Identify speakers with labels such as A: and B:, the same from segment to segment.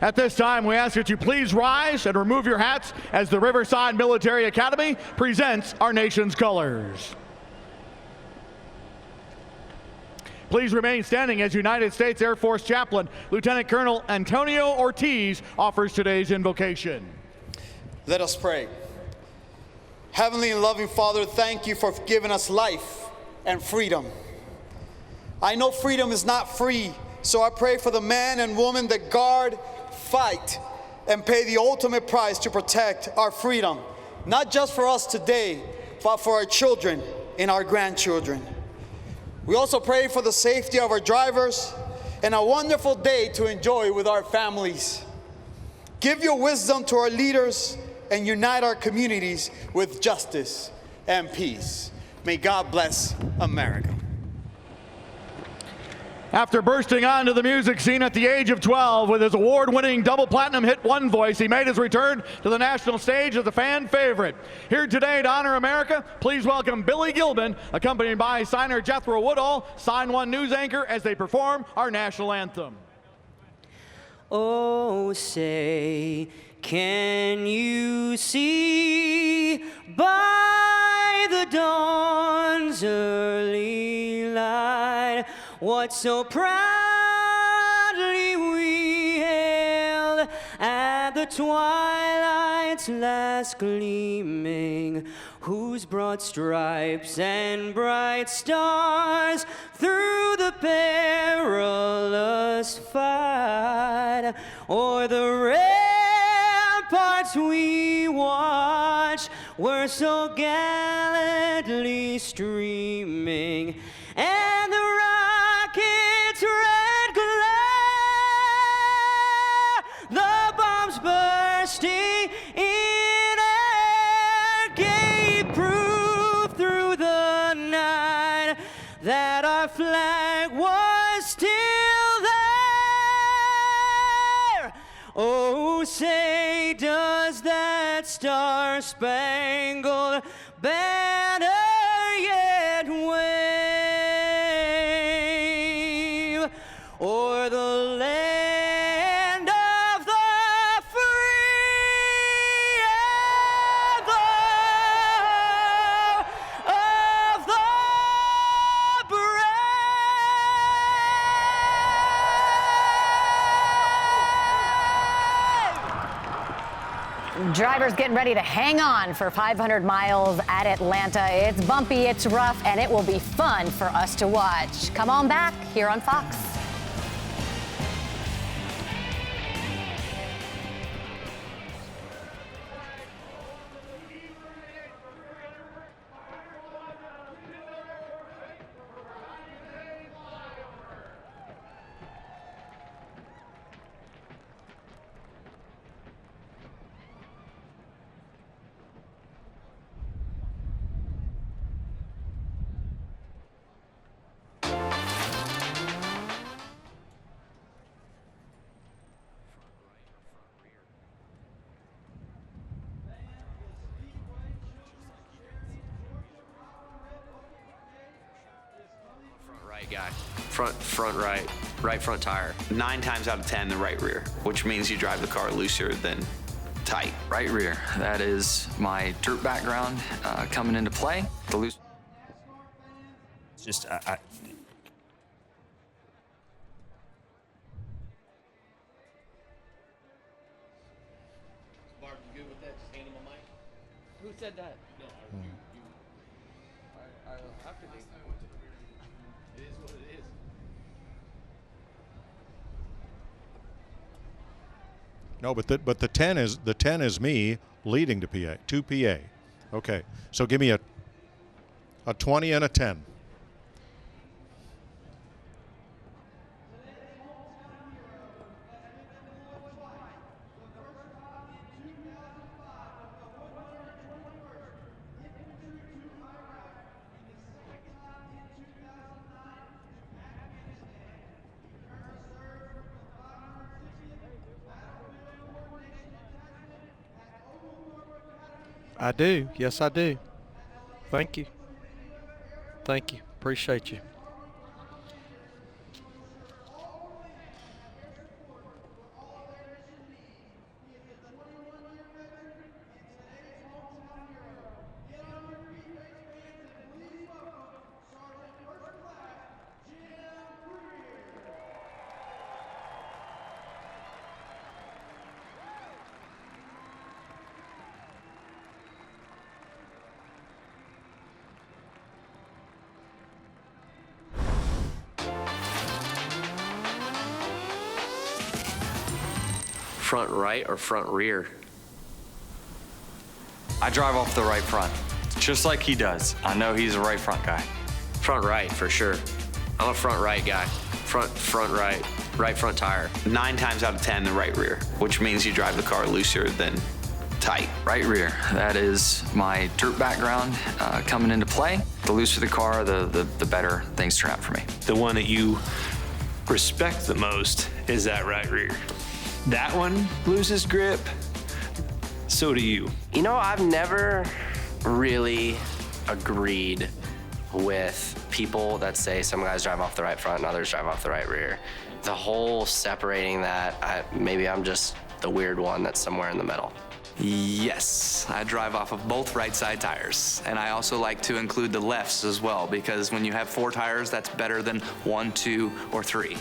A: At this time, we ask that you please rise and remove your hats as the Riverside Military Academy presents our nation's colors. Please remain standing as United States Air Force Chaplain Lieutenant Colonel Antonio Ortiz offers today's invocation.
B: Let us pray. Heavenly and loving Father, thank you for giving us life and freedom. I know freedom is not free, so I pray for the men and women that guard, fight, and pay the ultimate price to protect our freedom, not just for us today, but for our children and our grandchildren. We also pray for the safety of our drivers and a wonderful day to enjoy with our families. Give your wisdom to our leaders and unite our communities with justice and peace. May God bless America.
A: After bursting onto the music scene at the age of 12 with his award-winning double platinum hit One Voice, he made his return to the national stage as a fan favorite. Here today to honor America, please welcome Billy Gilman, accompanied by signer Jethro Woodall, Sign One news anchor, as they perform our national anthem.
C: Oh, say, can you see by the dawn's early light what so proudly we hailed at the twilight's last gleaming, whose broad stripes and bright stars through the perilous fight o'er the ramparts we watched were so gallantly streaming, and the rocket's red glare, the bombs bursting in air, gave proof through the night that our flag was still there. Oh, say, does that star-spangled banner yet wave o'er the land of the free and the of the brave?
D: Drivers getting ready to hang on for 500 miles at Atlanta. It's bumpy, it's rough, and it will be fun for us to watch. Come on back here on Fox.
E: Right guy, front right front tire. 9 times out of 10, the right rear, which means you drive the car looser than tight.
F: Right rear, that is my dirt background coming into play. The loose.
G: It's just,
H: Martin, you good with that? Just hand him a mic.
C: Who said that?
H: No,
C: I will have to be.
H: it is what it is.
I: No, but the 10 is me leading to PA. Okay, so give me a 20 and a 10.
J: I do. Yes, I do. Thank you. Thank you. Appreciate you.
E: front right or front rear?
F: I drive off the right front, just like he does. I know he's a right front guy.
E: Front right, for sure. I'm a front right guy. Front right, right front tire. 9 times out of 10, the right rear, which means you drive the car looser than tight.
F: Right rear, that is my dirt background coming into play. The looser the car, the better things turn out for me.
K: The one that you respect the most is that right rear. That one loses grip, so do you.
C: You know, I've never really agreed with people that say some guys drive off the right front and others drive off the right rear. The whole separating that, maybe I'm just the weird one that's somewhere in the middle.
E: Yes, I drive off of both right side tires. And I also like to include the lefts as well, because when you have 4 tires, that's better than 1, 2, or 3.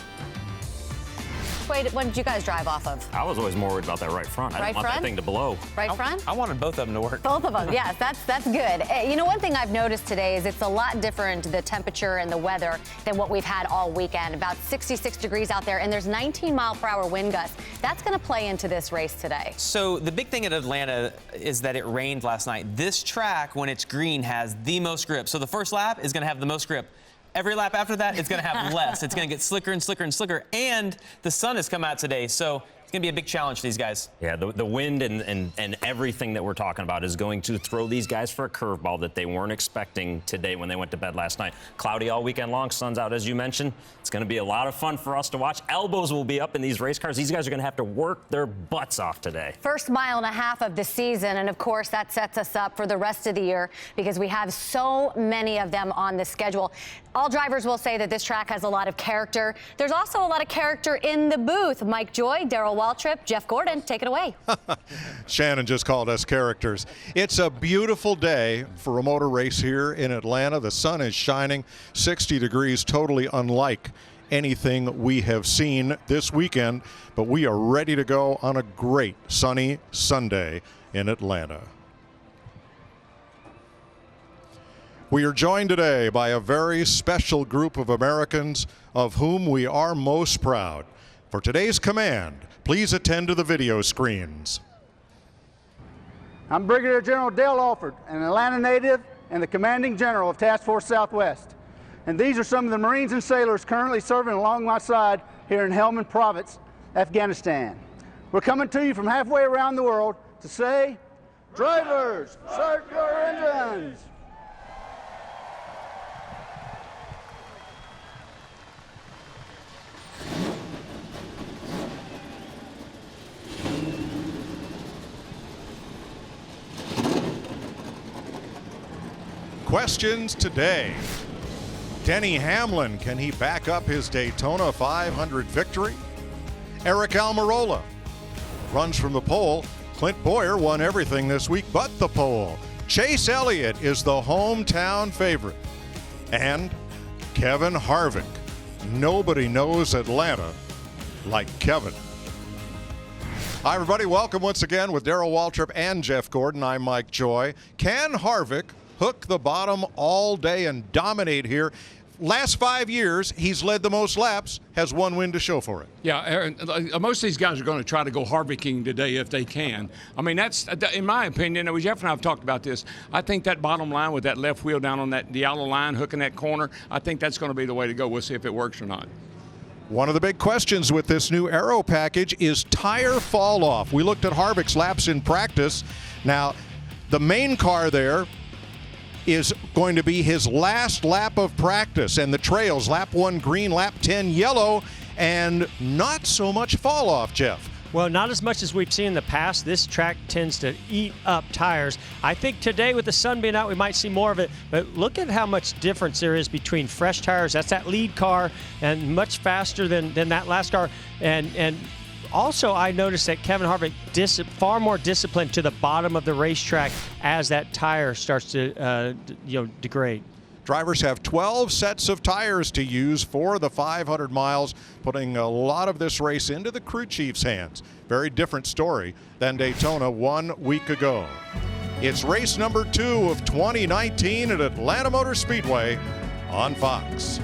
D: Wait, what did you guys drive off of?
G: I was always more worried about that right front. I
D: Right
G: didn't want
D: front?
G: that thing to blow.
D: Right front?
G: I wanted both of them to work.
D: Both of them, yes, that's good. You know, one thing I've noticed today is it's a lot different, the temperature and the weather, than what we've had all weekend. About 66 degrees out there, and there's 19-mile-per-hour wind gusts. That's going to play into this race today.
L: So the big thing at Atlanta is that it rained last night. This track, when it's green, has the most grip. So the first lap is going to have the most grip. Every lap after that, it's going to have less. It's going to get slicker and slicker and slicker. And the sun has come out today, so it's going to be a big challenge for these guys.
G: Yeah, the wind and everything that we're talking about is going to throw these guys for a curveball that they weren't expecting today when they went to bed last night. Cloudy all weekend long, sun's out, as you mentioned. It's going to be a lot of fun for us to watch. Elbows will be up in these race cars. These guys are going to have to work their butts off today.
D: First mile and a half of the season, and of course that sets us up for the rest of the year because we have so many of them on the schedule. All drivers will say that this track has a lot of character. There's also a lot of character in the booth. Mike Joy, Darrell Waltrip, Jeff Gordon, take it away.
I: Shannon just called us characters. It's a beautiful day for a motor race here in Atlanta. The sun is shining, 60 degrees, totally unlike anything we have seen this weekend, but we are ready to go on a great sunny Sunday in Atlanta. We are joined today by a very special group of Americans of whom we are most proud. For today's command, please attend to the video screens.
M: I'm Brigadier General Dale Alford, an Atlanta native and the Commanding General of Task Force Southwest. And these are some of the Marines and sailors currently serving along my side here in Helmand Province, Afghanistan. We're coming to you from halfway around the world to say, drivers, start your engines.
I: Questions today. Denny Hamlin, can he back up his Daytona 500 victory? Eric Almirola runs from the pole. Clint Boyer won everything this week but the pole. Chase Elliott is the hometown favorite. And Kevin Harvick. Nobody knows Atlanta like Kevin. Hi, everybody. Welcome once again with Darrell Waltrip and Jeff Gordon. I'm Mike Joy. Can Harvick hook the bottom all day and dominate here? Last 5 years, he's led the most laps, has 1 win to show for it.
N: Yeah, Aaron, most of these guys are going to try to go Harvicking today if they can. I mean, that's, in my opinion, Jeff and I have talked about this. I think that bottom line with that left wheel down on that yellow line, hooking that corner, I think that's going to be the way to go. We'll see if it works or not.
I: One of the big questions with this new aero package is tire fall off. We looked at Harvick's laps in practice. Now, the main car there is going to be his last lap of practice, and the trails, lap 1 green, lap 10 yellow, and not so much fall off, Jeff.
O: Well, not as much as we've seen in the past. This track tends to eat up tires. I think today with the sun being out, we might see more of it, but look at how much difference there is between fresh tires, that's that lead car, and much faster than that last car. And also, I noticed that Kevin Harvick far more disciplined to the bottom of the racetrack as that tire starts to degrade.
I: Drivers have 12 sets of tires to use for the 500 miles, putting a lot of this race into the crew chief's hands. Very different story than Daytona 1 week ago. It's race number 2 of 2019 at Atlanta Motor Speedway on Fox.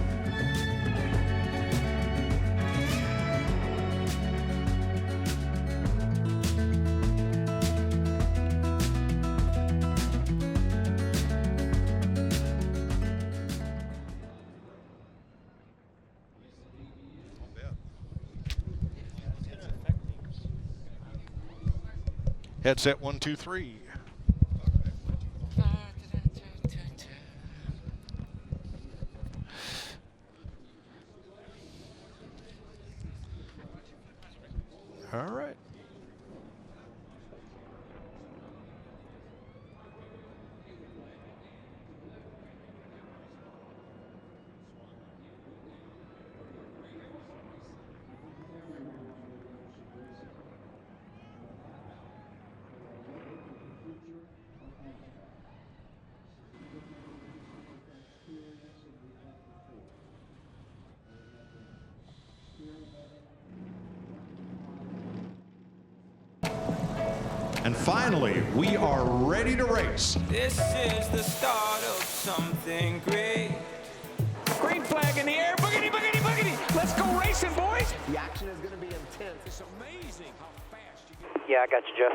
I: Headset 1, 2, 3. All right. And finally, we are ready to race.
P: This is the start of something great. Green flag in the air, boogity, boogity, boogity. Let's go racing, boys.
Q: The action is going to be intense.
P: It's amazing how fast you get.
R: Yeah, I got you, Jeff.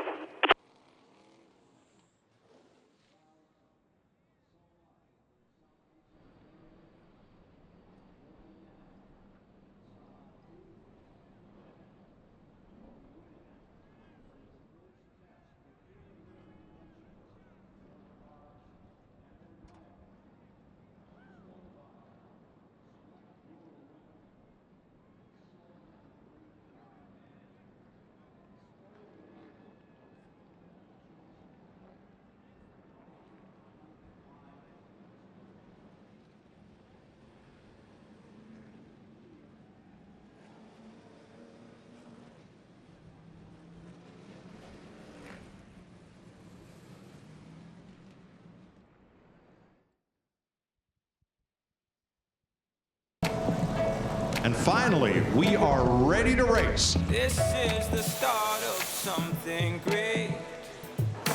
I: And finally, we are ready to race.
P: This is the start of something great.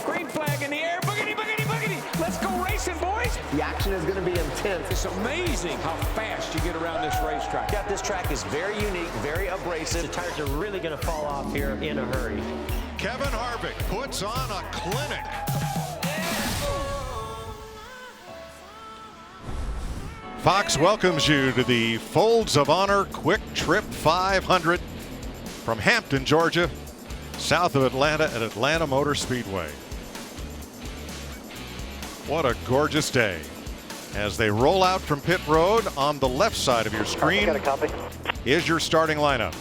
P: Green flag in the air, boogity, boogity, boogity. Let's go racing, boys.
Q: The action is going to be intense.
P: It's amazing how fast you get around this racetrack.
Q: Yeah, this track is very unique, very abrasive.
O: The tires are really going to fall off here in a hurry.
I: Kevin Harvick puts on a clinic. Fox welcomes you to the Folds of Honor Quick Trip 500 from Hampton, Georgia, south of Atlanta at Atlanta Motor Speedway. What a gorgeous day. As they roll out from pit road, on the left side of your screen is your starting lineup.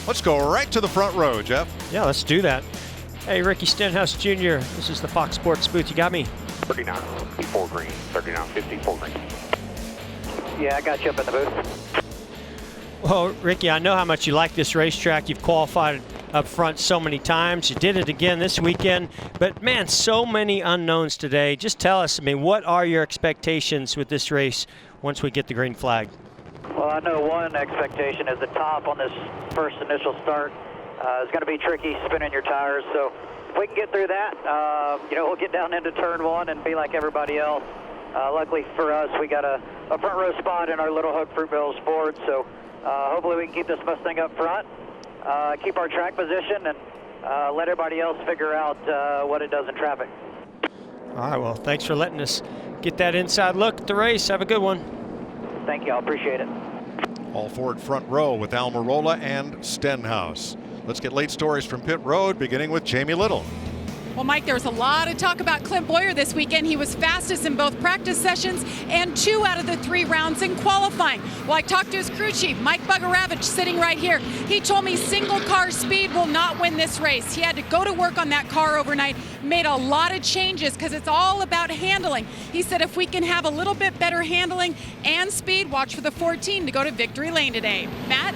I: Let's go right to the front row, Jeff.
O: Yeah, let's do that. Hey, Ricky Stenhouse Jr., this is the Fox Sports booth. You got me?
R: 3954 green, 3954 green. Yeah, I got you up in the booth.
O: Well, Ricky, I know how much you like this racetrack. You've qualified up front so many times. You did it again this weekend. But, man, so many unknowns today. Just tell us, I mean, what are your expectations with this race once we get the green flag?
R: Well, I know one expectation is the top on this first initial start is going to be tricky spinning your tires. So if we can get through that, we'll get down into turn one and be like everybody else. Luckily for us, we got a front row spot in our Little Hook Fruitvale Sport. So hopefully we can keep this Mustang up front, keep our track position, and let everybody else figure out what it does in traffic.
O: All right, well, thanks for letting us get that inside look at the race. Have a good one.
R: Thank you. I appreciate it.
I: All Ford front row with Almirola and Stenhouse. Let's get late stories from pit road, beginning with Jamie Little.
S: Well, Mike, there was a lot of talk about Clint Bowyer this weekend. He was fastest in both practice sessions and 2 out of the 3 rounds in qualifying. Well, I talked to his crew chief, Mike Bugaravich, sitting right here. He told me single car speed will not win this race. He had to go to work on that car overnight, made a lot of changes because it's all about handling. He said if we can have a little bit better handling and speed, watch for the 14 to go to victory lane today. Matt?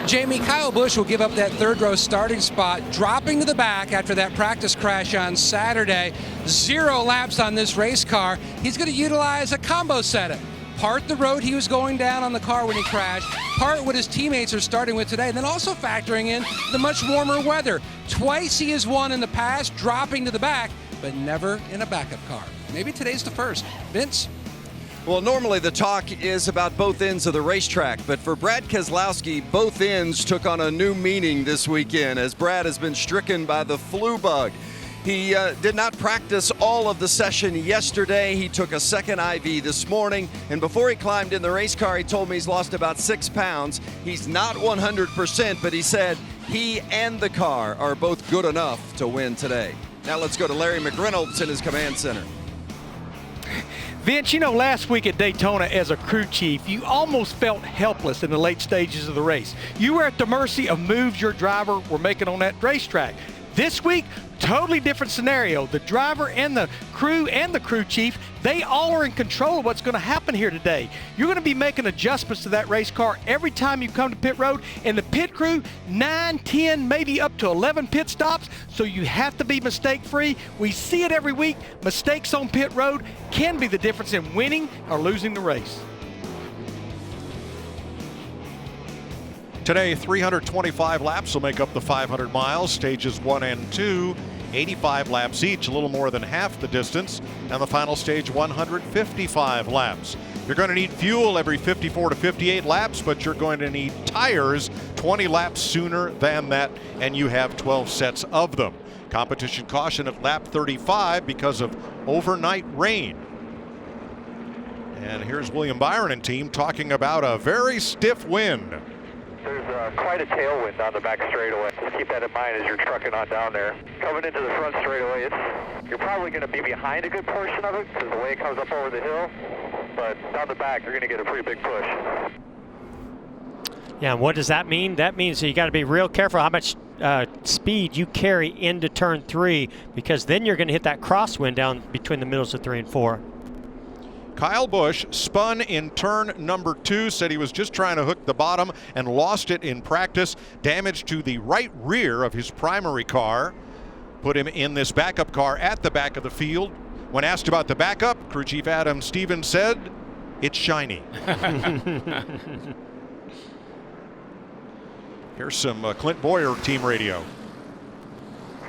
T: Jamie, Kyle Busch will give up that third row starting spot, dropping to the back after that practice crash on Saturday. 0 laps on this race car. He's going to utilize a combo setup. Part the road he was going down on the car when he crashed, part what his teammates are starting with today, and then also factoring in the much warmer weather. Twice he has won in the past, dropping to the back, but never in a backup car. Maybe today's the first. Vince?
U: Well, normally the talk is about both ends of the racetrack, but for Brad Keselowski, both ends took on a new meaning this weekend as Brad has been stricken by the flu bug. He did not practice all of the session yesterday. He took a second IV this morning, and before he climbed in the race car, he told me he's lost about 6 pounds. He's not 100%, but he said He and the car are both good enough to win today. Now let's go to Larry McReynolds in his command center.
J: Vince, you know, last week at Daytona as a crew chief, you almost felt helpless in the late stages of the race. You were at the mercy of moves your driver were making on that racetrack. This week, totally different scenario. The driver and the crew chief, they all are in control of what's going to happen here today. You're going to be making adjustments to that race car every time you come to pit road, and the pit crew, 9, 10, maybe up to 11 pit stops, so you have to be mistake-free. We see it every week. Mistakes on pit road can be the difference in winning or losing the race.
I: Today, 325 laps will make up the 500 miles. Stages 1 and 2, 85 laps each, a little more than half the distance. And the final stage, 155 laps. You're going to need fuel every 54 to 58 laps, but you're going to need tires 20 laps sooner than that, and you have 12 sets of them. Competition caution at lap 35 because of overnight rain. And here's William Byron and team talking about a very stiff wind.
B: There's quite a tailwind on the back straightaway. Just keep that in mind as you're trucking on down there. Coming into the front straightaway, you're probably going to be behind a good portion of it because the way it comes up over the hill. But down the back, you're going to get a pretty big push.
O: Yeah, and what does that mean? That means that you got to be real careful how much speed you carry into turn 3, because then you're going to hit that crosswind down between the middles of 3 and 4.
I: Kyle Busch spun in turn number 2, said he was just trying to hook the bottom and lost it in practice. Damage to the right rear of his primary car put him in this backup car at the back of the field. When asked about the backup, crew chief Adam Stevens said, "It's shiny." Here's some Clint Boyer team radio.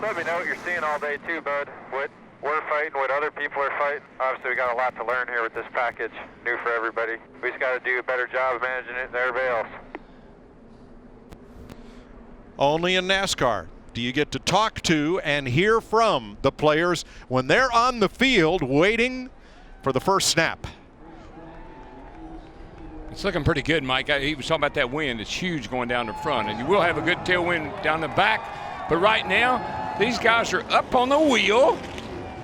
B: Let me know what you're seeing all day too, bud. What we're fighting, what other people are fighting. Obviously, we got a lot to learn here with this package. New for everybody. We just got to do a better job of managing it than everybody else.
I: Only in NASCAR do you get to talk to and hear from the players when they're on the field waiting for the first snap.
N: It's looking pretty good, Mike. He was talking about that wind. It's huge going down the front, and you will have a good tailwind down the back. But right now, these guys are up on the wheel,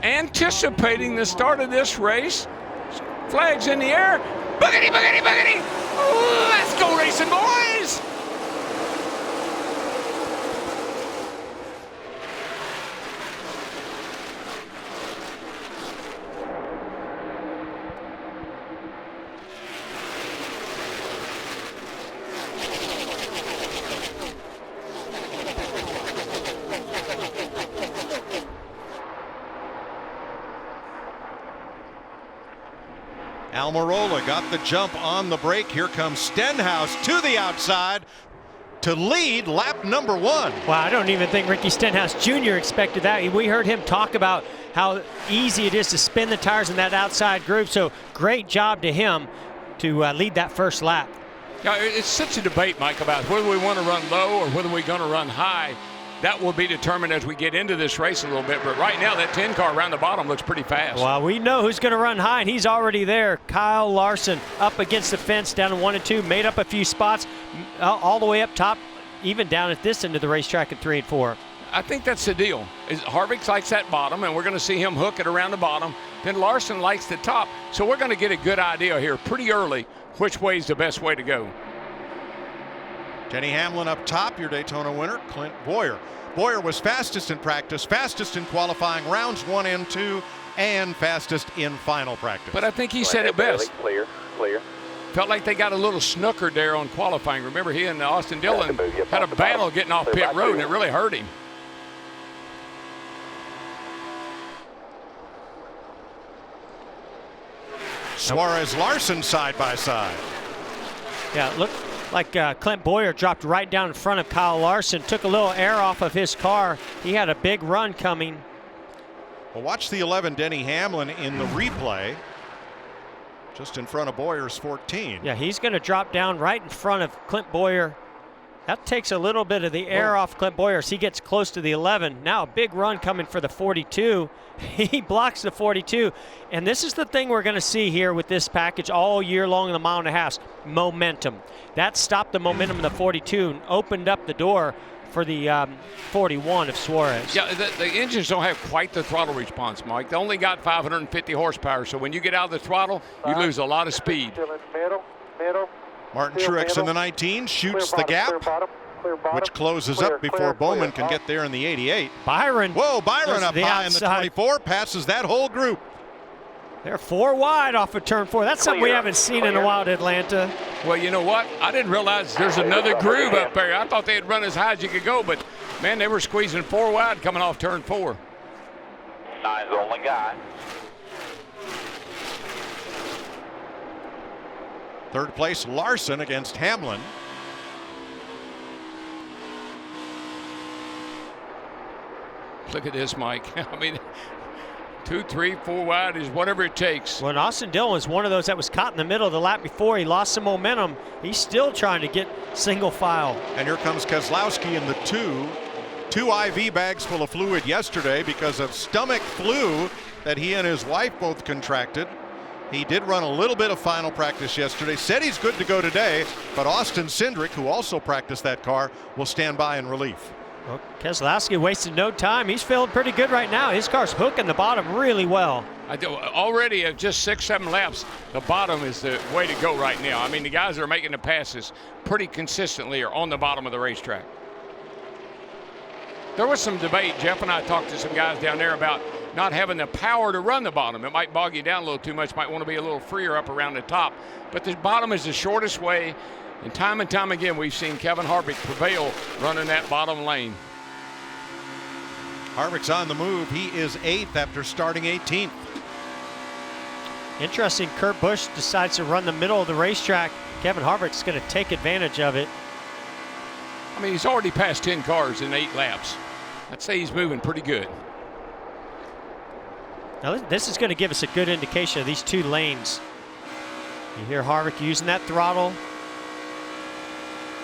N: anticipating the start of this race. Flags in the air. Boogity, boogity, boogity. Ooh, let's go racing, boys.
I: Almirola got the jump on the break. Here comes Stenhouse to the outside to lead lap number 1.
O: Well, I don't even think Ricky Stenhouse Jr. expected that. We heard him talk about how easy it is to spin the tires in that outside groove, so great job to him to lead that first lap.
N: Yeah, it's such a debate, Mike, about whether we want to run low or whether we're going to run high. That will be determined as we get into this race a little bit. But right now, that 10 car around the bottom looks pretty fast.
O: Well, we know who's going to run high, and he's already there. Kyle Larson up against the fence down in 1 and 2, made up a few spots all the way up top, even down at this end of the racetrack at 3 and 4.
N: I think that's the deal. Harvick likes that bottom, and we're going to see him hook it around the bottom. Then Larson likes the top. So we're going to get a good idea here pretty early which way is the best way to go.
I: Denny Hamlin up top, your Daytona winner, Clint Boyer. Boyer was fastest in practice, fastest in qualifying rounds 1 and 2, and fastest in final practice.
N: But I think he said it best.
B: Clear.
N: Felt like they got a little snookered there on qualifying. Remember, he and Austin Dillon had a battle getting off pit road, and it really hurt him.
I: Suarez Larson side by side.
O: Yeah, look like Clint Boyer dropped right down in front of Kyle Larson, took a little air off of his car. He had a big run coming.
I: Well, watch the 11 Denny Hamlin in the replay, just in front of Boyer's 14.
O: Yeah, he's going to drop down right in front of Clint Boyer. That takes a little bit of the air off Clint Boyer as he gets close to the 11. Now a big run coming for the 42. He blocks the 42. And this is the thing we're going to see here with this package all year long in the mile and a half. Momentum. That stopped the momentum of the 42 and opened up the door for the 41 of Suarez.
N: Yeah, the engines don't have quite the throttle response, Mike. They only got 550 horsepower, so when you get out of the throttle, you lose a lot of speed.
I: Martin Truex in the 19 shoots the gap, which closes up before Bowman can get there in the 88.
O: Byron.
I: Whoa, Byron up high in the 24, passes that whole group.
O: They're 4 wide off of turn 4. That's something we haven't seen in a while at Atlanta.
N: Well, you know what? I didn't realize there's another groove up there. I thought they'd run as high as you could go, but man, they were squeezing 4 wide coming off turn 4.
B: Nine's the only guy.
I: Third place, Larson against Hamlin.
N: Look at this, Mike. I mean, 2, 3, 4 wide is whatever it takes.
O: When Austin Dillon was one of those that was caught in the middle of the lap before, he lost some momentum. He's still trying to get single file.
I: And here comes Keselowski in the 2 IV bags full of fluid yesterday because of stomach flu that he and his wife both contracted. He did run a little bit of final practice yesterday, said he's good to go today, but Austin Cindric, who also practiced that car, will stand by in relief.
O: Well, Keselowski wasted no time. He's feeling pretty good right now. His car's hooking the bottom really well.
N: Already at just 6, 7 laps, the bottom is the way to go right now. I mean, the guys that are making the passes pretty consistently are on the bottom of the racetrack. There was some debate. Jeff and I talked to some guys down there about not having the power to run the bottom. It might bog you down a little too much. Might want to be a little freer up around the top. But the bottom is the shortest way. And time again, we've seen Kevin Harvick prevail running that bottom lane.
I: Harvick's on the move. He is 8th after starting 18th.
O: Interesting, Kurt Busch decides to run the middle of the racetrack. Kevin Harvick's going to take advantage of it.
N: I mean, he's already passed 10 cars in 8 laps. I'd say he's moving pretty good.
O: Now this is going to give us a good indication of these 2 lanes. You hear Harvick using that throttle.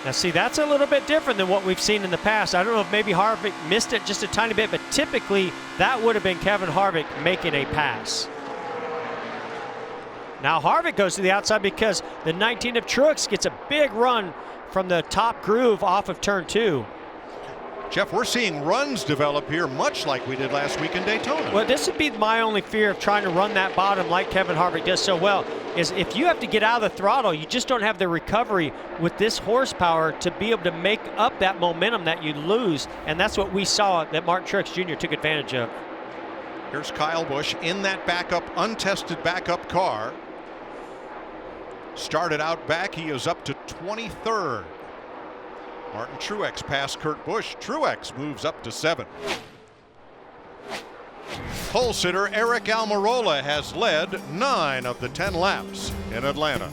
O: Now see, that's a little bit different than what we've seen in the past. I don't know if maybe Harvick missed it just a tiny bit, but typically that would have been Kevin Harvick making a pass. Now Harvick goes to the outside because the 19 of Truex gets a big run from the top groove off of turn 2.
I: Jeff, we're seeing runs develop here much like we did last week in Daytona.
O: Well, this would be my only fear of trying to run that bottom like Kevin Harvick does so well, is if you have to get out of the throttle, you just don't have the recovery with this horsepower to be able to make up that momentum that you lose. And that's what we saw that Martin Truex Jr. took advantage of.
I: Here's Kyle Busch in that backup, untested backup car. Started out back, he is up to 23rd. Martin Truex passed Kurt Busch. Truex moves up to 7th. Pole sitter Eric Almirola has led 9 of the 10 laps in Atlanta.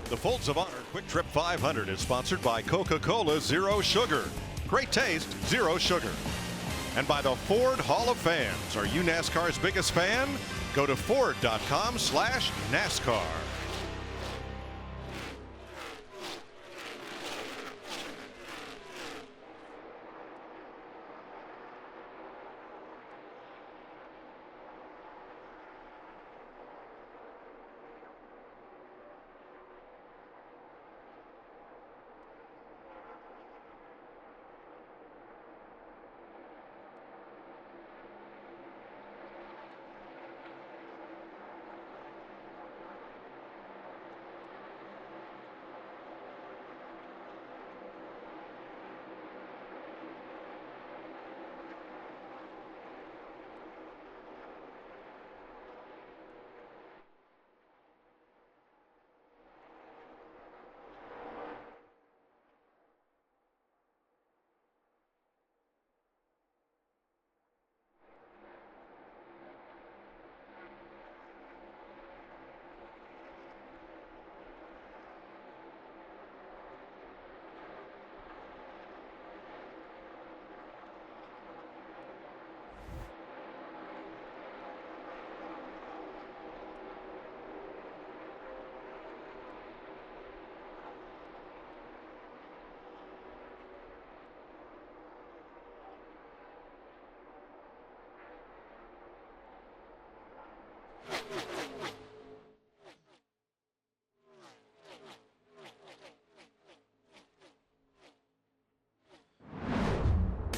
I: The Folds of Honor Quick Trip 500 is sponsored by Coca-Cola Zero Sugar. Great taste, zero sugar. And by the Ford Hall of Fans. Are you NASCAR's biggest fan? Go to Ford.com/NASCAR.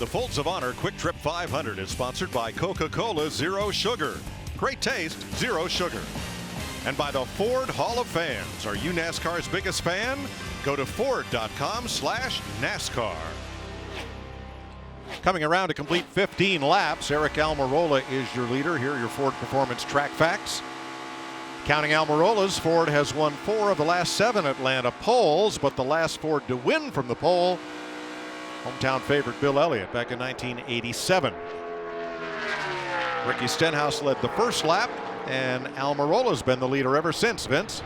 I: The Folds of Honor Quick Trip 500 is sponsored by Coca-Cola Zero Sugar. Great taste, zero sugar. And by the Ford Hall of Fans. Are you NASCAR's biggest fan? Go to Ford.com/NASCAR. Coming around to complete 15 laps, Aric Almirola is your leader. Here are your Ford Performance track facts. Counting Almirola's, Ford has won 4 of the last 7 Atlanta poles, but the last Ford to win from the pole, hometown favorite Bill Elliott back in 1987. Ricky Stenhouse led the first lap, and Almirola's been the leader ever since, Vince.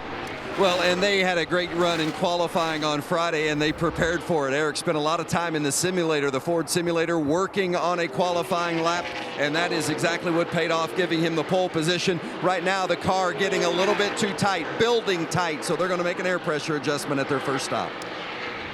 U: Well, and they had a great run in qualifying on Friday, and they prepared for it. Aric spent a lot of time in the simulator, the Ford simulator, working on a qualifying lap, and that is exactly what paid off, giving him the pole position. Right now, the car getting a little bit too tight, building tight, so they're going to make an air pressure adjustment at their first stop.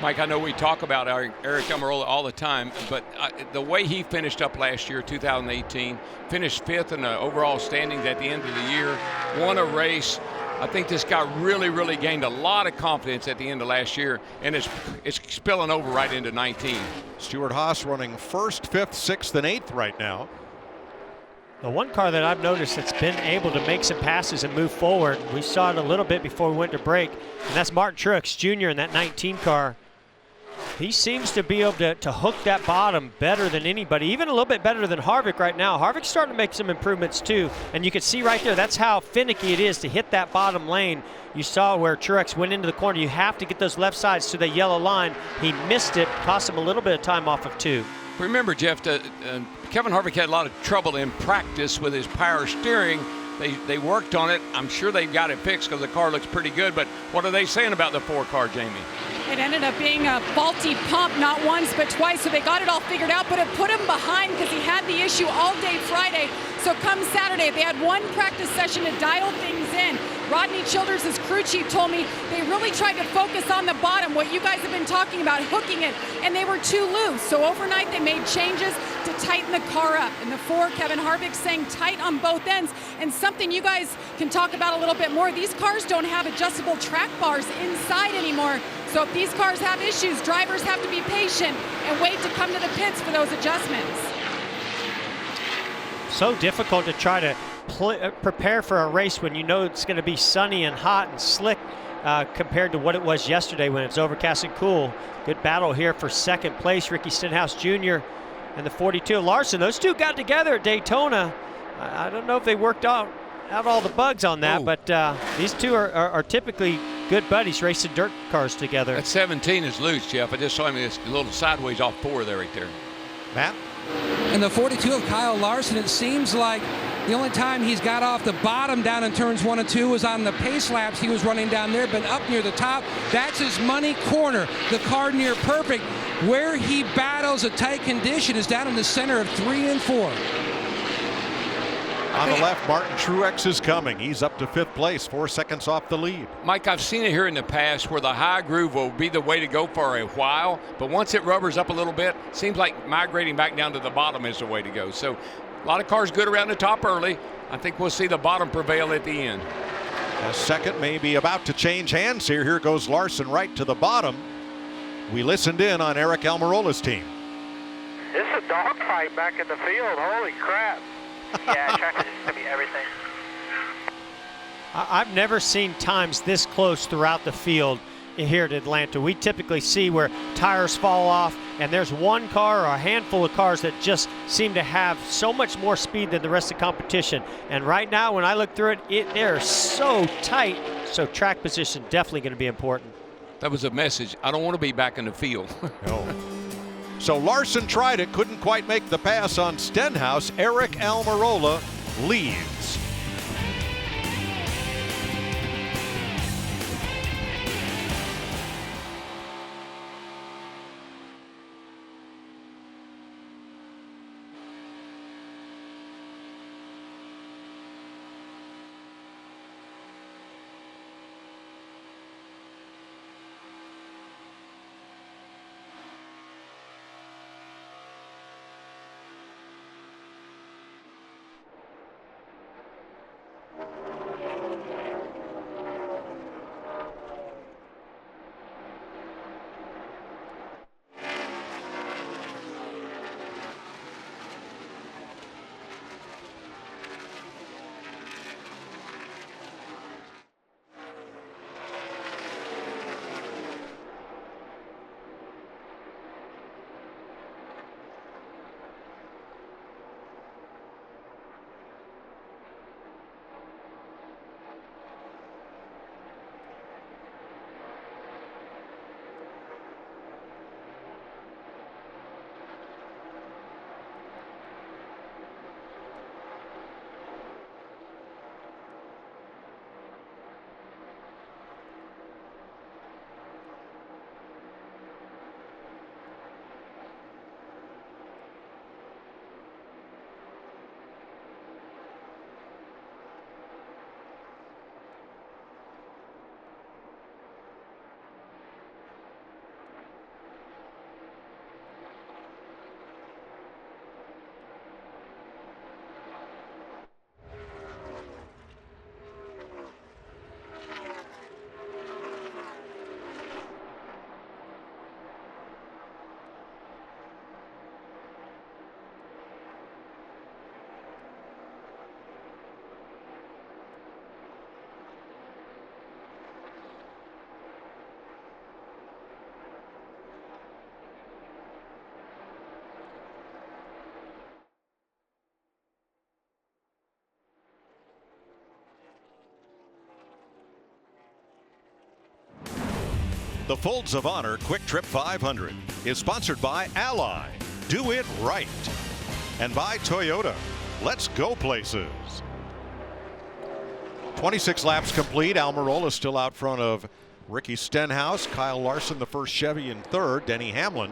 N: Mike, I know we talk about Aric Almirola all the time, but the way he finished up last year, 2018, finished 5th in the overall standings at the end of the year, won a race. I think this guy really gained a lot of confidence at the end of last year, and it's spilling over right into 19.
I: Stuart Haas running 1st, 5th, 6th, and 8th right now.
O: The one car that I've noticed that's been able to make some passes and move forward, we saw it a little bit before we went to break, and that's Martin Truex Jr. in that 19 car. He seems to be able to hook that bottom better than anybody, even a little bit better than Harvick right now. Harvick's starting to make some improvements too, and you can see right there, that's how finicky it is to hit that bottom lane. You saw where Truex went into the corner. You have to get those left sides to the yellow line. He missed it, cost him a little bit of time off of 2.
N: Remember, Jeff, Kevin Harvick had a lot of trouble in practice with his power steering. They worked on it. I'm sure they've got it fixed because the car looks pretty good, but what are they saying about the 4 car, Jamie?
S: It ended up being a faulty pump, not once but twice, so they got it all figured out, but it put him behind because he had the issue all day Friday. So come Saturday, they had one practice session to dial things in. Rodney Childers, his crew chief, told me they really tried to focus on the bottom, what you guys have been talking about, hooking it, and they were too loose. So overnight they made changes to tighten the car up. And the 4, Kevin Harvick, saying tight on both ends. And something you guys can talk about a little bit more, these cars don't have adjustable track bars inside anymore. So if these cars have issues, drivers have to be patient and wait to come to the pits for those adjustments.
O: So difficult to try to prepare for a race when you know it's going to be sunny and hot and slick compared to what it was yesterday when it's overcast and cool. Good battle here for second place. Ricky Stenhouse Jr. and the 42 Larson. Those two got together at Daytona. I don't know if they worked out all the bugs on that, but these two are typically good buddies racing dirt cars together.
N: That 17 is loose, Jeff. I just saw him a little sideways off 4 there, right there.
I: Matt?
T: And the 42 of Kyle Larson, it seems like the only time he's got off the bottom down in turns 1 and 2 was on the pace laps. He was running down there, but up near the top, that's his money corner. The car near perfect. Where he battles a tight condition is down in the center of 3 and 4.
I: On the left, Martin Truex is coming. He's up to 5th place, 4 seconds off the lead.
N: Mike, I've seen it here in the past where the high groove will be the way to go for a while, but once it rubbers up a little bit, seems like migrating back down to the bottom is the way to go. So a lot of cars good around the top early. I think we'll see the bottom prevail at the end.
I: A second may be about to change hands here. Here goes Larson right to the bottom. We listened in on Aric Almirola's team.
B: This is a dogfight back in the field. Holy crap. Yeah, track is going to be everything.
O: I've never seen times this close throughout the field here at Atlanta. We typically see where tires fall off, and there's one car or a handful of cars that just seem to have so much more speed than the rest of the competition. And right now, when I look through it, they're so tight, so track position definitely going to be important.
N: That was a message. I don't want to be back in the field.
I: No. So Larson tried it, couldn't quite make the pass on Stenhouse. Aric Almirola leads. The Folds of Honor Quick Trip 500 is sponsored by Ally. Do it right. And by Toyota. Let's go places. 26 laps complete. Almirola still out front of Ricky Stenhouse. Kyle Larson, the first Chevy, in third. Denny Hamlin,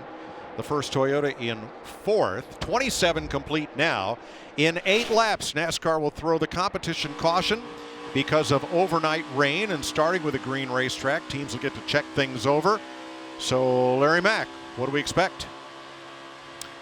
I: the first Toyota, in fourth. 27 complete now. In 8 laps, NASCAR will throw the competition caution because of overnight rain, and starting with a green racetrack, teams will get to check things over. So, Larry Mack, what do we expect?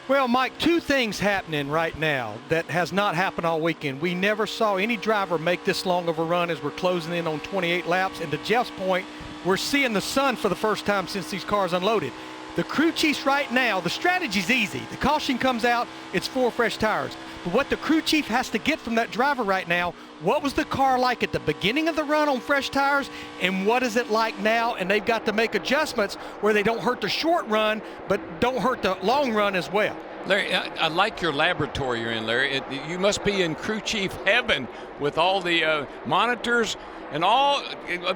J: Well, Mike, 2 things happening right now that has not happened all weekend. We never saw any driver make this long of a run as we're closing in on 28 laps. And to Jeff's point, we're seeing the sun for the first time since these cars unloaded. The crew chiefs right now, the strategy's easy. The caution comes out, it's 4 fresh tires. But what the crew chief has to get from that driver right now, what was the car like at the beginning of the run on fresh tires, and what is it like now? And they've got to make adjustments where they don't hurt the short run, but don't hurt the long run as well.
N: Larry, I like your laboratory you're in, Larry. You must be in crew chief heaven with all the monitors and all.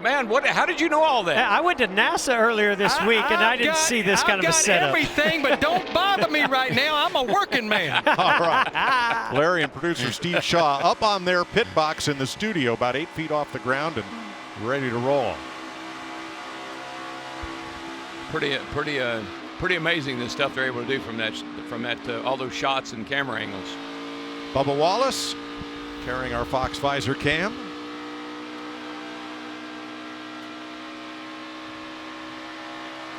N: Man, how did you know all that?
O: I went to NASA earlier this week, and I didn't see this kind of a setup.
J: I've got everything, but don't bother me right now. I'm a working man.
I: All right. Larry and producer Steve Shaw up on their pit box in the studio, about 8 feet off the ground and ready to roll.
N: Pretty amazing the stuff they're able to do from that all those shots and camera angles.
I: Bubba Wallace carrying our Fox Visor cam.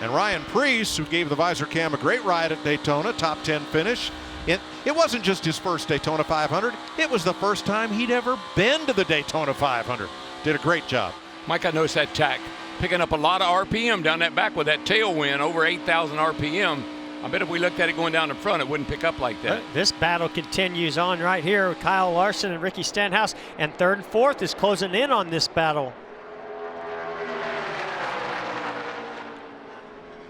I: And Ryan Preece, who gave the Visor Cam a great ride at Daytona, top 10 finish. It wasn't just his first Daytona 500. It was the first time he'd ever been to the Daytona 500. Did a great job.
N: Mike, I noticed that tack picking up a lot of RPM down that back with that tailwind, over 8,000 RPM. I bet if we looked at it going down the front, it wouldn't pick up like that.
O: This battle continues on right here with Kyle Larson and Ricky Stenhouse, and 3rd and 4th is closing in on this battle.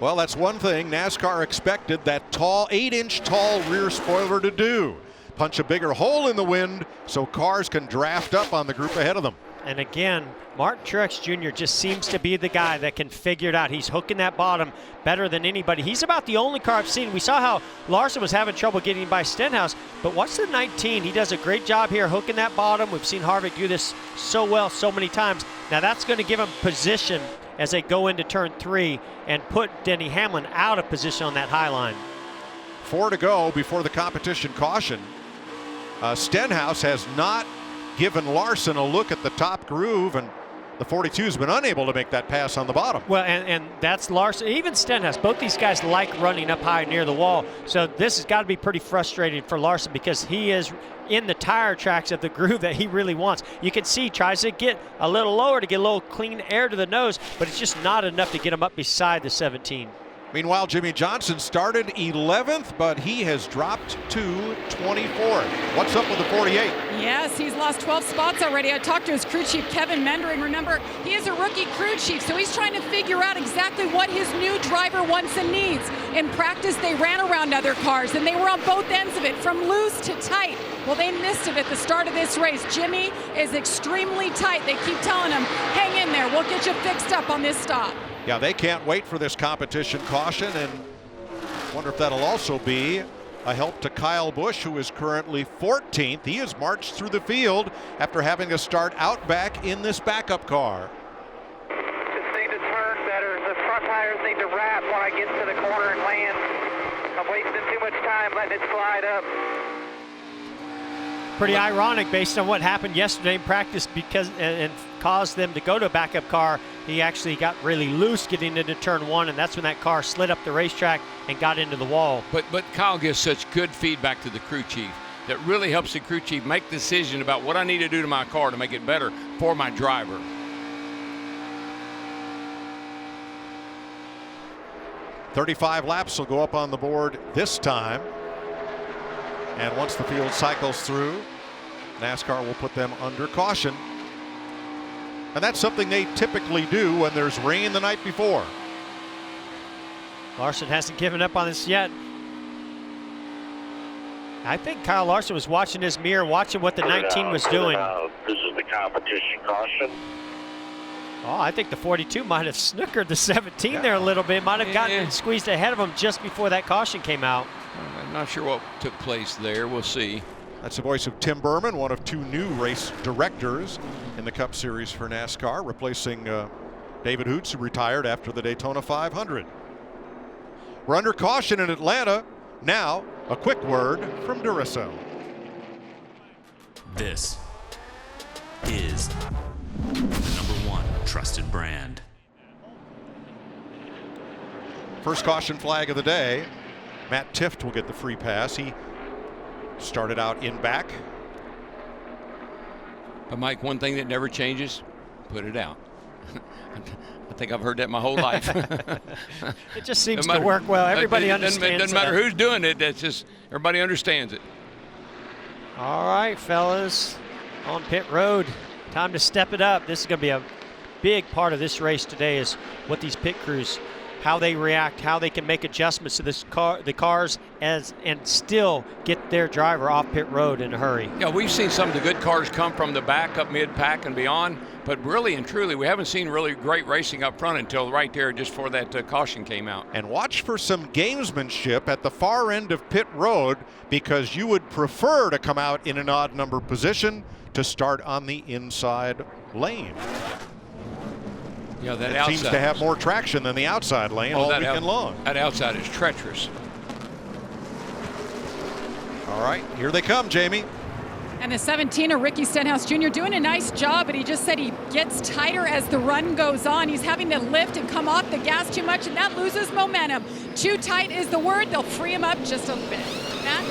I: Well, that's one thing NASCAR expected that tall, 8-inch tall rear spoiler to do. Punch a bigger hole in the wind so cars can draft up on the group ahead of them.
O: And again, Martin Truex Jr. just seems to be the guy that can figure it out. He's hooking that bottom better than anybody. He's about the only car I've seen. We saw how Larson was having trouble getting by Stenhouse, but watch the 19. He does a great job here hooking that bottom. We've seen Harvick do this so well so many times. Now that's going to give him position as they go into turn 3 and put Denny Hamlin out of position on that high line.
I: 4 to go before the competition caution. Stenhouse has not given Larson a look at the top groove, and the 42 has been unable to make that pass on the bottom.
O: Well, and that's Larson, even Stenhouse. Both these guys like running up high near the wall. So this has got to be pretty frustrating for Larson because he is in the tire tracks of the groove that he really wants. You can see he tries to get a little lower to get a little clean air to the nose, but it's just not enough to get him up beside the 17.
I: Meanwhile, Jimmy Johnson started 11th, but he has dropped to 24th. What's up with the 48?
S: Yes, he's lost 12 spots already. I talked to his crew chief, Kevin Mendering. Remember, he is a rookie crew chief, so he's trying to figure out exactly what his new driver wants and needs. In practice, they ran around other cars, and they were on both ends of it, from loose to tight. Well, they missed it at the start of this race. Jimmy is extremely tight. They keep telling him, hang in there, we'll get you fixed up on this stop.
I: Yeah, they can't wait for this competition caution, and wonder if that'll also be a help to Kyle Busch, who is currently 14th. He has marched through the field after having to start out back in this backup car.
B: Just need to turn better. The front tires need to wrap when I get to the corner and land. I'm wasting too much time letting it slide up.
O: Pretty ironic based on what happened yesterday in practice because and caused them to go to a backup car. He actually got really loose getting into turn 1, and that's when that car slid up the racetrack and got into the wall.
N: But Kyle gives such good feedback to the crew chief that really helps the crew chief make the decision about what I need to do to my car to make it better for my driver.
I: "35 laps will go up on the board this time. And once the field cycles through, NASCAR will put them under caution. And that's something they typically do when there's rain the night before.
O: Larson hasn't given up on this yet. I think Kyle Larson was watching his mirror, watching what the 19 was doing.
A: This is the competition caution.
O: Oh, I think the 42 might have snookered the 17 there a little bit. Might have gotten squeezed ahead of him just before that caution came out.
N: I'm not sure what took place there. We'll see.
I: That's the voice of Tim Berman, one of 2 new race directors in the Cup Series for NASCAR, replacing David Hoots, who retired after the Daytona 500. We're under caution in Atlanta. Now, a quick word from Duracell.
A: This is the #1 trusted brand.
I: First caution flag of the day. Matt Tifft will get the free pass. He started out in back.
N: But Mike, one thing that never changes, put it out. I think I've heard that my whole life.
O: It just seems to work well. Everybody understands
N: it. Doesn't matter who's doing it. That's just everybody understands it.
O: All right, fellas, on pit road, time to step it up. This is going to be a big part of this race today, is what these pit crews, how they react, how they can make adjustments to the cars and still get their driver off pit road in a hurry.
N: Yeah, we've seen some of the good cars come from the back up mid-pack and beyond, but really and truly, we haven't seen really great racing up front until right there just before that caution came out.
I: And watch for some gamesmanship at the far end of pit road, because you would prefer to come out in an odd number position to start on the inside lane.
N: Yeah, that
I: it
N: outside
I: seems to have more traction than the outside lane all weekend long.
N: That outside is treacherous.
I: All right, here they come, Jamie.
S: And the 17er, Ricky Stenhouse Jr., doing a nice job, but he just said he gets tighter as the run goes on. He's having to lift and come off the gas too much, and that loses momentum. Too tight is the word. They'll free him up just a bit. Matt?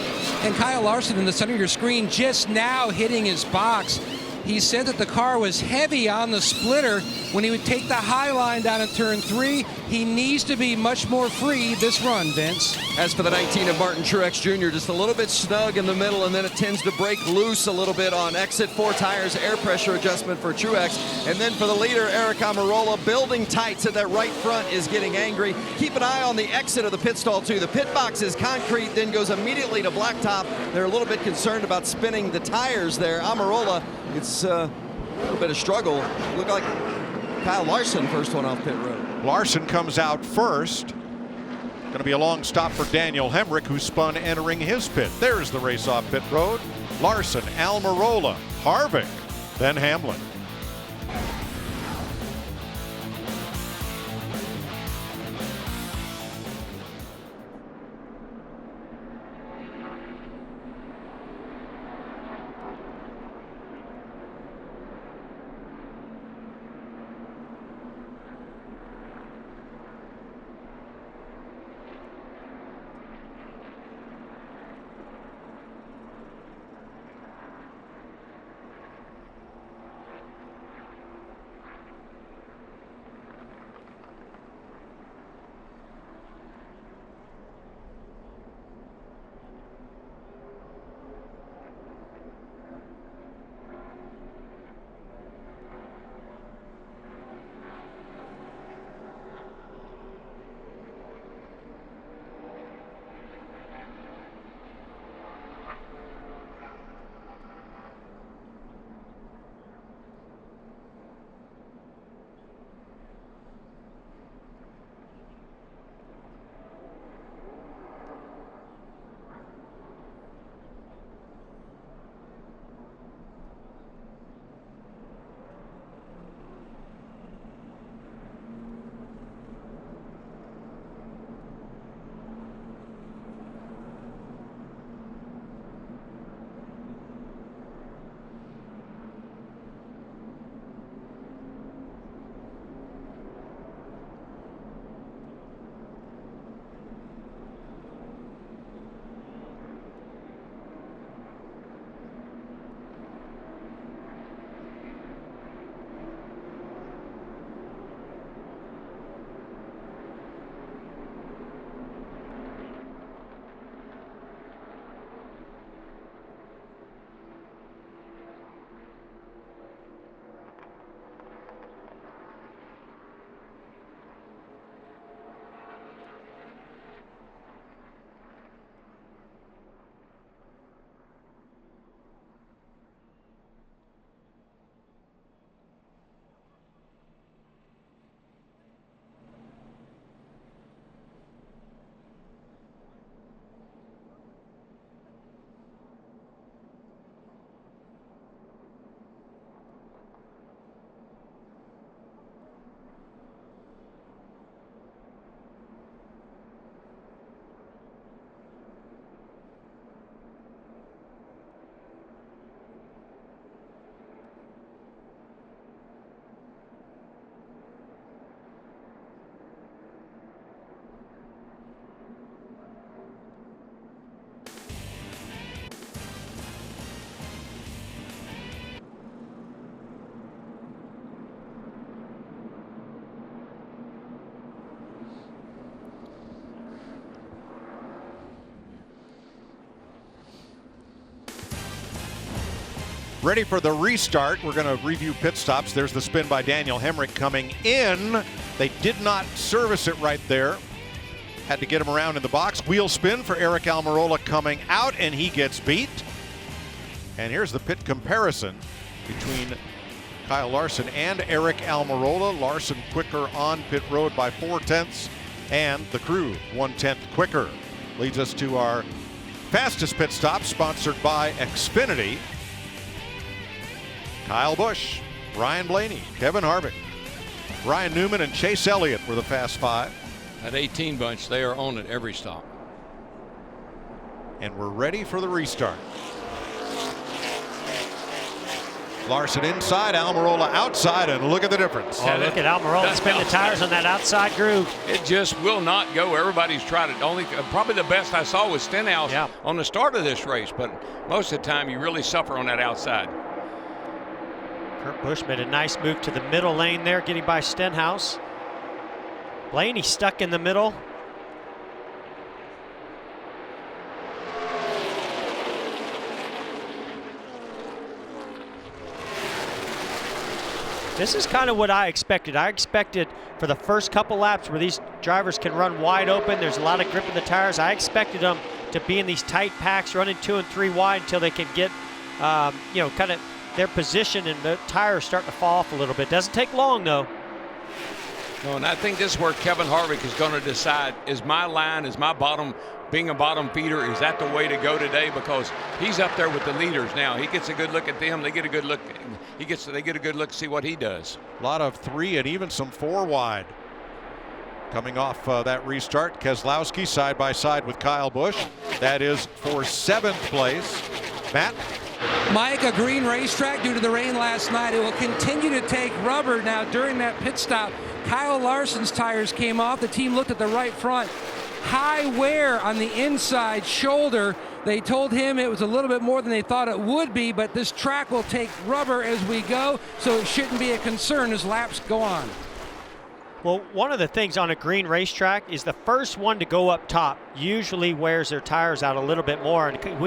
T: And Kyle Larson in the center of your screen just now hitting his box. He said that the car was heavy on the splitter when he would take the high line down at turn 3. He needs to be much more free this run, Vince.
U: As for the 19 of Martin Truex Jr., just a little bit snug in the middle, and then it tends to break loose a little bit on exit. 4 tires, air pressure adjustment for Truex. And then for the leader, Eric Almirola, building tight so that right front is getting angry. Keep an eye on the exit of the pit stall, too. The pit box is concrete, then goes immediately to blacktop. They're a little bit concerned about spinning the tires there. Almirola, it's a little bit of struggle. Looked like Kyle Larson first one off pit road.
I: Larson comes out first. Going to be a long stop for Daniel Hemrick, who spun entering his pit. There's the race off pit road. Larson, Almirola, Harvick, then Hamlin. Ready for the restart. We're going to review pit stops. There's the spin by Daniel Hemrick coming in. They did not service it right there. Had to get him around in the box. Wheel spin for Eric Almirola coming out, and he gets beat. And here's the pit comparison between Kyle Larson and Eric Almirola. Larson quicker on pit road by 0.4, and the crew 1/10 quicker. Leads us to our fastest pit stop, sponsored by Xfinity. Kyle Busch, Ryan Blaney, Kevin Harvick, Ryan Newman, and Chase Elliott were the fast five.
N: That 18 bunch, they are on at every stop.
I: And we're ready for the restart. Larson inside, Almirola outside, and look at the difference.
O: Oh, look at Almirola spin the tires on that outside groove.
N: It just will not go. Everybody's tried it. Only probably the best I saw was Stenhouse on the start of this race, but most of the time you really suffer on that outside.
O: Kurt Busch made a nice move to the middle lane there, getting by Stenhouse. Blaney stuck in the middle. This is kind of what I expected. I expected for the first couple laps where these drivers can run wide open, there's a lot of grip in the tires. I expected them to be in these tight packs, running 2 and 3 wide until they can get, kind of their position, and the tires start to fall off a little bit. Doesn't take long though.
N: No, and I think this is where Kevin Harvick is going to decide, is my line, is my bottom, being a bottom feeder, is that the way to go today? Because he's up there with the leaders now. He gets a good look at them. They get a good look. They get a good look to see what he does.
I: A lot of 3 and even some 4 wide. Coming off that restart, Keselowski side by side with Kyle Busch. That is for 7th place. Matt?
T: Mike, a green racetrack due to the rain last night. It will continue to take rubber. Now, during that pit stop, Kyle Larson's tires came off. The team looked at the right front. High wear on the inside shoulder. They told him it was a little bit more than they thought it would be, but this track will take rubber as we go, so it shouldn't be a concern as laps go on.
O: Well, one of the things on a green racetrack is the first one to go up top usually wears their tires out a little bit more. And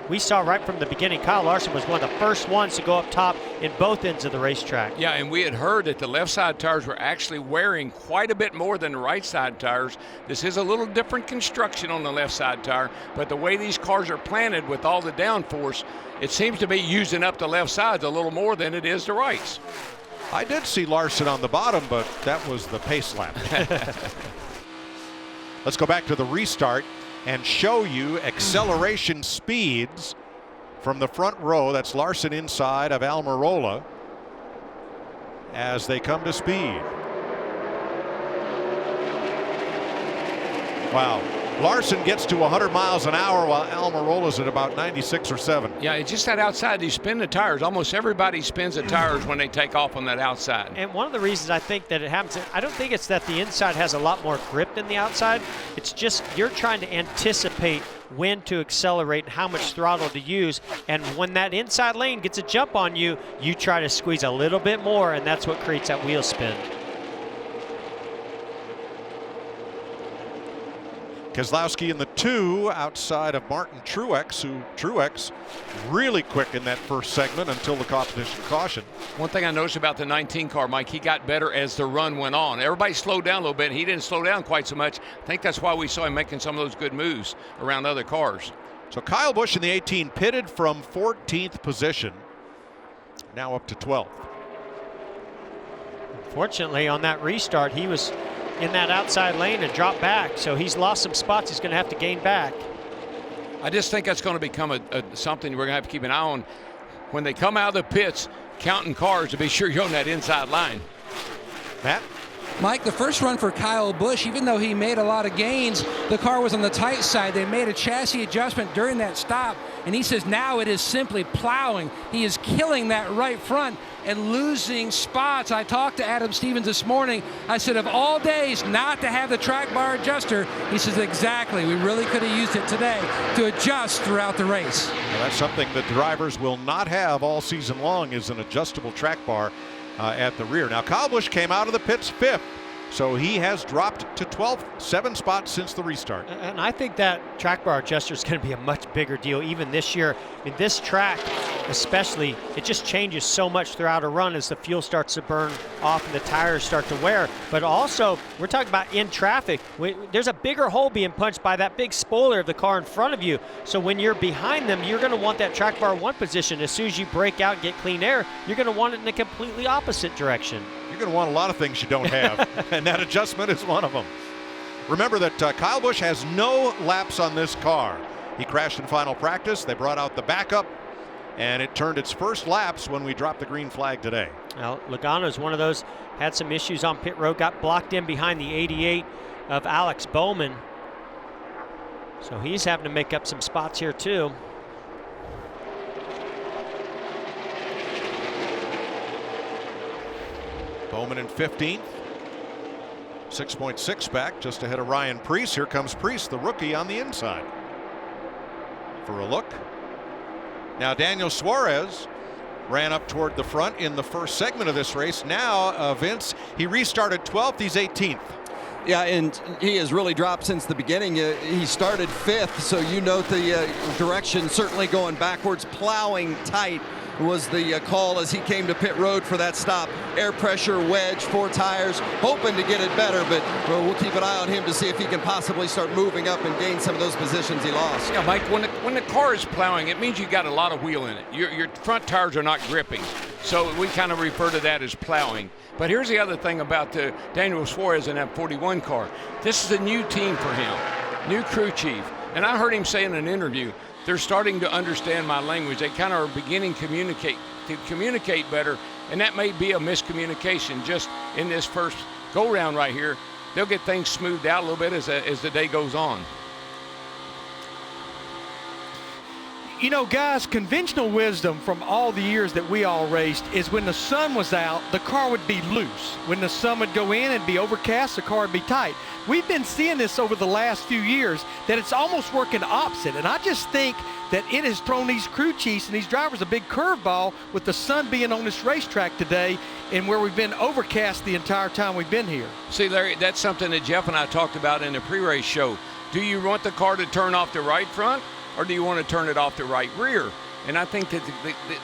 O: we saw right from the beginning, Kyle Larson was one of the first ones to go up top in both ends of the racetrack.
N: Yeah, and we had heard that the left side tires were actually wearing quite a bit more than the right side tires. This is a little different construction on the left side tire, but the way these cars are planted with all the downforce, it seems to be using up the left sides a little more than it is the rights.
I: I did see Larson on the bottom, but that was the pace lap. Let's go back to the restart and show you acceleration speeds from the front row. That's Larson inside of Almirola as they come to speed. Wow. Larson gets to 100 miles an hour while Almirola's at about 96 or 7.
N: Yeah, it's just that outside. You spin the tires. Almost everybody spins the tires when they take off on that outside.
O: And one of the reasons I think that it happens, I don't think it's that the inside has a lot more grip than the outside. It's just you're trying to anticipate when to accelerate and how much throttle to use. And when that inside lane gets a jump on you, you try to squeeze a little bit more, and that's what creates that wheel spin.
I: Keselowski in the 2 outside of Martin Truex really quick in that first segment until the competition caution.
N: One thing I noticed about the 19 car, Mike, he got better as the run went on. Everybody slowed down a little bit, and he didn't slow down quite so much. I think that's why we saw him making some of those good moves around other cars.
I: So Kyle Busch in the 18 pitted from 14th position, now up to 12th.
O: Fortunately, on that restart, he was in that outside lane and dropped back, so he's lost some spots he's going to have to gain back.
N: I just think that's going to become something we're going to have to keep an eye on when they come out of the pits, counting cars to be sure you're on that inside line.
I: Matt?
T: Mike, the first run for Kyle Busch, even though he made a lot of gains, the car was on the tight side. They made a chassis adjustment during that stop, and he says now it is simply plowing. He is killing that right front and losing spots. I talked to Adam Stevens this morning. I said, of all days not to have the track bar adjuster, he says, exactly. We really could have used it today to adjust throughout the race.
I: Well, that's something that drivers will not have all season long, is an adjustable track bar at the rear. Now, Kyle Busch came out of the pits 5th, so he has dropped to 12th, 7 spots since the restart.
O: And I think that track bar adjuster is going to be a much bigger deal even this year. In this track, especially, it just changes so much throughout a run as the fuel starts to burn off and the tires start to wear. But also, we're talking about in traffic. There's a bigger hole being punched by that big spoiler of the car in front of you. So when you're behind them, you're going to want that track bar 1 position. As soon as you break out and get clean air, you're going to want it in a completely opposite direction.
I: You're going to want a lot of things you don't have, and that adjustment is one of them. Remember that Kyle Busch has no laps on this car. He crashed in final practice. They brought out the backup, and it turned its first laps when we dropped the green flag today.
O: Well, Logano is one of those, had some issues on pit road, got blocked in behind the 88 of Alex Bowman. So he's having to make up some spots here too.
I: Bowman in 15th. 6.6 back, just ahead of Ryan Preece. Here comes Preece, the rookie, on the inside. For a look. Now Daniel Suarez ran up toward the front in the first segment of this race. Now, Vince, he restarted 12th. He's 18th.
U: Yeah, and he has really dropped since the beginning. He started 5th, so you note the direction certainly going backwards. Plowing tight was the call as he came to pit road for that stop. Air pressure, wedge, 4 tires, hoping to get it better, but we'll keep an eye on him to see if he can possibly start moving up and gain some of those positions he lost.
N: Yeah, Mike, when the car is plowing, it means you got a lot of wheel in it. Your front tires are not gripping, so we kind of refer to that as plowing. But here's the other thing about Daniel Suarez in that 41 car. This is a new team for him, new crew chief. And I heard him say in an interview, they're starting to understand my language. They kind of are beginning to communicate better, and that may be a miscommunication just in this first go-round right here. They'll get things smoothed out a little bit as the day goes on.
J: You know, guys, conventional wisdom from all the years that we all raced is when the sun was out, the car would be loose. When the sun would go in and be overcast, the car would be tight. We've been seeing this over the last few years, that it's almost working opposite. And I just think that it has thrown these crew chiefs and these drivers a big curveball with the sun being on this racetrack today and where we've been overcast the entire time we've been here.
N: See, Larry, that's something that Jeff and I talked about in the pre-race show. Do you want the car to turn off the right front, or do you want to turn it off the right rear? And I think that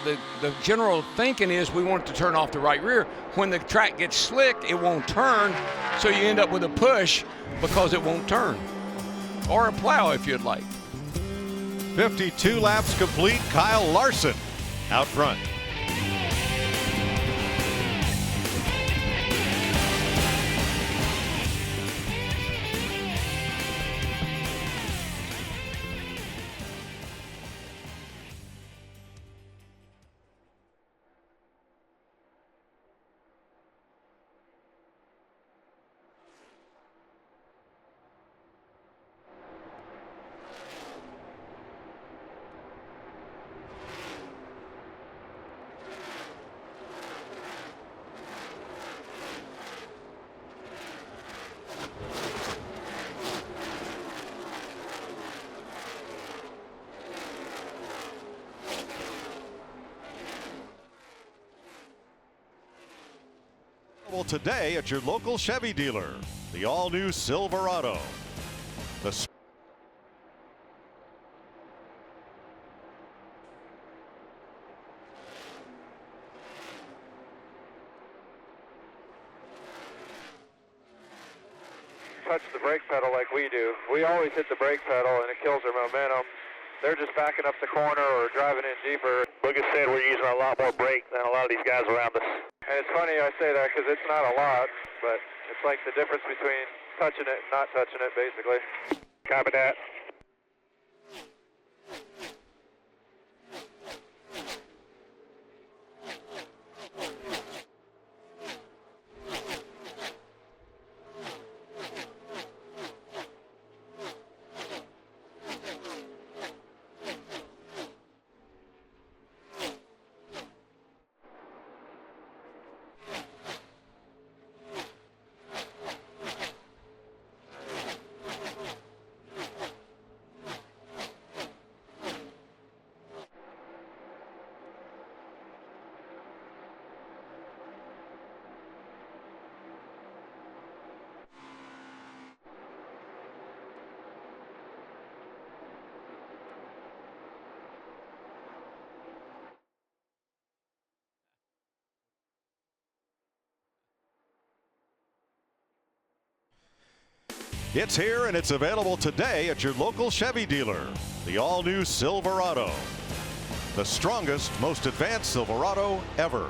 N: the general thinking is we want it to turn off the right rear. When the track gets slick, it won't turn, so you end up with a push because it won't turn. Or a plow if you'd like.
I: 52 laps complete. Kyle Larson out front. Today at your local Chevy dealer, the all-new Silverado. The
B: touch the brake pedal like we do. We always hit the brake pedal and it kills our momentum. They're just backing up the corner or driving in deeper. Like I said, we're using a lot more brake than a lot of these guys around us. And it's funny I say that because it's not a lot, but it's like the difference between touching it and not touching it, basically. Copy that.
I: It's here and it's available today at your local Chevy dealer. The all-new Silverado. The strongest, most advanced Silverado ever.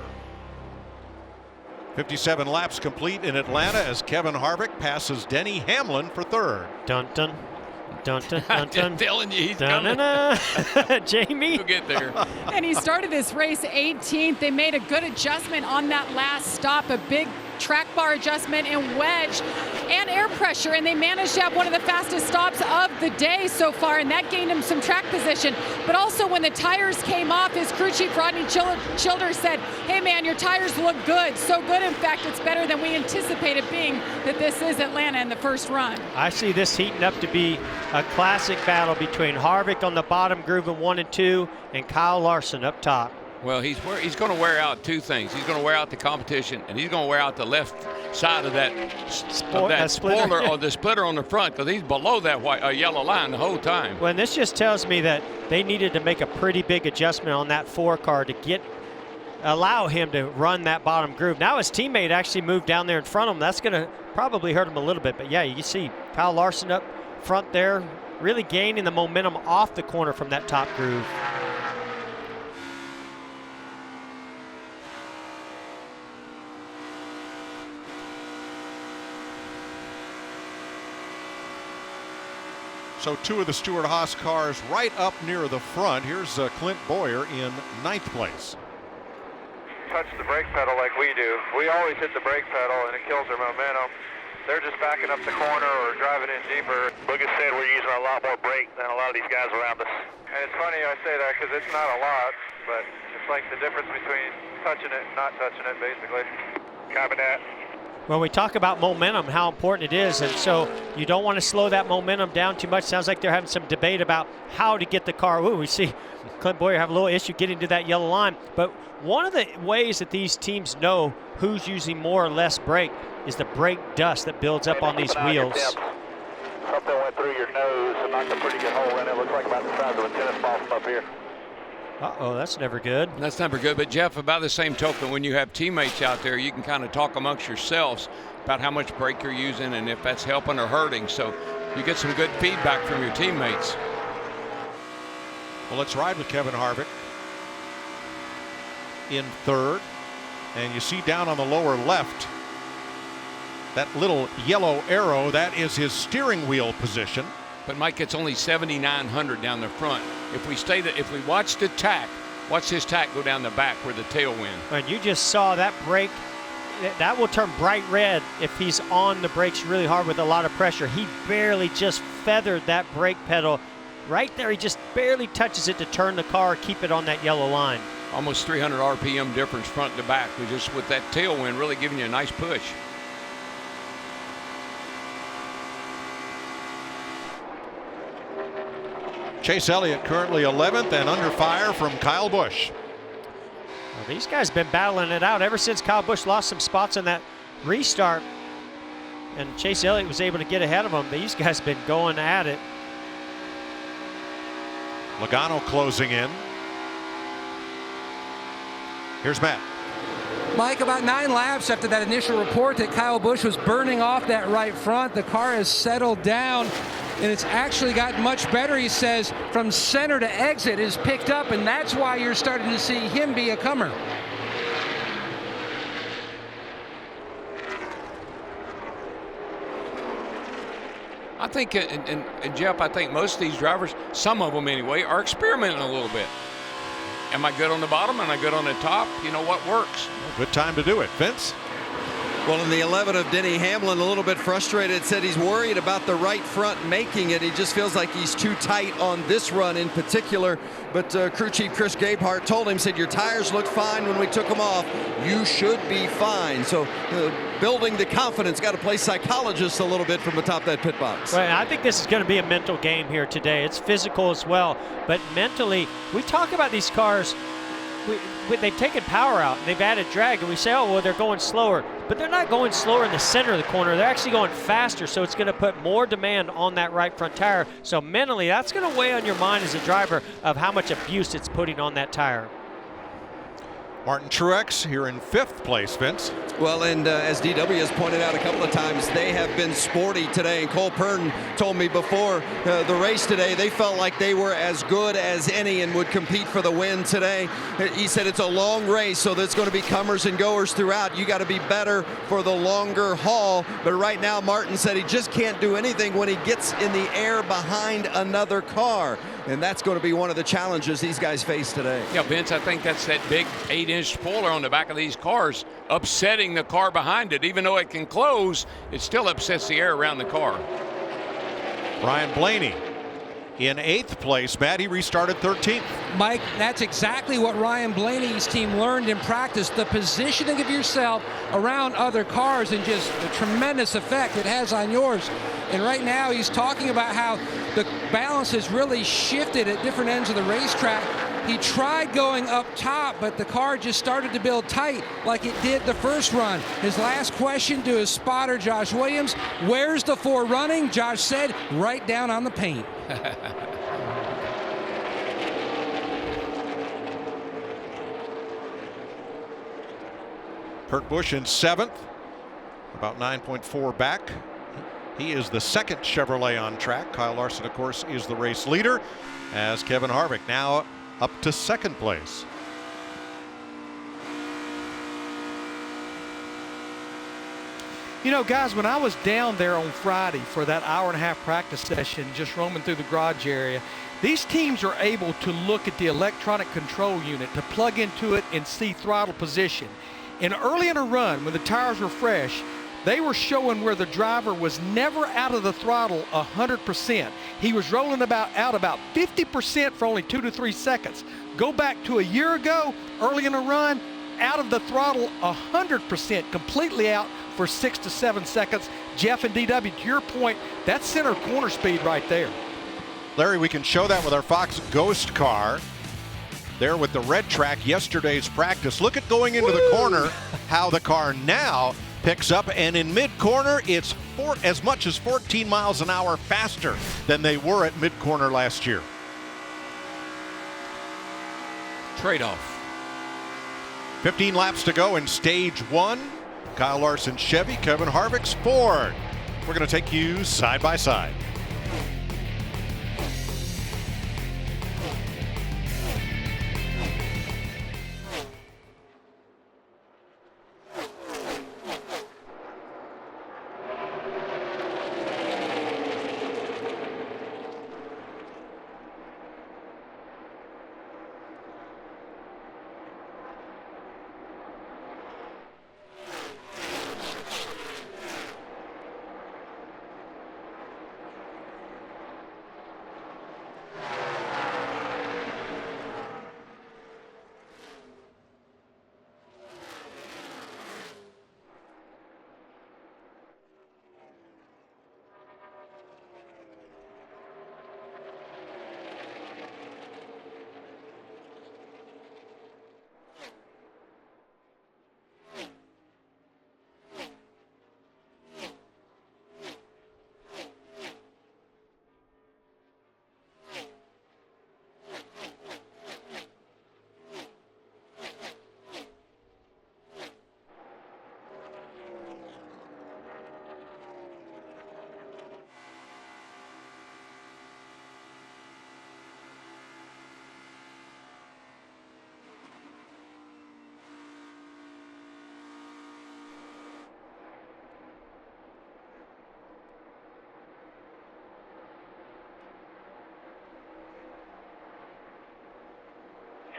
I: 57 laps complete in Atlanta as Kevin Harvick passes Denny Hamlin for third.
O: Dun dun. Dun, dun, dun, dun.
N: I'm telling you, he's
O: dun,
N: coming.
O: Jamie.
N: We'll get there.
S: And he started this race 18th. They made a good adjustment on that last stop, a big track bar adjustment and wedge and air pressure, and they managed to have one of the fastest stops of the day so far, and that gained him some track position. But also when the tires came off, his crew chief Rodney Childers said, hey man, your tires look good. So good, in fact, it's better than we anticipated, being that this is Atlanta in the first run.
O: I see this heating up to be a classic battle between Harvick on the bottom groove in 1 and 2 and Kyle Larson up top.
N: Well, he's going to wear out two things. He's going to wear out the competition, and he's going to wear out the left side of that spoiler or the splitter on the front, because he's below that yellow line the whole time.
O: Well, and this just tells me that they needed to make a pretty big adjustment on that 4 car to allow him to run that bottom groove. Now his teammate actually moved down there in front of him. That's going to probably hurt him a little bit. But yeah, you see Kyle Larson up front there, really gaining the momentum off the corner from that top groove.
I: So 2 of the Stewart-Haas cars right up near the front. Here's Clint Bowyer in 9th place.
B: Touch the brake pedal like we do. We always hit the brake pedal and it kills our momentum. They're just backing up the corner or driving in deeper. Lucas said we're using a lot more brake than a lot of these guys around us. And it's funny I say that because it's not a lot, but it's like the difference between touching it and not touching it, basically. Copy that.
O: When we talk about momentum, how important it is, and so you don't want to slow that momentum down too much. Sounds like they're having some debate about how to get the car. Ooh, we see Clint Bowyer have a little issue getting to that yellow line. But one of the ways that these teams know who's using more or less brake is the brake dust that builds up on these wheels.
B: Something went through your nose and knocked a pretty good hole in it. Looks like about the size of a tennis ball from up here.
O: Uh-oh, that's never good.
N: That's never good. But, Jeff, about the same token, when you have teammates out there, you can kind of talk amongst yourselves about how much brake you're using and if that's helping or hurting. So you get some good feedback from your teammates.
I: Well, let's ride with Kevin Harvick in 3rd. And you see down on the lower left, that little yellow arrow, that is his steering wheel position.
N: But Mike, it's only 7,900 down the front. If we watch the tack, watch this tack go down the back where the tailwind.
O: And you just saw that brake. That will turn bright red if he's on the brakes really hard with a lot of pressure. He barely just feathered that brake pedal right there. He just barely touches it to turn the car, keep it on that yellow line.
N: Almost 300 RPM difference front to back, just with that tailwind really giving you a nice push.
I: Chase Elliott currently 11th and under fire from Kyle Busch.
O: Well, these guys have been battling it out ever since Kyle Busch lost some spots on that restart. And Chase Elliott was able to get ahead of them. These guys have been going at it.
I: Logano closing in. Here's Matt.
T: Mike, about 9 laps after that initial report that Kyle Busch was burning off that right front, the car has settled down, and it's actually gotten much better, he says, from center to exit is picked up, and that's why you're starting to see him be a comer.
N: I think, and Jeff, I think most of these drivers, some of them anyway, are experimenting a little bit. Am I good on the bottom? Am I good on the top? You know what works?
I: Good time to do it. Vince?
U: Well, in the 11 of Denny Hamlin, a little bit frustrated, said he's worried about the right front making it. He just feels like he's too tight on this run in particular. But crew chief Chris Gabehart told him, said, your tires looked fine when we took them off. You should be fine. So building the confidence, got to play psychologist a little bit from atop that pit box.
O: Well, I think this is going to be a mental game here today. It's physical as well. But mentally, we talk about these cars. They've taken power out and they've added drag, and we say, oh, well, they're going slower. But they're not going slower in the center of the corner. They're actually going faster, so it's going to put more demand on that right front tire. So mentally, that's going to weigh on your mind as a driver of how much abuse it's putting on that tire.
I: Martin Truex here in 5th place, Vince.
U: Well, and as DW has pointed out a couple of times, they have been sporty today. And Cole Pern told me before the race today, they felt like they were as good as any and would compete for the win today. He said it's a long race, so there's going to be comers and goers throughout. You got to be better for the longer haul. But right now, Martin said he just can't do anything when he gets in the air behind another car. And that's going to be one of the challenges these guys face today.
N: Yeah, Vince, I think that's that big 8-inch spoiler on the back of these cars upsetting the car behind it. Even though it can close, it still upsets the air around the car.
I: Ryan Blaney in 8th place. Matt, he restarted 13th.
T: Mike, that's exactly what Ryan Blaney's team learned in practice. The positioning of yourself around other cars and just the tremendous effect it has on yours. And right now he's talking about how the balance has really shifted at different ends of the racetrack. He tried going up top, but the car just started to build tight like it did the first run. His last question to his spotter, Josh Williams, where's the 4 running? Josh said, right down on the paint.
I: Kurt Busch in 7th, about 9.4 back. He is the 2nd Chevrolet on track. Kyle Larson, of course, is the race leader, as Kevin Harvick now up to 2nd place.
J: You know, guys, when I was down there on Friday for that hour-and-a-half practice session, just roaming through the garage area, these teams are able to look at the electronic control unit, to plug into it and see throttle position. And early in a run, when the tires were fresh, they were showing where the driver was never out of the throttle 100%. He was rolling out about 50% for only 2 to 3 seconds. Go back to a year ago, early in a run, out of the throttle 100%, completely out for 6 to 7 seconds. Jeff and DW, to your point, that's center corner speed right there.
I: Larry, we can show that with our Fox Ghost car. There with the red track, yesterday's practice. Look at going into the corner, how the car now picks up, and in mid-corner, it's as much as 14 miles an hour faster than they were at mid-corner last year.
N: Trade-off.
I: 15 laps to go in stage 1. Kyle Larson Chevy, Kevin Harvick's Ford. We're going to take you side by side.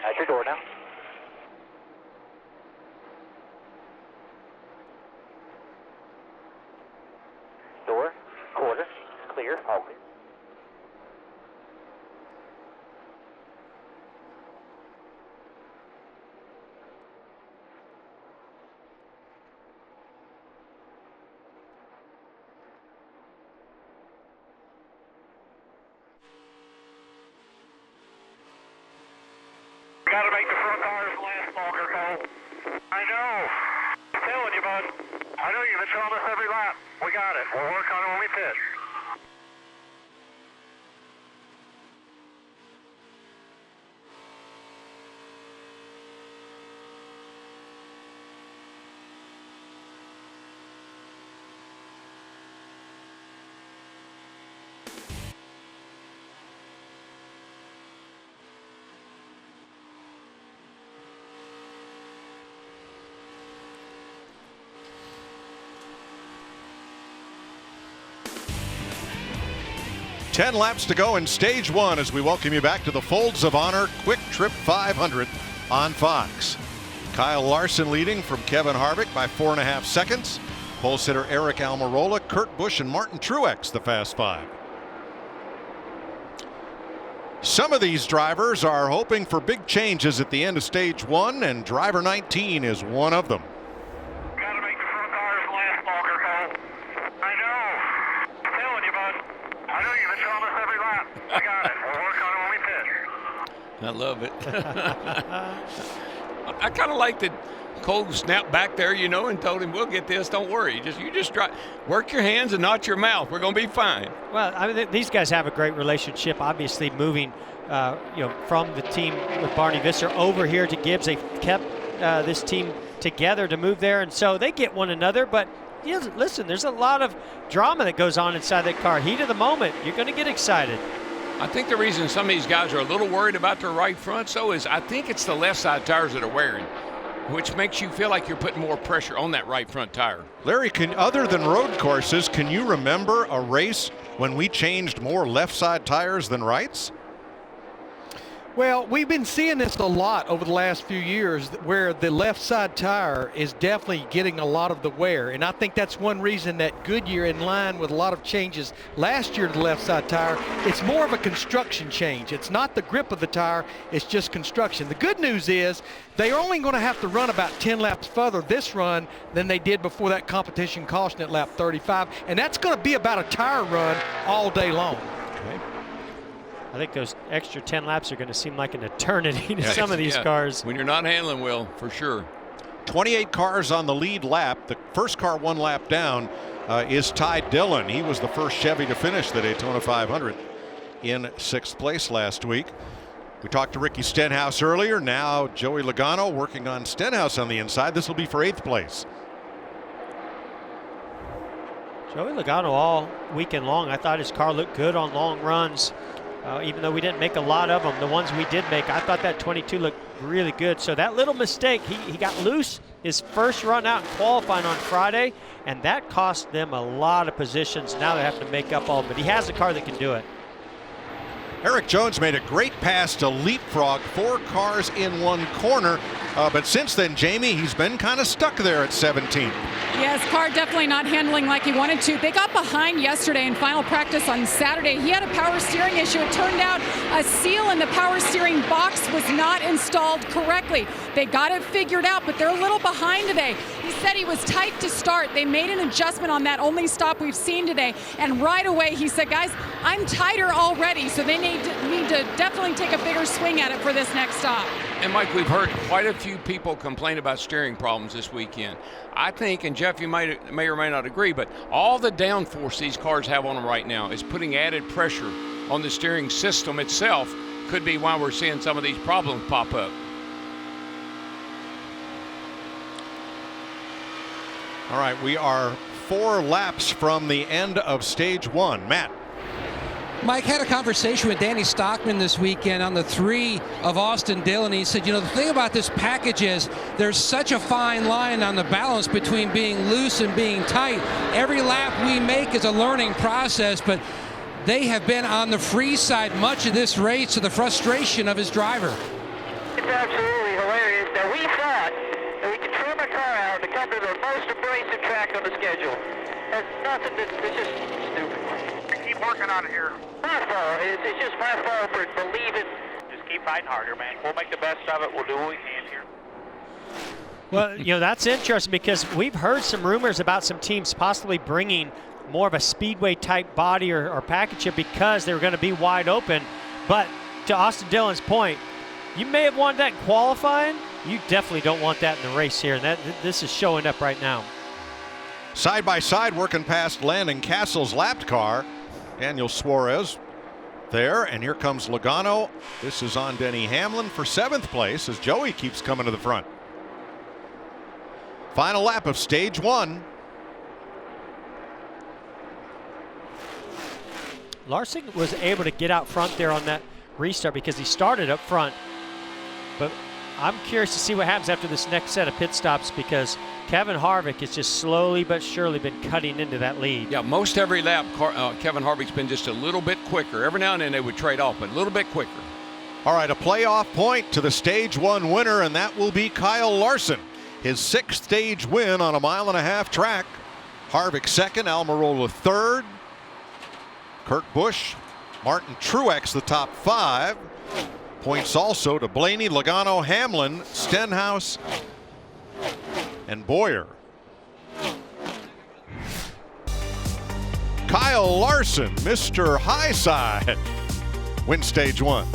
B: At your door now. Door, quarter, clear, all clear. Gotta make the front tires last longer, Cole. I know. I'm telling you, bud. I know you've been telling us every lap. We got it. We'll work on it when we pit.
I: 10 laps to go in stage 1 as we welcome you back to the Folds of Honor Quick Trip 500 on Fox. Kyle Larson leading from Kevin Harvick by 4.5 seconds. Pole sitter Eric Almirola, Kurt Busch, and Martin Truex, the Fast Five. Some of these drivers are hoping for big changes at the end of stage 1, and driver 19 is one of them.
B: Gotta make the front tires last longer, Cole. I know. I'm telling you, bud. I know you've been telling us every lap. I got it. We'll work on it when we pit.
N: I love it. I kind of like that Cole snapped back there, and told him, we'll get this, don't worry. You just try, work your hands and not your mouth. We're going to be fine.
O: Well, I mean, these guys have a great relationship, obviously moving from the team with Barney Visser over here to Gibbs. They've kept this team together to move there, and so they get one another. But listen, there's a lot of drama that goes on inside that car. Heat of the moment, you're going to get excited.
N: I think the reason some of these guys are a little worried about their right front, is I think it's the left side tires that are wearing, which makes you feel like you're putting more pressure on that right front tire.
I: Larry, other than road courses, can you remember a race when we changed more left side tires than rights?
J: Well, we've been seeing this a lot over the last few years where the left side tire is definitely getting a lot of the wear. And I think that's one reason that Goodyear, in line with a lot of changes last year to the left side tire, it's more of a construction change. It's not the grip of the tire, it's just construction. The good news is they're only going to have to run about 10 laps further this run than they did before that competition caution at lap 35. And that's going to be about a tire run all day long.
I: Okay.
O: I think those extra 10 laps are going to seem like an eternity to some of these cars.
N: When you're not handling well, for sure.
I: 28 cars on the lead lap. The first car 1 lap down is Ty Dillon. He was the first Chevy to finish the Daytona 500 in 6th place last week. We talked to Ricky Stenhouse earlier. Now Joey Logano working on Stenhouse on the inside. This will be for 8th place.
O: Joey Logano all weekend long, I thought his car looked good on long runs. Even though we didn't make a lot of them, the ones we did make, I thought that 22 looked really good. So that little mistake, he got loose his first run out in qualifying on Friday, and that cost them a lot of positions. Now they have to make up all of them, but he has a car that can do it.
I: Eric Jones made a great pass to leapfrog 4 cars in 1 corner. But since then, Jamie, he's been kind of stuck there at 17.
S: Yeah, his car definitely not handling like he wanted to. They got behind yesterday in final practice on Saturday. He had a power steering issue. It turned out a seal in the power steering box was not installed correctly. They got it figured out, but they're a little behind today. He said he was tight to start. They made an adjustment on that only stop we've seen today. And right away, he said, guys, I'm tighter already, so they need to definitely take a bigger swing at it for this next stop.
N: And Mike, we've heard quite a few people complain about steering problems this weekend. I think, and Jeff, you may or may not agree, but all the downforce these cars have on them right now is putting added pressure on the steering system itself. Could be why we're seeing some of these problems pop up.
I: All right, we are 4 laps from the end of stage 1. Matt.
T: Mike had a conversation with Danny Stockman this weekend on the 3 of Austin Dillon. He said, the thing about this package is there's such a fine line on the balance between being loose and being tight. Every lap we make is a learning process, but they have been on the free side much of this race to the frustration of his driver.
B: It's absolutely hilarious that we thought that we could trim a car out to come to the most abrasive track on the schedule. That's nothing. It's just stupid. Keep working on it here. My fault. It's just my fault for believing. Just keep fighting harder, man. We'll make the best of it. We'll do what we can here.
O: Well, that's interesting because we've heard some rumors about some teams possibly bringing more of a speedway type body or package here because they were going to be wide open. But to Austin Dillon's point, you may have wanted that in qualifying. You definitely don't want that in the race here, and this is showing up right now.
I: Side by side working past Landon Castle's lapped car. Daniel Suarez there, and here comes Logano. This is on Denny Hamlin for 7th place as Joey keeps coming to the front. Final lap of stage 1.
O: Larson was able to get out front there on that restart because he started up front. But I'm curious to see what happens after this next set of pit stops because Kevin Harvick has just slowly but surely been cutting into that lead.
N: Yeah, most every lap, Kevin Harvick's been just a little bit quicker. Every now and then they would trade off, but a little bit quicker.
I: All right, a playoff point to the Stage 1 winner, and that will be Kyle Larson. His 6th stage win on a 1.5-mile track. Harvick second, Almirola third. Kurt Busch, Martin Truex the top 5. Points also to Blaney, Logano, Hamlin, Stenhouse, and Bowyer. Kyle Larson, Mr. Highside, wins Stage 1.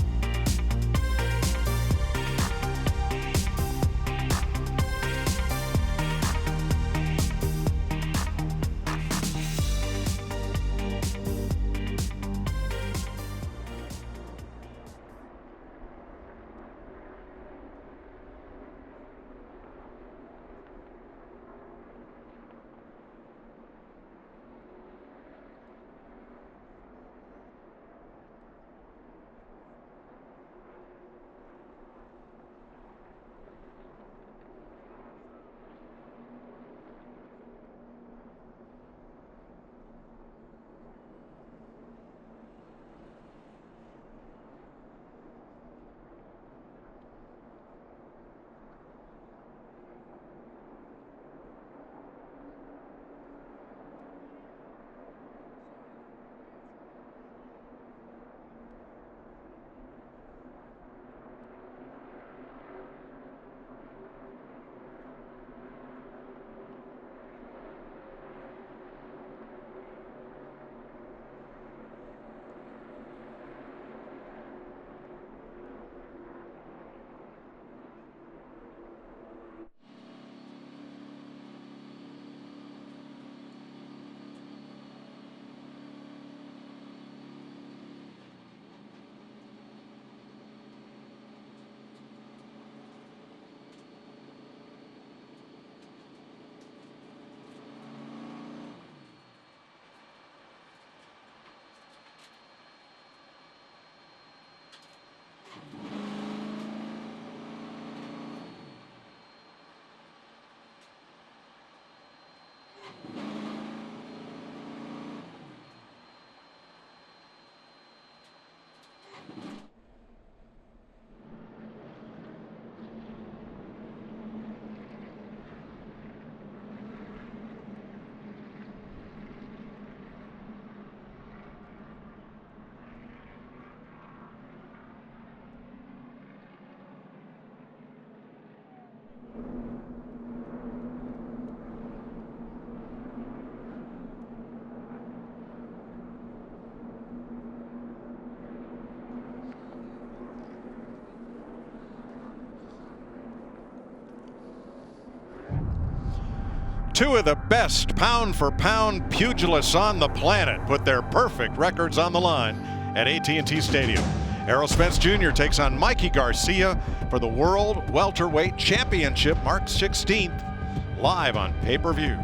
I: Two of the best pound-for-pound pugilists on the planet put their perfect records on the line at AT&T Stadium. Errol Spence Jr. takes on Mikey Garcia for the World Welterweight Championship, March 16th, live on pay-per-view.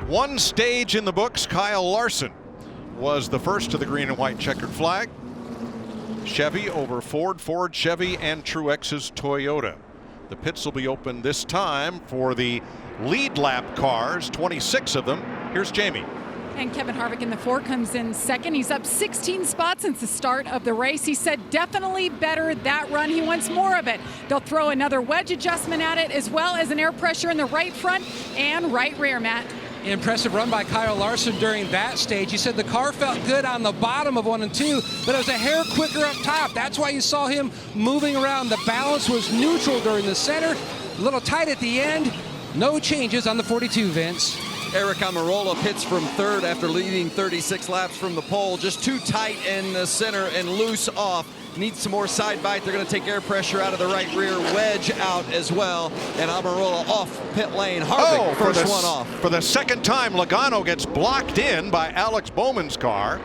I: One stage in the books, Kyle Larson was the first to the green and white checkered flag. Chevy over Ford, Ford, Chevy, and Truex's Toyota. The pits will be open this time for the lead lap cars, 26 of them. Here's Jamie.
S: And Kevin Harvick in the 4 comes in second. He's up 16 spots since the start of the race. He said definitely better that run. He wants more of it. They'll throw another wedge adjustment at it, as well as an air pressure in the right front and right rear, Matt.
T: Impressive run by Kyle Larson during that stage. He said the car felt good on the bottom of 1 and 2, but it was a hair quicker up top. That's why you saw him moving around. The balance was neutral during the center, a little tight at the end. No changes on the 42, Vince.
U: Eric Almirola pits from third after leading 36 laps from the pole. Just too tight in the center and loose off. Needs some more side bite. They're going to take air pressure out of the right rear, wedge out as well, and Almirola off pit lane. Harvick first one off.
I: For the second time, Logano gets blocked in by Alex Bowman's car.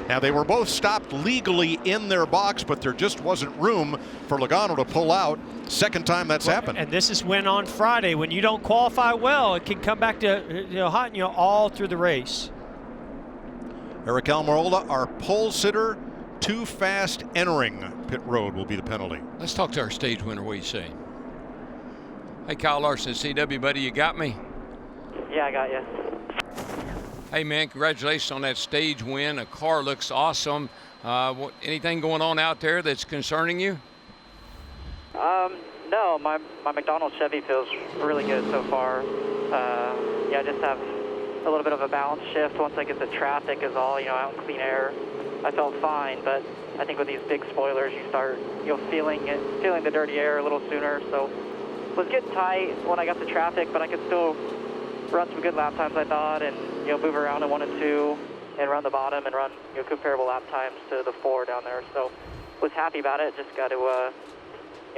I: Now, they were both stopped legally in their box, but there just wasn't room for Logano to pull out. Second time that's happened.
O: And this is when on Friday, when you don't qualify well, it can come back to haunt you all through the race.
I: Eric Almirola, our pole sitter too fast entering pit road will be the penalty.
N: Let's talk to our stage winner. What do you say? Hey, Kyle Larson, CW, buddy, you got me?
R: Yeah, I got you.
N: Hey, man, congratulations on that stage win. The car looks awesome. Anything going on out there that's concerning you?
R: No, my McDonald's Chevy feels really good so far. I just have a little bit of a balance shift once I get the traffic is all, out in clean air. I felt fine, but I think with these big spoilers, you start, feeling the dirty air a little sooner. So it was getting tight when I got the traffic, but I could still run some good lap times, I thought, and, move around in 1 and 2 and run the bottom and run, comparable lap times to the 4 down there. So was happy about it. Just got to,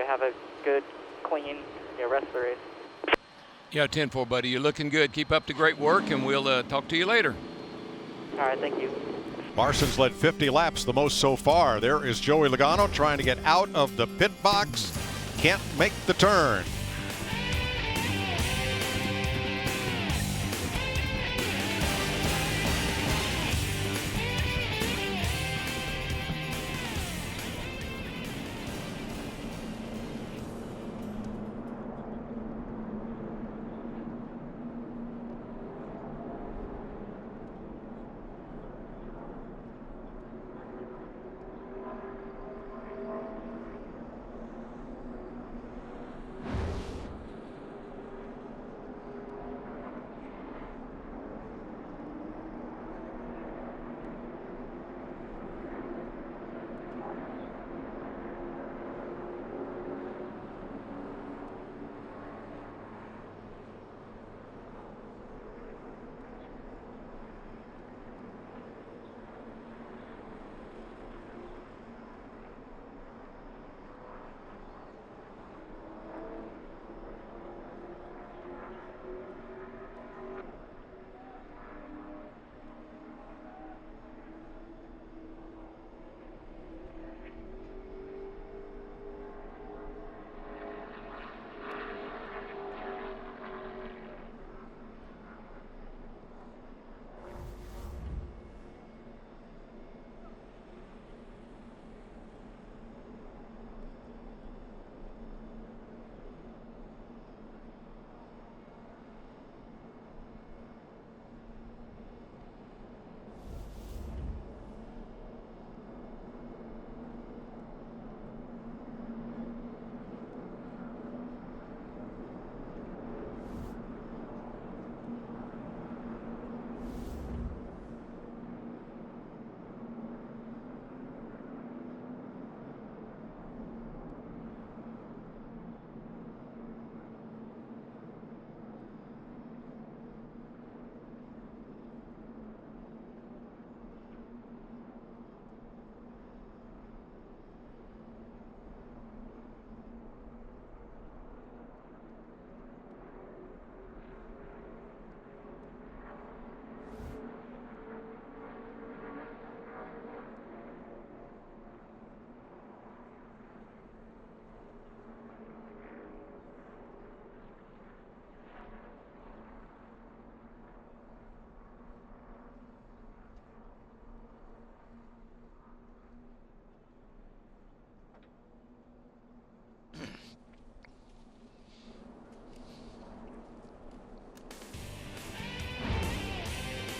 R: have a good, clean, rest of the race.
N: Yeah, 10-4, buddy. You're looking good. Keep up the great work, and we'll talk to you later.
R: All right, thank you.
I: Larson's led 50 laps, the most so far. There is Joey Logano trying to get out of the pit box. Can't make the turn.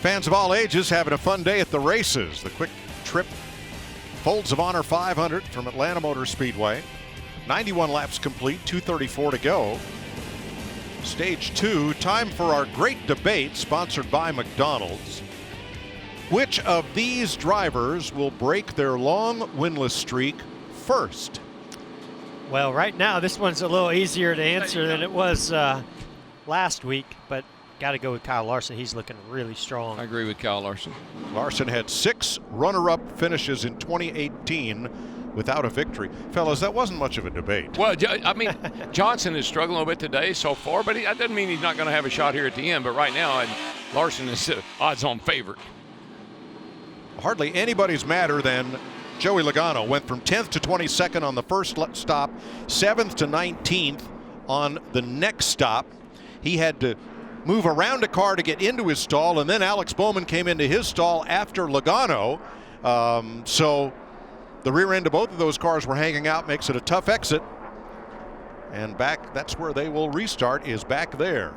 I: Fans of all ages having a fun day at the races. The Quick Trip Folds of Honor 500 from Atlanta Motor Speedway. 91 laps complete, 2:34 to go. Stage 2, time for our great debate sponsored by McDonald's. Which of these drivers will break their long winless streak first?
O: Well, right now, this one's a little easier to answer than it was last week, but got to go with Kyle Larson. He's looking really strong.
N: I agree with Kyle Larson.
I: Larson had 6 runner-up finishes in 2018 without a victory. Fellas, that wasn't much of a debate.
N: Well, I mean, Johnson is struggling a little bit today so far, but that doesn't mean he's not going to have a shot here at the end. But right now, Larson is odds-on favorite.
I: Hardly anybody's madder than Joey Logano. Went from 10th to 22nd on the first stop, 7th to 19th on the next stop. He had to move around a car to get into his stall, and then Alex Bowman came into his stall after Logano. So The rear end of both of those cars were hanging out, makes it a tough exit. And back, that's where they will restart, is back there.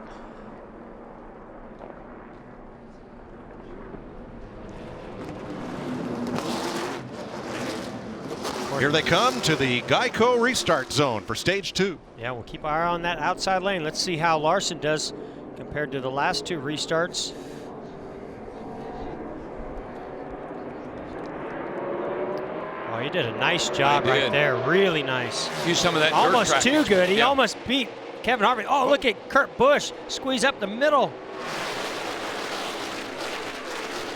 I: Here they come to the Geico restart zone for stage 2.
O: Yeah, we'll keep our eye on that outside lane. Let's see how Larson does compared to the last 2 restarts. Oh, he did a nice job right there. Really nice.
N: Use some of that dirt
O: almost
N: track.
O: too good. He
N: Yeah.
O: almost beat Kevin Harvick. Oh, look at Kurt Busch squeeze up the middle.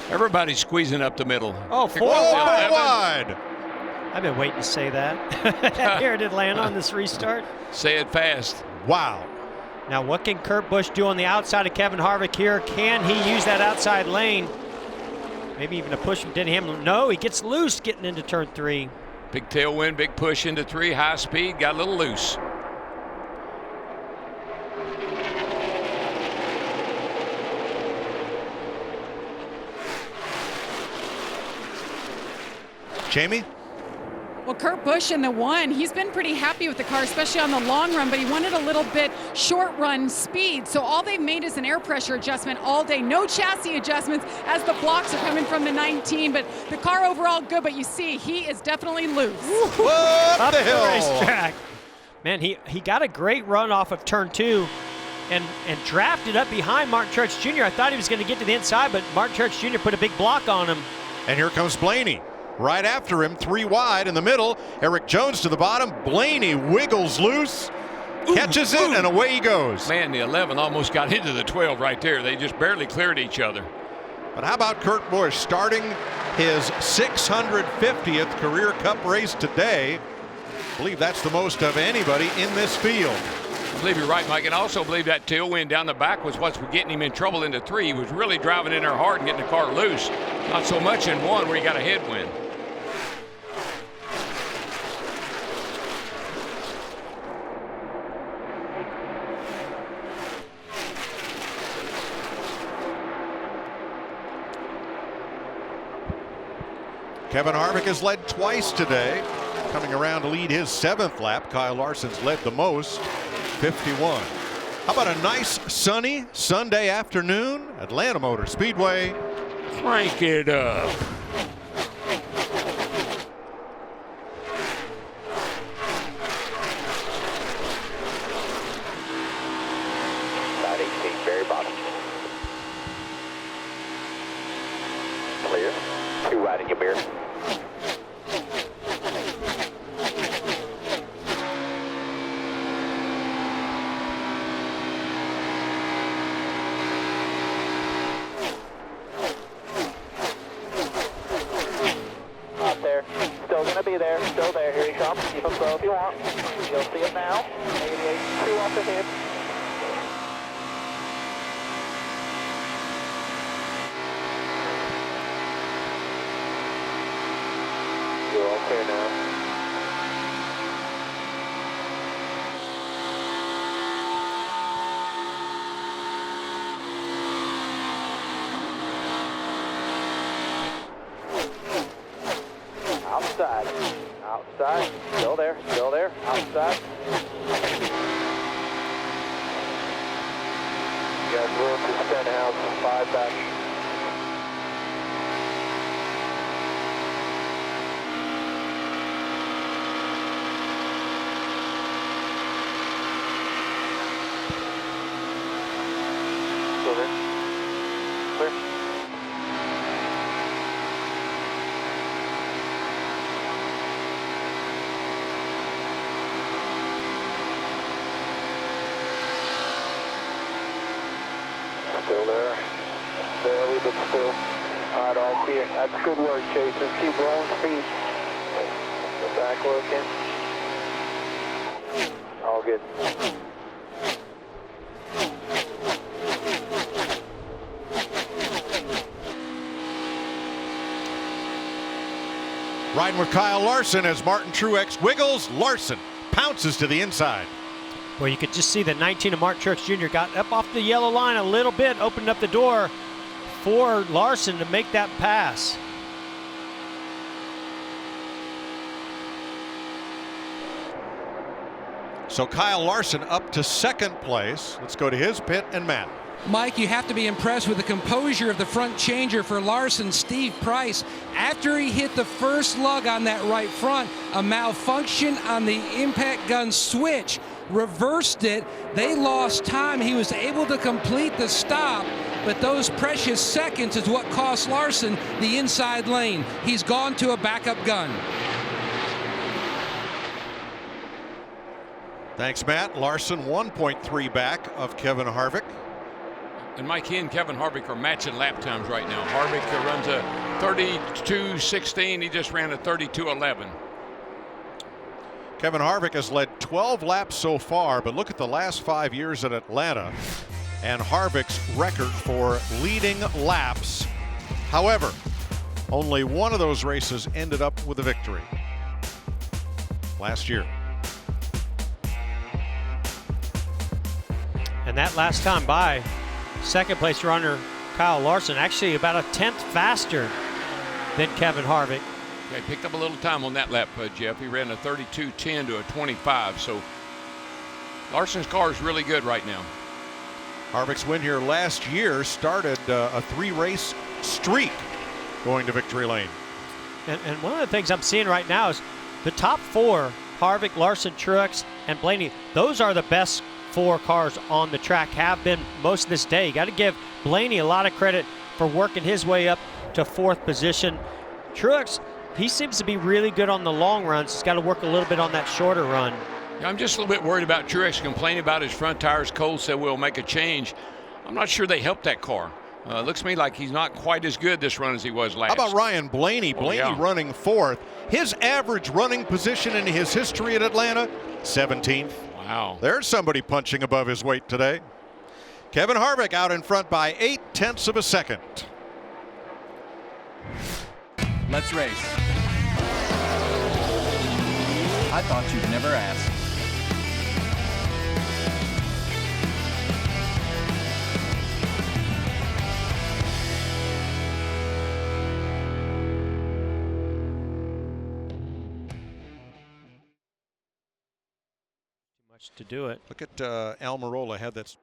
N: Everybody's squeezing up the middle.
O: Oh,
N: Here
O: four
N: comes the
O: wide.
N: 11.
I: Wide.
O: I've been waiting to say that here at Atlanta on this restart.
N: Say it fast.
I: Wow.
O: Now, what can Kurt Busch do on the outside of Kevin Harvick here? Can he use that outside lane? Maybe even a push from Denny Hamlin. No, he gets loose getting into turn 3.
N: Big tailwind, big push into 3, high speed, got a little loose.
I: Jamie?
S: Well, Kurt Busch in the 1, he's been pretty happy with the car, especially on the long run, but he wanted a little bit short run speed. So all they've made is an air pressure adjustment all day. No chassis adjustments as the blocks are coming from the 19, but the car overall good, but you see, he is definitely loose.
I: Up the hill.
O: Racetrack. Man, he got a great run off of turn 2 and drafted up behind Martin Truex Jr. I thought he was going to get to the inside, but Martin Truex Jr. put a big block on him.
I: And here comes Blaney. Right after him, 3 wide in the middle. Eric Jones to the bottom. Blaney wiggles loose, catches it, and away he goes.
N: Man, the 11 almost got into the 12 right there. They just barely cleared each other.
I: But how about Kurt Busch starting his 650th career Cup race today? I believe that's the most of anybody in this field.
N: I believe you're right, Mike, and I also believe that tailwind down the back was what's getting him in trouble into 3. He was really driving in there hard and getting the car loose. Not so much in 1 where he got a headwind.
I: Kevin Harvick has led twice today, coming around to lead his 7th lap. Kyle Larson's led the most, 51. How about a nice sunny Sunday afternoon, Atlanta Motor Speedway?
N: Crank it up.
B: Side 18, very bottom. Clear. 2 wide in your mirror. Up there. Still going to be there. Still there. Here he comes. Keep him slow if you want. You'll see him now. 88, 2 off the hip. You're okay now. Outside. Outside. Still there. Still there. Outside. You got room to spin out 5 back. Still there. Clear. Still there. Barely, but still. All right, all clear. That's good work, Jason. Keep rolling speed. The back looking. All good.
I: Riding with Kyle Larson as Martin Truex wiggles. Larson pounces to the inside.
O: Well, you could just see that 19 of Martin Truex Jr. got up off the yellow line a little bit, opened up the door for Larson to make that pass.
I: So Kyle Larson up to second place. Let's go to his pit and Matt.
T: Mike, you have to be impressed with the composure of the front changer for Larson. Steve Price, after he hit the first lug on that right front, a malfunction on the impact gun switch reversed it. They lost time. He was able to complete the stop, but those precious seconds is what cost Larson the inside lane. He's gone to a backup gun.
I: Thanks, Matt. Larson 1.3 back of Kevin Harvick.
N: And Mike, he and Kevin Harvick are matching lap times right now. Harvick runs a 32.16. He just ran a 32.11.
I: Kevin Harvick has led 12 laps so far, but look at the last 5 years at Atlanta and Harvick's record for leading laps. However, only one of those races ended up with a victory last year.
O: And that last time by, second place runner Kyle Larson, actually about a 10th faster than Kevin Harvick.
N: Yeah, he picked up a little time on that lap, Jeff. He ran a 32.10 to a 25, so Larson's car is really good right now.
I: Harvick's win here last year started a 3-race streak going to victory lane.
O: And one of the things I'm seeing right now is the top 4, Harvick, Larson, Truex, and Blaney, those are the best 4 cars on the track, have been most of this day. You got to give Blaney a lot of credit for working his way up to 4th position. Truex, he seems to be really good on the long runs. He's got to work a little bit on that shorter run.
N: Yeah, I'm just a little bit worried about Truex complaining about his front tires. Cole said we'll make a change. I'm not sure they helped that car. Looks to me like he's not quite as good this run as he was last.
I: How about Ryan Blaney? Blaney running 4th. His average running position in his history at Atlanta, 17th.
N: Wow.
I: There's somebody punching above his weight today. Kevin Harvick out in front by 0.8 of a second.
H: Let's race. I thought you'd never ask.
O: Too much to do it.
I: Look at Almirola had that.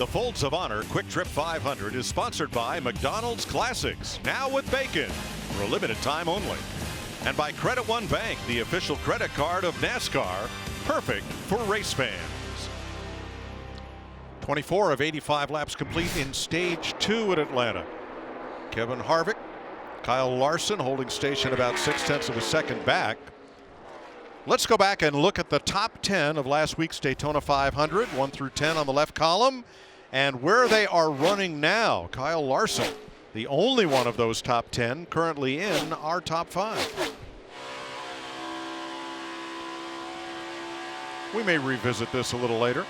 I: The Folds of Honor Quick Trip 500 is sponsored by McDonald's Classics, now with bacon, for a limited time only. And by Credit One Bank, the official credit card of NASCAR, perfect for race fans. 24 of 85 laps complete in stage 2 at Atlanta. Kevin Harvick, Kyle Larson holding station about 0.6 of a second back. Let's go back and look at the top 10 of last week's Daytona 500, 1 through 10 on the left column, and where they are running now. Kyle Larson, the only one of those top 10 currently in our top 5. We may revisit this a little later.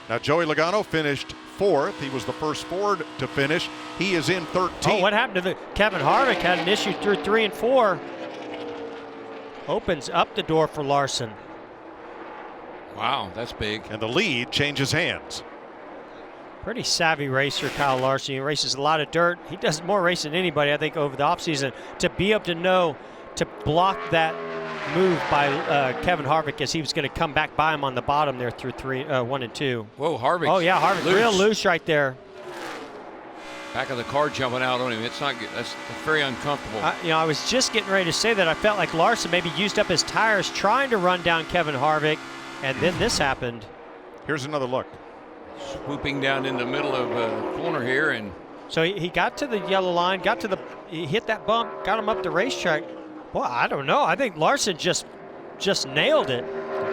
I: Now, Joey Logano finished 4th. He was the first Ford to finish. He is in 13th.
O: Oh, what happened to the Kevin Harvick had an issue through 3 and 4. Opens up the door for Larson.
N: Wow, that's big.
I: And the lead changes hands.
O: Pretty savvy racer, Kyle Larson. He races a lot of dirt. He does more racing than anybody, I think, over the offseason. To be able to know to block that move by Kevin Harvick as he was going to come back by him on the bottom there through 1 and 2.
N: Whoa, Harvick.
O: Oh, yeah, Harvick real loose right there.
N: Back of the car jumping out on him. It's not good. That's very uncomfortable.
O: I was just getting ready to say that. I felt like Larson maybe used up his tires trying to run down Kevin Harvick, and then this happened.
I: Here's another look.
N: Swooping down in the middle of the corner here, and
O: so he got to the yellow line, he hit that bump, got him up the racetrack. Well, I don't know. I think Larson just nailed it.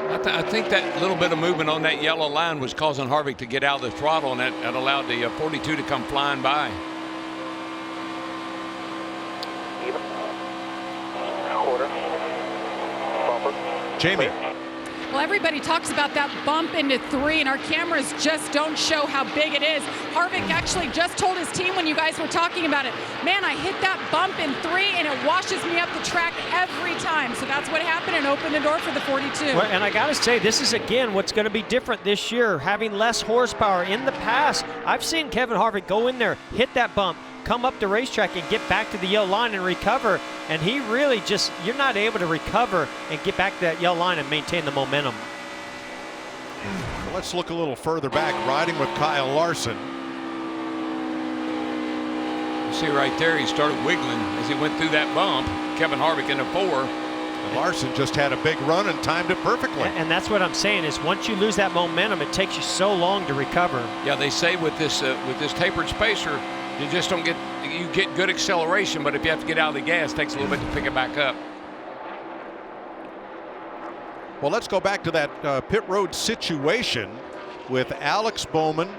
N: I think that little bit of movement on that yellow line was causing Harvick to get out of the throttle, and that allowed the 42 to come flying by.
B: Even. Quarter. Bumper.
I: Jamie.
S: Well, everybody talks about that bump into 3, and our cameras just don't show how big it is. Harvick actually just told his team when you guys were talking about it, man, I hit that bump in 3, and it washes me up the track every time. So that's what happened and opened the door for the 42.
O: Well, and I got to say, this is, again, what's going to be different this year, having less horsepower. In the past, I've seen Kevin Harvick go in there, hit that bump, come up the racetrack and get back to the yellow line and recover. And he really just, you're not able to recover and get back to that yellow line and maintain the momentum.
I: Well, let's look a little further back, riding with Kyle Larson.
N: You see right there, he started wiggling as he went through that bump. Kevin Harvick in a 4.
I: And Larson just had a big run and timed it perfectly.
O: And that's what I'm saying is once you lose that momentum, it takes you so long to recover.
N: Yeah, they say with this tapered spacer, you just don't get good acceleration, but if you have to get out of the gas, it takes a little bit to pick it back up.
I: Well, let's go back to that pit road situation with Alex Bowman,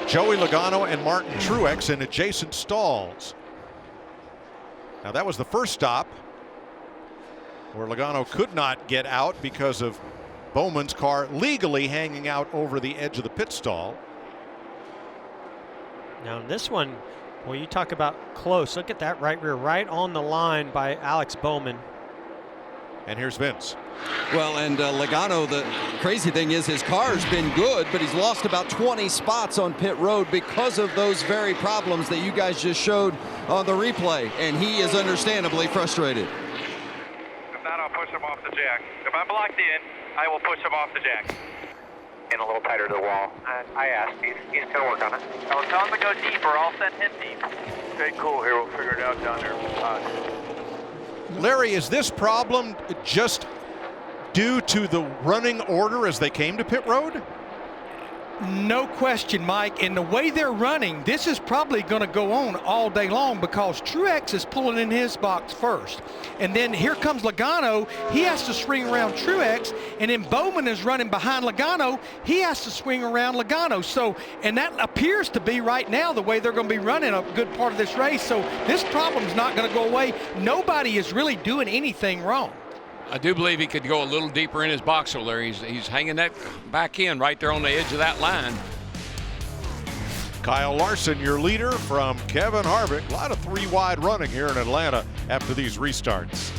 I: Joey Logano, and Martin Truex in adjacent stalls. Now, that was the first stop where Logano could not get out because of Bowman's car legally hanging out over the edge of the pit stall.
O: Now this one, well, you talk about close. Look at that right rear, right on the line by Alex Bowman.
I: And here's Vince.
U: Well, and Logano, the crazy thing is his car's been good, but he's lost about 20 spots on pit road because of those very problems that you guys just showed on the replay, and he is understandably frustrated.
B: If not, I'll push him off the jack. If I'm blocked in, I will push him off the jack. In a little tighter to the wall. I asked. He's going to work on it. I was telling him to go deeper. I'll send him deep. Okay, cool. Here, we'll figure it out down there.
I: Larry, is this problem just due to the running order as they came to pit road?
J: No question, Mike. And the way they're running, this is probably going to go on all day long because Truex is pulling in his box first. And then here comes Logano. He has to swing around Truex. And then Bowman is running behind Logano. He has to swing around Logano. So, and that appears to be right now the way they're going to be running a good part of this race. So this problem's not going to go away. Nobody is really doing anything wrong.
N: I do believe he could go a little deeper in his box, so Larry. He's hanging that back in right there on the edge of that line.
I: Kyle Larson, your leader from Kevin Harvick. A lot of 3 wide running here in Atlanta after these restarts.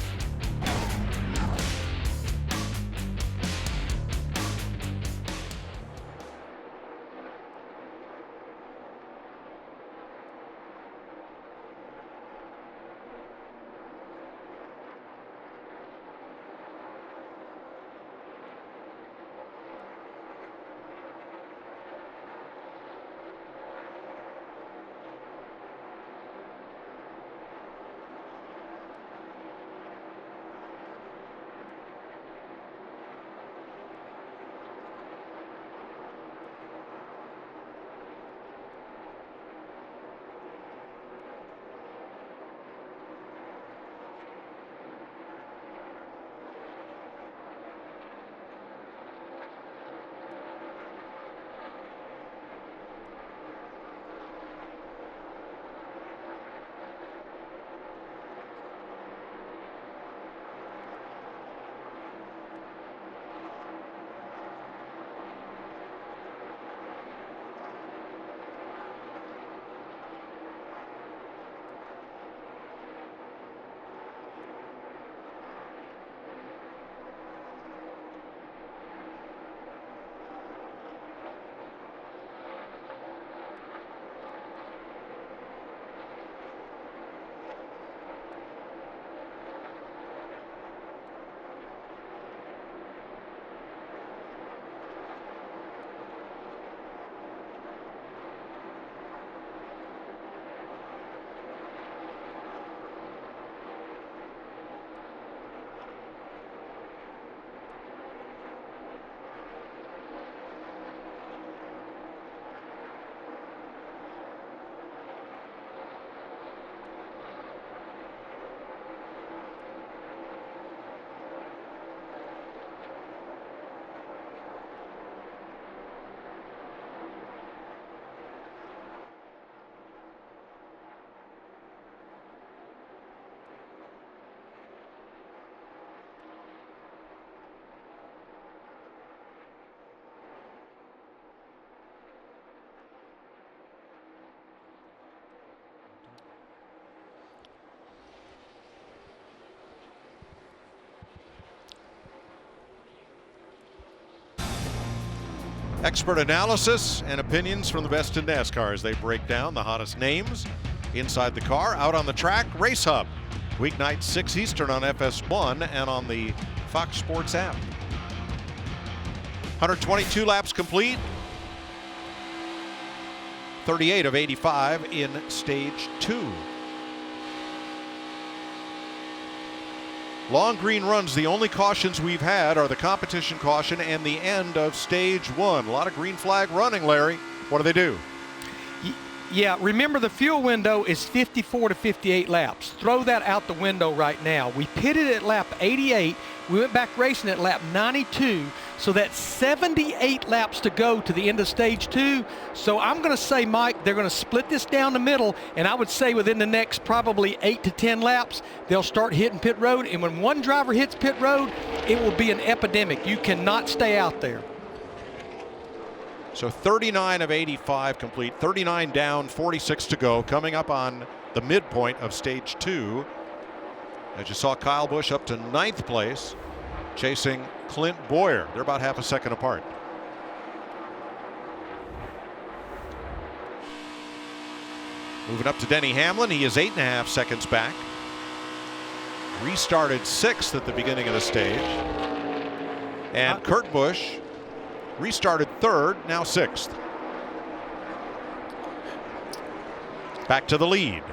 I: Expert analysis and opinions from the best in NASCAR as they break down the hottest names inside the car, out on the track. Race Hub, weeknight 6 Eastern on FS1 and on the Fox Sports app. 122 laps complete. 38 of 85 in stage 2. Long green runs, the only cautions we've had are the competition caution and the end of stage 1. A lot of green flag running, Larry. What do they do?
J: Yeah, remember the fuel window is 54 to 58 laps. Throw that out the window right now. We pitted at lap 88. We went back racing at lap 92. So that's 78 laps to go to the end of stage 2. So I'm going to say, Mike, they're going to split this down the middle. And I would say within the next probably 8 to 10 laps, they'll start hitting pit road. And when one driver hits pit road, it will be an epidemic. You cannot stay out there.
I: So 39 of 85 complete, 39 down, 46 to go, coming up on the midpoint of stage 2. As you saw, Kyle Busch up to 9th place, chasing Clint Bowyer. They're about half a second apart. Moving up to Denny Hamlin, he is 8.5 seconds back. Restarted 6th at the beginning of the stage. And Kurt Busch restarted 3rd, now 6th. Back to the lead.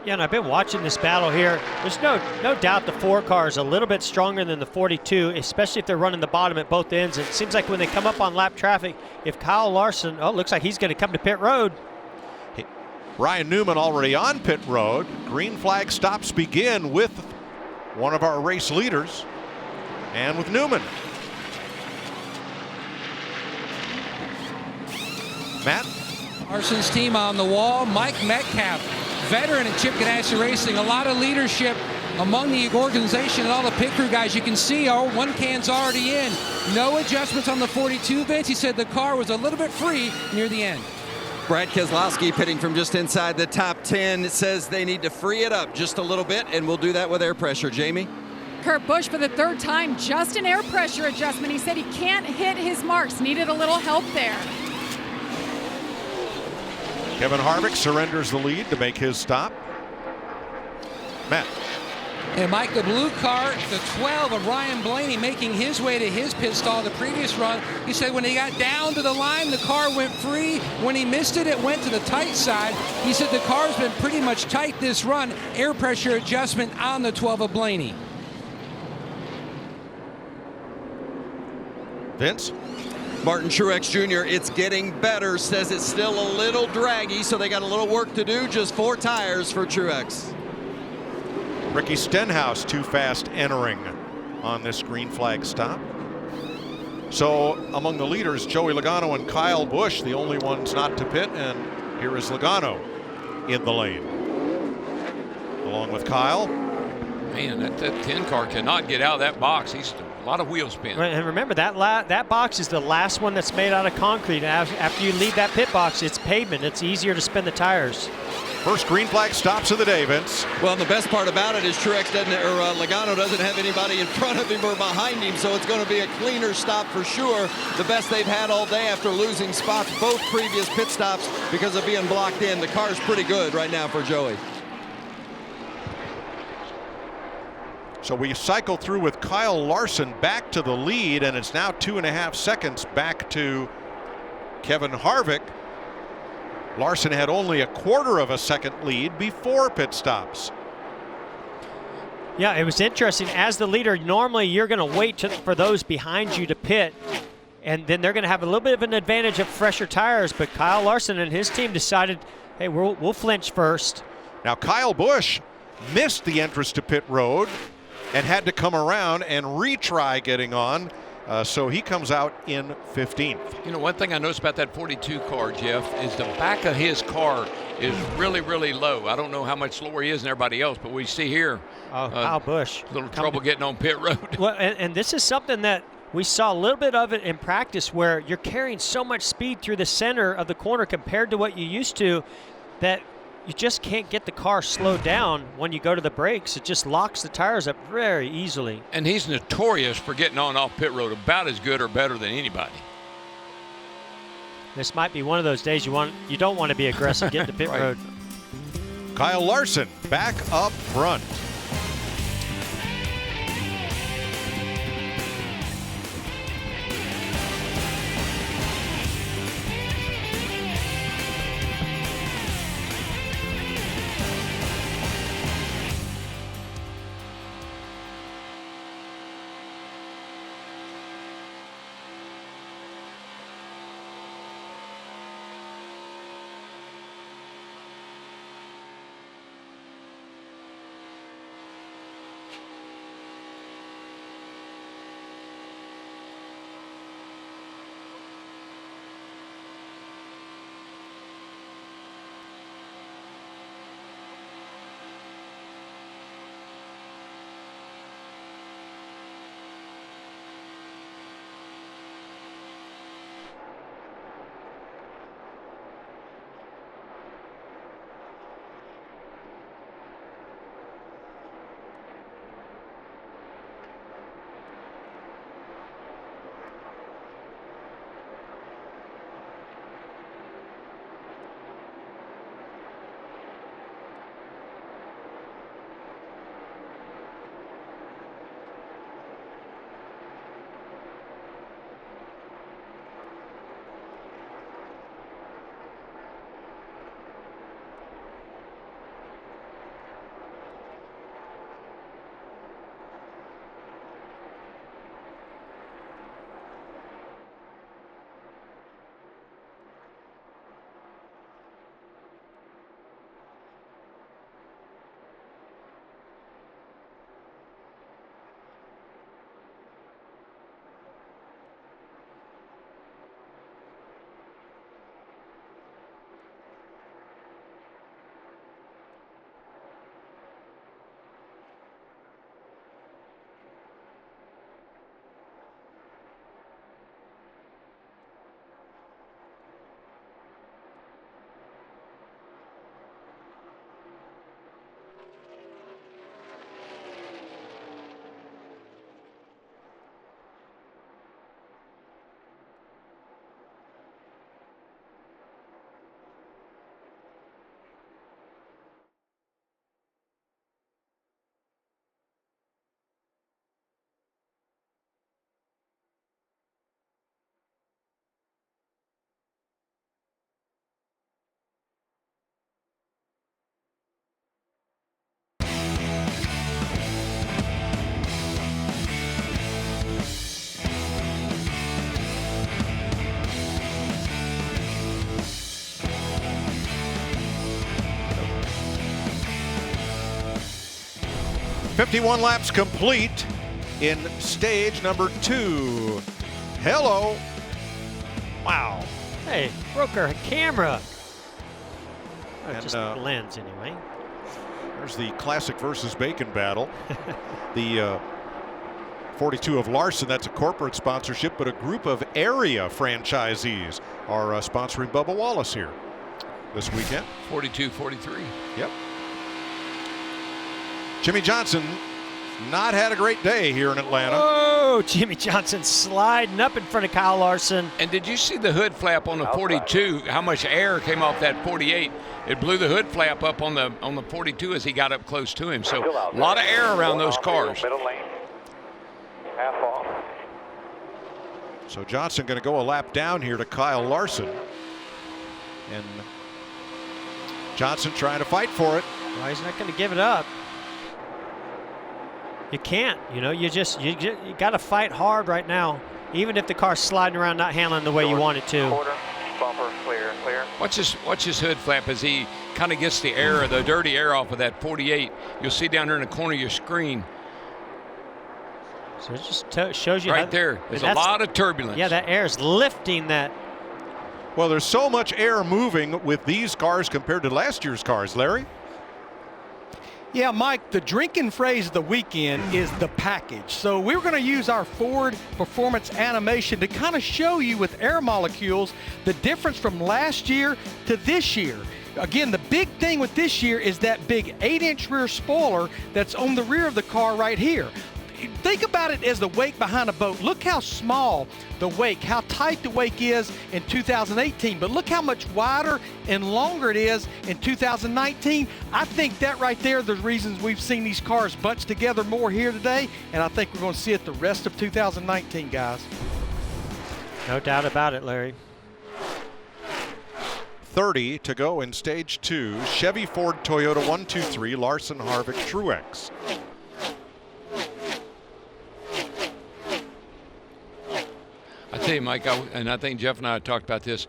O: Yeah, and I've been watching this battle here. There's no doubt the 4 car is a little bit stronger than the 42, especially if they're running the bottom at both ends. It seems like when they come up on lap traffic, if Kyle Larson, looks like he's going to come to pit road.
I: Ryan Newman already on pit road. Green flag stops begin with one of our race leaders and with Newman. Matt?
T: Larson's team on the wall. Mike Metcalf, veteran at Chip Ganassi Racing. A lot of leadership among the organization and all the pit crew guys. You can see one can's already in. No adjustments on the 42, Vince. He said the car was a little bit free near the end.
U: Brad Keselowski pitting from just inside the top 10. It says they need to free it up just a little bit, and we'll do that with air pressure. Jamie?
S: Kurt Busch for the 3rd time, just an air pressure adjustment. He said he can't hit his marks, needed a little help there.
I: Kevin Harvick surrenders the lead to make his stop. Matt.
T: And Mike, the blue car, the 12 of Ryan Blaney, making his way to his pit stall the previous run. He said when he got down to the line, the car went free. When he missed it, it went to the tight side. He said the car's been pretty much tight this run. Air pressure adjustment on the 12 of Blaney.
I: Vince?
U: Martin Truex Jr., it's getting better, says it's still a little draggy, so they got a little work to do. Just 4 tires for Truex.
I: Ricky Stenhouse too fast entering on this green flag stop. So among the leaders, Joey Logano and Kyle Busch, the only ones not to pit, and here is Logano in the lane. Along with Kyle.
N: Man, that 10 car cannot get out of that box. He's a lot of wheel spin.
O: Right, and remember, that box is the last one that's made out of concrete. After you leave that pit box, it's pavement. It's easier to spin the tires.
I: First green flag stops of the day, Vince.
U: Well, the best part about it is Logano doesn't have anybody in front of him or behind him, so it's going to be a cleaner stop for sure. The best they've had all day after losing spots, both previous pit stops, because of being blocked in. The car's pretty good right now for Joey.
I: So we cycle through with Kyle Larson back to the lead, and it's now 2.5 seconds back to Kevin Harvick. Larson had only a 1/4 of a second lead before pit stops.
O: Yeah, it was interesting. As the leader, normally you're going to wait for those behind you to pit, and then they're going to have a little bit of an advantage of fresher tires. But Kyle Larson and his team decided, hey, we'll flinch first.
I: Now Kyle Busch missed the entrance to pit road and had to come around and retry getting on. So he comes out in 15th.
N: You know, one thing I noticed about that 42 car, Jeff, is the back of his car is really, really low. I don't know how much slower he is than everybody else, but we see here
O: Kyle Busch.
N: A little trouble getting on pit road.
O: Well, and this is something that we saw a little bit of it in practice, where you're carrying so much speed through the center of the corner compared to what you used to, that you just can't get the car slowed down when you go to the brakes. It just locks the tires up very easily.
N: And he's notorious for getting on off pit road about as good or better than anybody.
O: This might be one of those days you don't want to be aggressive. Get to pit
I: Right.
O: road.
I: Kyle Larson back up front. .51 laps complete in stage number 2. Hello. Wow.
O: Hey, broke our camera. Oh,
I: And,
O: just lens anyway.
I: There's the Classic versus Bacon battle. The 42 of Larson, that's a corporate sponsorship, but a group of area franchisees are sponsoring Bubba Wallace here this weekend.
N: 42-43.
I: Yep. Jimmy Johnson not had a great day here in Atlanta.
O: Oh, Jimmy Johnson sliding up in front of Kyle Larson.
N: And did you see the hood flap on the 42? How much air came off that 48? It blew the hood flap up on the 42 as he got up close to him. So a lot of air around those cars.
B: Middle lane. Half off.
I: So Johnson going to go a lap down here to Kyle Larson. And Johnson trying to fight for it.
O: Well, he's not going to give it up. You can't, you know, you got to fight hard right now, even if the car's sliding around not handling the way you want it to.
B: Quarter, bumper, clear.
N: Watch his hood flap as he kind of gets the air, the dirty air off of that 48. You'll see down there in the corner of your screen.
O: So it just shows you
N: right there. There's a lot of turbulence.
O: Yeah, that air is lifting that.
I: Well, there's so much air moving with these cars compared to last year's cars, Larry.
J: Yeah, Mike, the drinking phrase of the weekend is the package. So we're going to use our Ford Performance animation to kind of show you with air molecules the difference from last year to this year. Again, the big thing with this year is that big 8-inch rear spoiler that's on the rear of the car right here. think about it as the wake behind a boat. Look how small the wake, how tight the wake is in 2018, but look how much wider and longer it is in 2019. I think that right there, the reasons we've seen these cars bunched together more here today, and I think we're going to see it the rest of 2019, guys.
O: No doubt about it, Larry.
I: 30 to go in stage 2. Chevy, Ford, Toyota, 1, 2, 3, Larson, Harvick, Truex.
N: I tell you, Mike, and I think Jeff and I talked about this.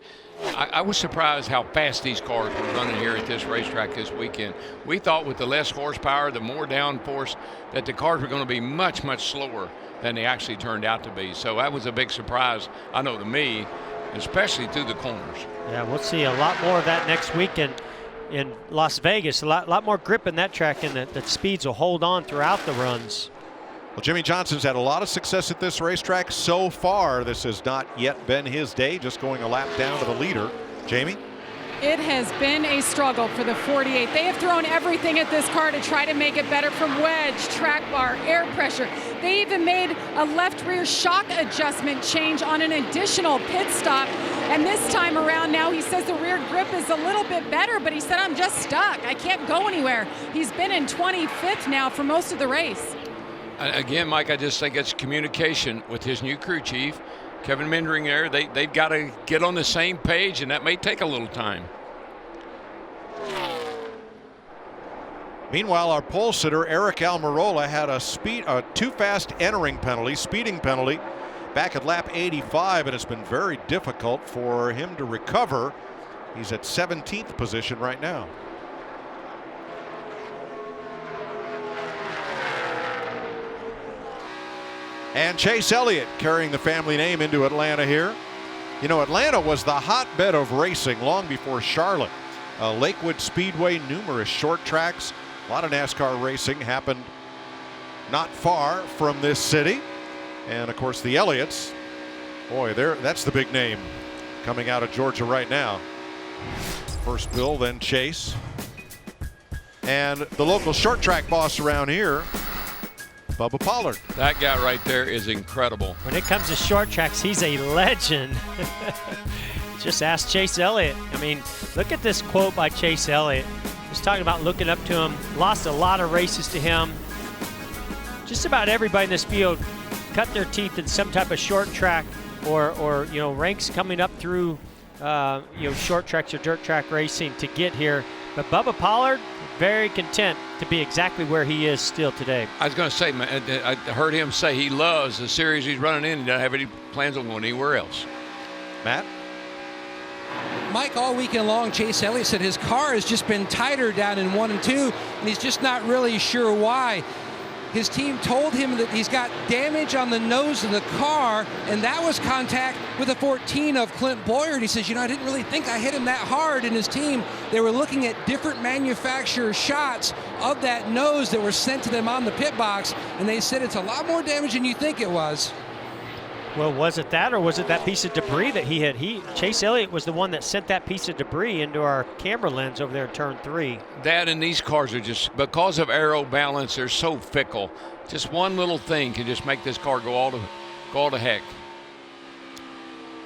N: I was surprised how fast these cars were running here at this racetrack this weekend. We thought with the less horsepower, the more downforce, that the cars were going to be much, much slower than they actually turned out to be. So that was a big surprise, I know, to me, especially through the corners.
O: Yeah, we'll see a lot more of that next weekend in Las Vegas. A lot more grip in that track, and the speeds will hold on throughout the runs.
I: Well, Jimmy Johnson's had a lot of success at this racetrack so far. This has not yet been his day, just going a lap down to the leader. Jamie?
S: It has been a struggle for the 48. They have thrown everything at this car to try to make it better, from wedge, track bar, air pressure. They even made a left rear shock adjustment change on an additional pit stop. And this time around now, he says the rear grip is a little bit better, but he said, I'm just stuck. I can't go anywhere. He's been in 25th now for most of the race.
N: Again, Mike, I just think it's communication with his new crew chief, Kevin Mindring there. They've got to get on the same page, and that may take a little time.
I: Meanwhile, our pole sitter, Eric Almirola, had a too fast entering penalty, speeding penalty, back at lap 85, and it's been very difficult for him to recover. He's at 17th position right now. And Chase Elliott carrying the family name into Atlanta here. You know, Atlanta was the hotbed of racing long before Charlotte. Lakewood Speedway, numerous short tracks. A lot of NASCAR racing happened not far from this city. And of course the Elliots, boy, that's the big name coming out of Georgia right now. First Bill, then Chase. And the local short track boss around here, Bubba Pollard.
N: That guy right there is incredible.
O: When it comes to short tracks, he's a legend. Just ask Chase Elliott. I mean, look at this quote by Chase Elliott. He's talking about looking up to him. Lost a lot of races to him. Just about everybody in this field cut their teeth in some type of short track or you know, ranks coming up through you know, short tracks or dirt track racing to get here. But Bubba Pollard, very content to be exactly where he is still today.
N: I was going to say, man, I heard him say he loves the series he's running in. He doesn't have any plans on going anywhere else.
I: Matt?
T: Mike, all weekend long, Chase Elliott said his car has just been tighter down in 1 and 2, and he's just not really sure why. His team told him that he's got damage on the nose of the car, and that was contact with a 14 of Clint Boyer. He says, you know, I didn't really think I hit him that hard. And his team, they were looking at different manufacturer shots of that nose that were sent to them on the pit box, and they said it's a lot more damage than you think it was.
O: Well, was it that, or was it that piece of debris that he hit? Chase Elliott was the one that sent that piece of debris into our camera lens over there in turn 3.
N: That and these cars are just, because of aero balance, they're so fickle. Just one little thing can just make this car go all to heck.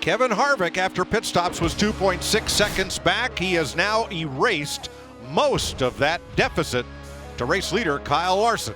I: Kevin Harvick, after pit stops, was 2.6 seconds back. He has now erased most of that deficit to race leader Kyle Larson.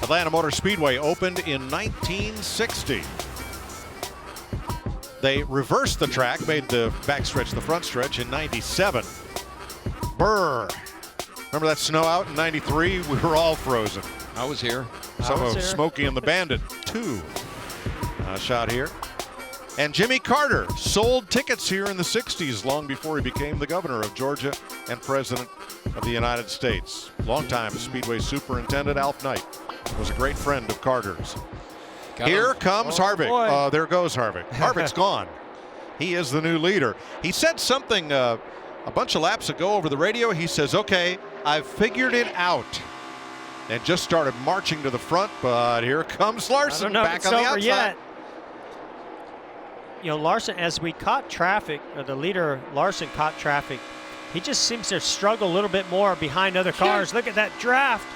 I: Atlanta Motor Speedway opened in 1960. They reversed the track, made the backstretch the front stretch in 97. Brr. Remember that snow out in 93? We were all frozen.
N: I was here.
I: Some of Smokey and the Bandit, too. Shot here. And Jimmy Carter sold tickets here in the 60s, long before he became the governor of Georgia and president of the United States. Longtime Speedway superintendent Alf Knight was a great friend of Carter's. Here comes Harvick. There goes Harvick. Harvick's gone. He is the new leader. He said something a bunch of laps ago over the radio. He says, okay, I've figured it out. And just started marching to the front, but here comes Larson back on the outside.
O: Yet. You know, Larson, as we caught traffic, or the leader, Larson, caught traffic, he just seems to struggle a little bit more behind other cars. Look at that draft.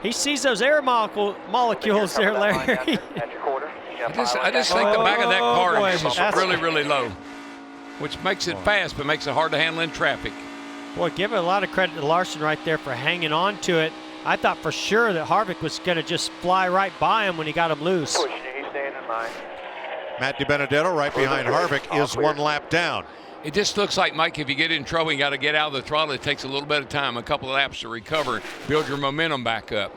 O: He sees those air molecules there, Larry.
N: I just think the back of that car is just really, really low, which makes it fast, but makes it hard to handle in traffic.
O: Boy, give a lot of credit to Larson right there for hanging on to it. I thought for sure that Harvick was going to just fly right by him when he got him loose.
B: Pushing you, he's staying in line.
I: Matt DiBenedetto right behind Harvick is 1 lap down.
N: It just looks like, Mike, if you get in trouble, you got to get out of the throttle. It takes a little bit of time, a couple of laps to recover, build your momentum back up.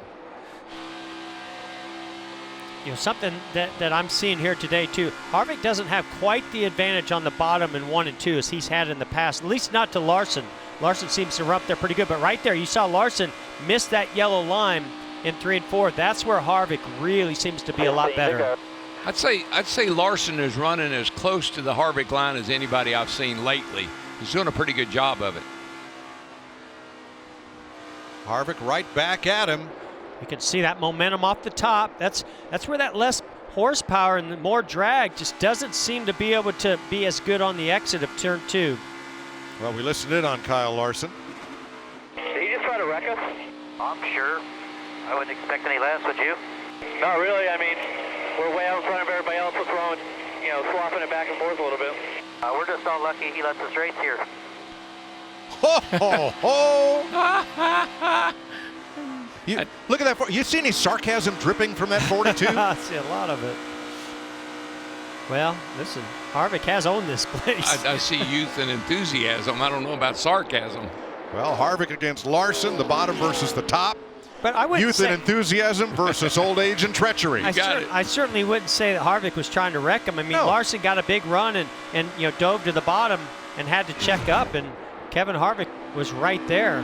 O: You know, something that I'm seeing here today, too. Harvick doesn't have quite the advantage on the bottom in 1 and 2 as he's had in the past, at least not to Larson. Larson seems to run up there pretty good, but right there, you saw Larson miss that yellow line in 3 and 4. That's where Harvick really seems to be a lot better.
N: I'd say Larson is running as close to the Harvick line as anybody I've seen lately. He's doing a pretty good job of it.
I: Harvick right back at him.
O: You can see that momentum off the top. That's where that less horsepower and the more drag just doesn't seem to be able to be as good on the exit of turn 2.
I: Well, we listened in on Kyle Larson.
B: Did he just try to wreck us? I'm sure. I wouldn't expect any less, would you? Not really. I mean, we're way out in front of everybody else. We're throwing, swapping it back and forth a little bit. We're just all lucky he lets us race here.
I: Ho, ho, ho. Look at that. You see any sarcasm dripping from that 42?
O: I see a lot of it. Well, listen, Harvick has owned this place.
N: I see youth and enthusiasm. I don't know about sarcasm.
I: Well, Harvick against Larson, the bottom versus the top.
O: But I wouldn't
I: Youth and enthusiasm versus old age and treachery.
O: I certainly wouldn't say that Harvick was trying to wreck him. I mean, Larson got a big run and dove to the bottom and had to check up, and Kevin Harvick was right there.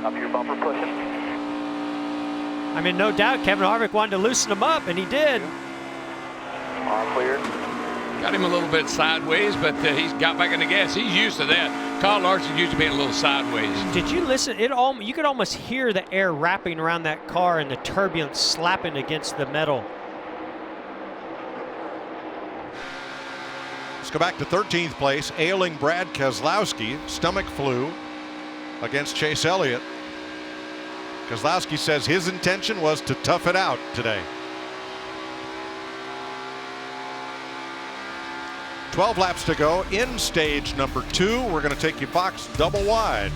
B: Up your bumper pushing.
O: I mean, no doubt Kevin Harvick wanted to loosen him up, and he did.
B: All clear.
N: Got him a little bit sideways, but he's got back in the gas. He's used to that. Kyle Larson used to being a little sideways.
O: Did you listen? You could almost hear the air wrapping around that car and the turbulence slapping against the metal.
I: Let's go back to 13th place. Ailing Brad Keselowski, stomach flu against Chase Elliott. Keselowski says his intention was to tough it out today. 12 laps to go in stage number 2. We're going to take you Fox double wide.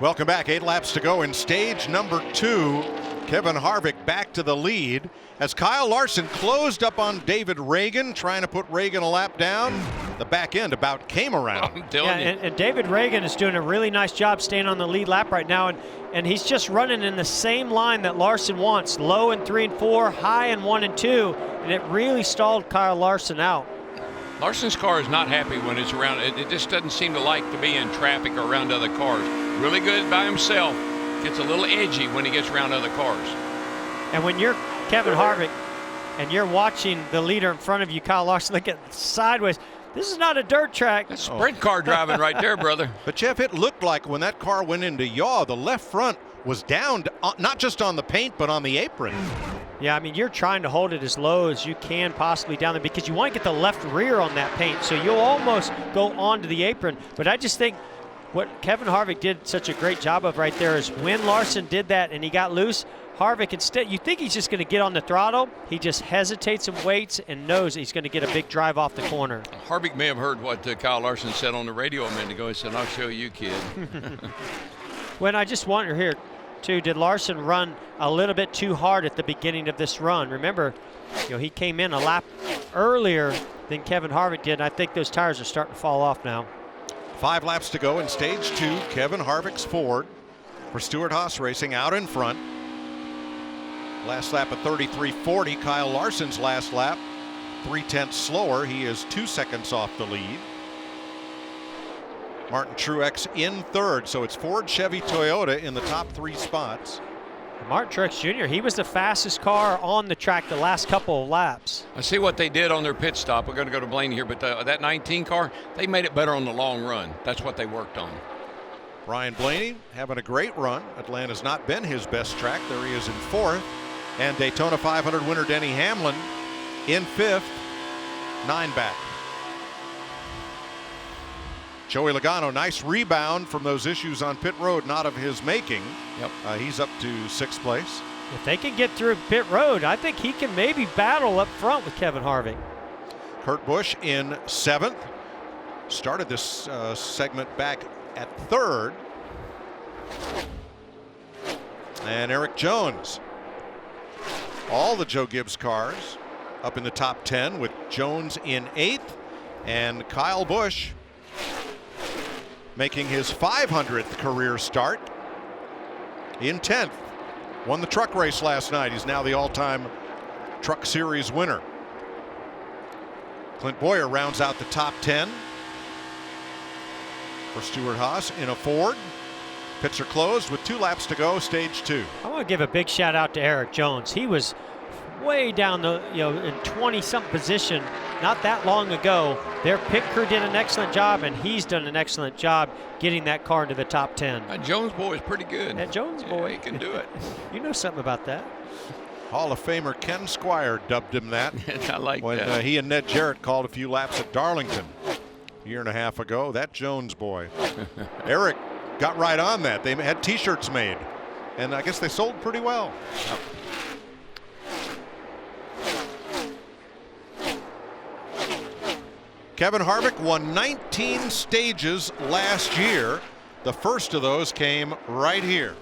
I: Welcome back. 8 laps to go in stage number 2. Kevin Harvick back to the lead as Kyle Larson closed up on David Reagan, trying to put Reagan a lap down. The back end about came around.
O: And David Reagan is doing a really nice job staying on the lead lap right now, and he's just running in the same line that Larson wants, low in 3 and 4, high in 1 and 2, and it really stalled Kyle Larson out.
N: Larson's car is not happy when it's around. It just doesn't seem to like to be in traffic or around other cars. Really good by himself. Gets a little edgy when he gets around other cars.
O: And when you're Kevin Harvick and you're watching the leader in front of you, Kyle Larson, look at sideways. This is not a dirt track.
N: That's sprint car driving right there, brother.
I: But Jeff, it looked like when that car went into yaw, the left front was down, not just on the paint, but on the apron.
O: Yeah, I mean, you're trying to hold it as low as you can possibly down there because you want to get the left rear on that paint, so you'll almost go onto the apron. But I just think what Kevin Harvick did such a great job of right there is when Larson did that and he got loose, Harvick instead, you think he's just going to get on the throttle. He just hesitates and waits and knows he's going to get a big drive off the corner.
N: Harvick may have heard what Kyle Larson said on the radio a minute ago. He said, "I'll show you, kid."
O: When I just wonder here, too, did Larson run a little bit too hard at the beginning of this run? Remember, he came in a lap earlier than Kevin Harvick did. And I think those tires are starting to fall off now.
I: 5 laps to go in stage 2. Kevin Harvick's Ford for Stewart-Haas Racing out in front. Last lap at 33.40. Kyle Larson's last lap 0.3 slower. He is 2 seconds off the lead. Martin Truex in third, so it's Ford, Chevy, Toyota in the top 3 spots.
O: Martin Truex Jr., he was the fastest car on the track the last couple of laps.
N: I see what they did on their pit stop. We're going to go to Blaney here, but that 19 car, they made it better on the long run. That's what they worked on.
I: Brian Blaney having a great run. Atlanta's not been his best track. There he is in 4th. And Daytona 500 winner Denny Hamlin in 5th, 9 back. Joey Logano, nice rebound from those issues on pit road, not of his making.
N: Yep.
I: He's up to 6th place.
O: If they can get through pit road, I think he can maybe battle up front with Kevin Harvick.
I: Kurt Busch in 7th. Started this segment back at 3rd. And Eric Jones. All the Joe Gibbs cars up in the top 10 with Jones in 8th and Kyle Busch making his 500th career start in 10th. Won the truck race last night. He's now the all-time Truck Series winner. Clint Boyer rounds out the top 10 for Stewart-Haas in a Ford. Pits are closed with 2 laps to go, stage 2.
O: I want to give a big shout out to Eric Jones. He was way down the, in 20-something position not that long ago. Their pit crew did an excellent job, and he's done an excellent job getting that car into the top 10.
N: That Jones boy is pretty good.
O: That Jones boy.
N: He can do it.
O: You know something about that.
I: Hall of Famer Ken Squire dubbed him that.
N: I like
I: when,
N: that.
I: He and Ned Jarrett called a few laps at Darlington a year and a half ago. That Jones boy. Eric got right on that. They had T-shirts made, and I guess they sold pretty well. Kevin Harvick won 19 stages last year. The first of those came right here.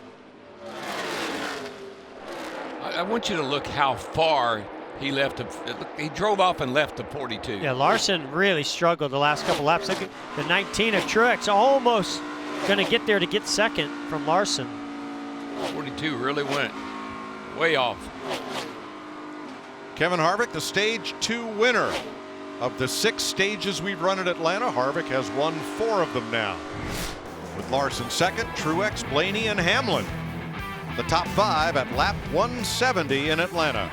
N: I want you to look how far he left. He drove off and left the 42.
O: Yeah, Larson really struggled the last couple laps. Look at the 19 of Truex, almost going to get there to get second from Larson.
N: 42 really went way off.
I: Kevin Harvick, the stage 2 winner. Of the 6 stages we've run at Atlanta, Harvick has won 4 of them now. With Larson second, Truex, Blaney, and Hamlin. The top 5 at lap 170 in Atlanta.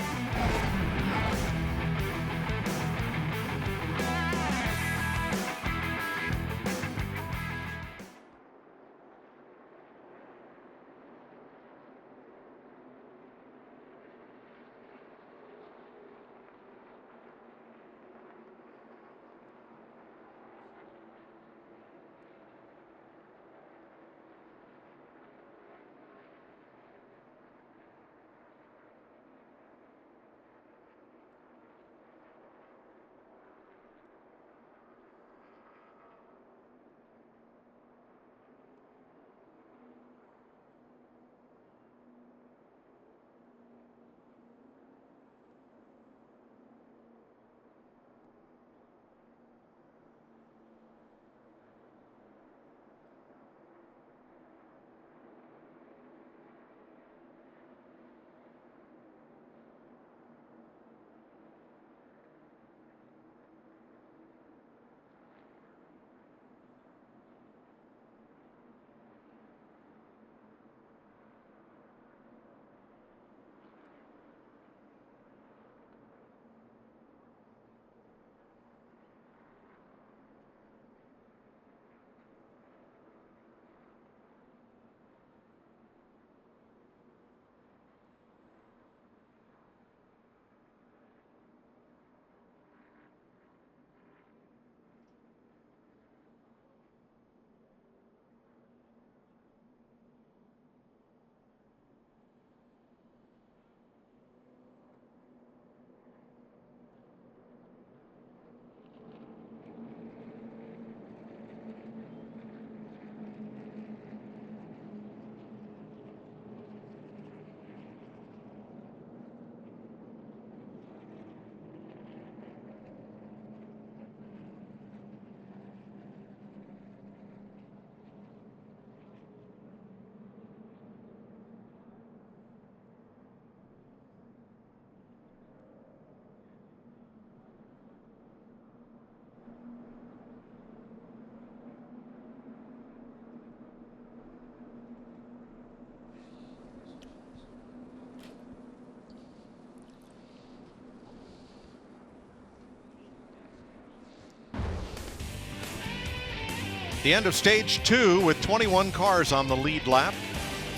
I: The end of stage 2 with 21 cars on the lead lap.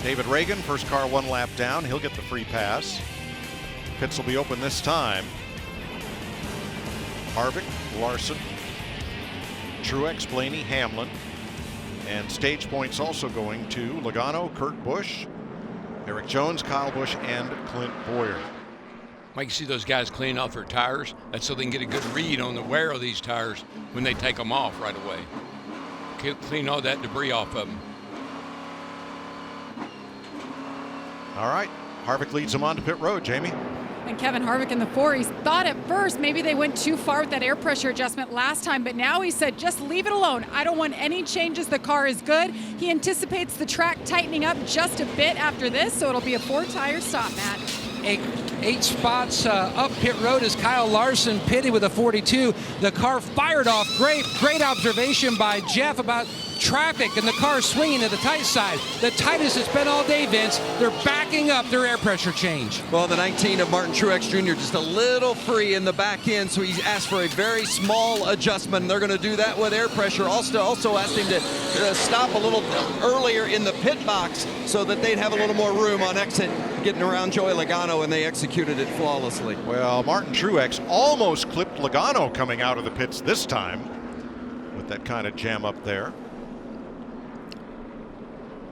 I: David Reagan, first car 1 lap down. He'll get the free pass. Pits will be open this time. Harvick, Larson, Truex, Blaney, Hamlin. And stage points also going to Logano, Kurt Busch, Eric Jones, Kyle Busch, and Clint Bowyer.
N: Mike, you see those guys cleaning off their tires? That's so they can get a good read on the wear of these tires when they take them off right away. Clean all that debris off of them.
I: All right, Harvick leads him on to pit road, Jamie.
S: And Kevin Harvick in the 4s thought at first maybe they went too far with that air pressure adjustment last time, but now he said, just leave it alone. I don't want any changes. The car is good. He anticipates the track tightening up just a bit after this, so it'll be a 4-tire stop, Matt.
T: Eight spots up pit road as Kyle Larson pitted with a 42. The car fired off. Great observation by Jeff about traffic and the car swinging to the tight side. The tightest it's been all day, Vince. They're backing up their air pressure change.
U: Well, the 19 of Martin Truex Jr. just a little free in the back end, so he's asked for a very small adjustment. They're going to do that with air pressure. Also asked him to stop a little earlier in the pit box so that they'd have a little more room on exit getting around Joey Logano, and they executed it flawlessly.
I: Well, Martin Truex almost clipped Logano coming out of the pits this time with that kind of jam up there.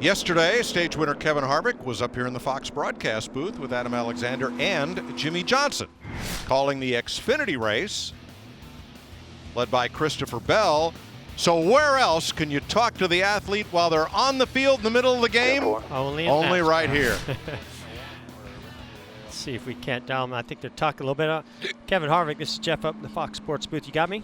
I: Yesterday, stage winner Kevin Harvick was up here in the Fox broadcast booth with Adam Alexander and Jimmy Johnson, calling the Xfinity race, led by Christopher Bell. So where else can you talk to the athlete while they're on the field in the middle of the game? Only right here.
O: Let's see if we can't dial them. I think they're talking a little bit. Kevin Harvick, this is Jeff up in the Fox Sports booth. You got me?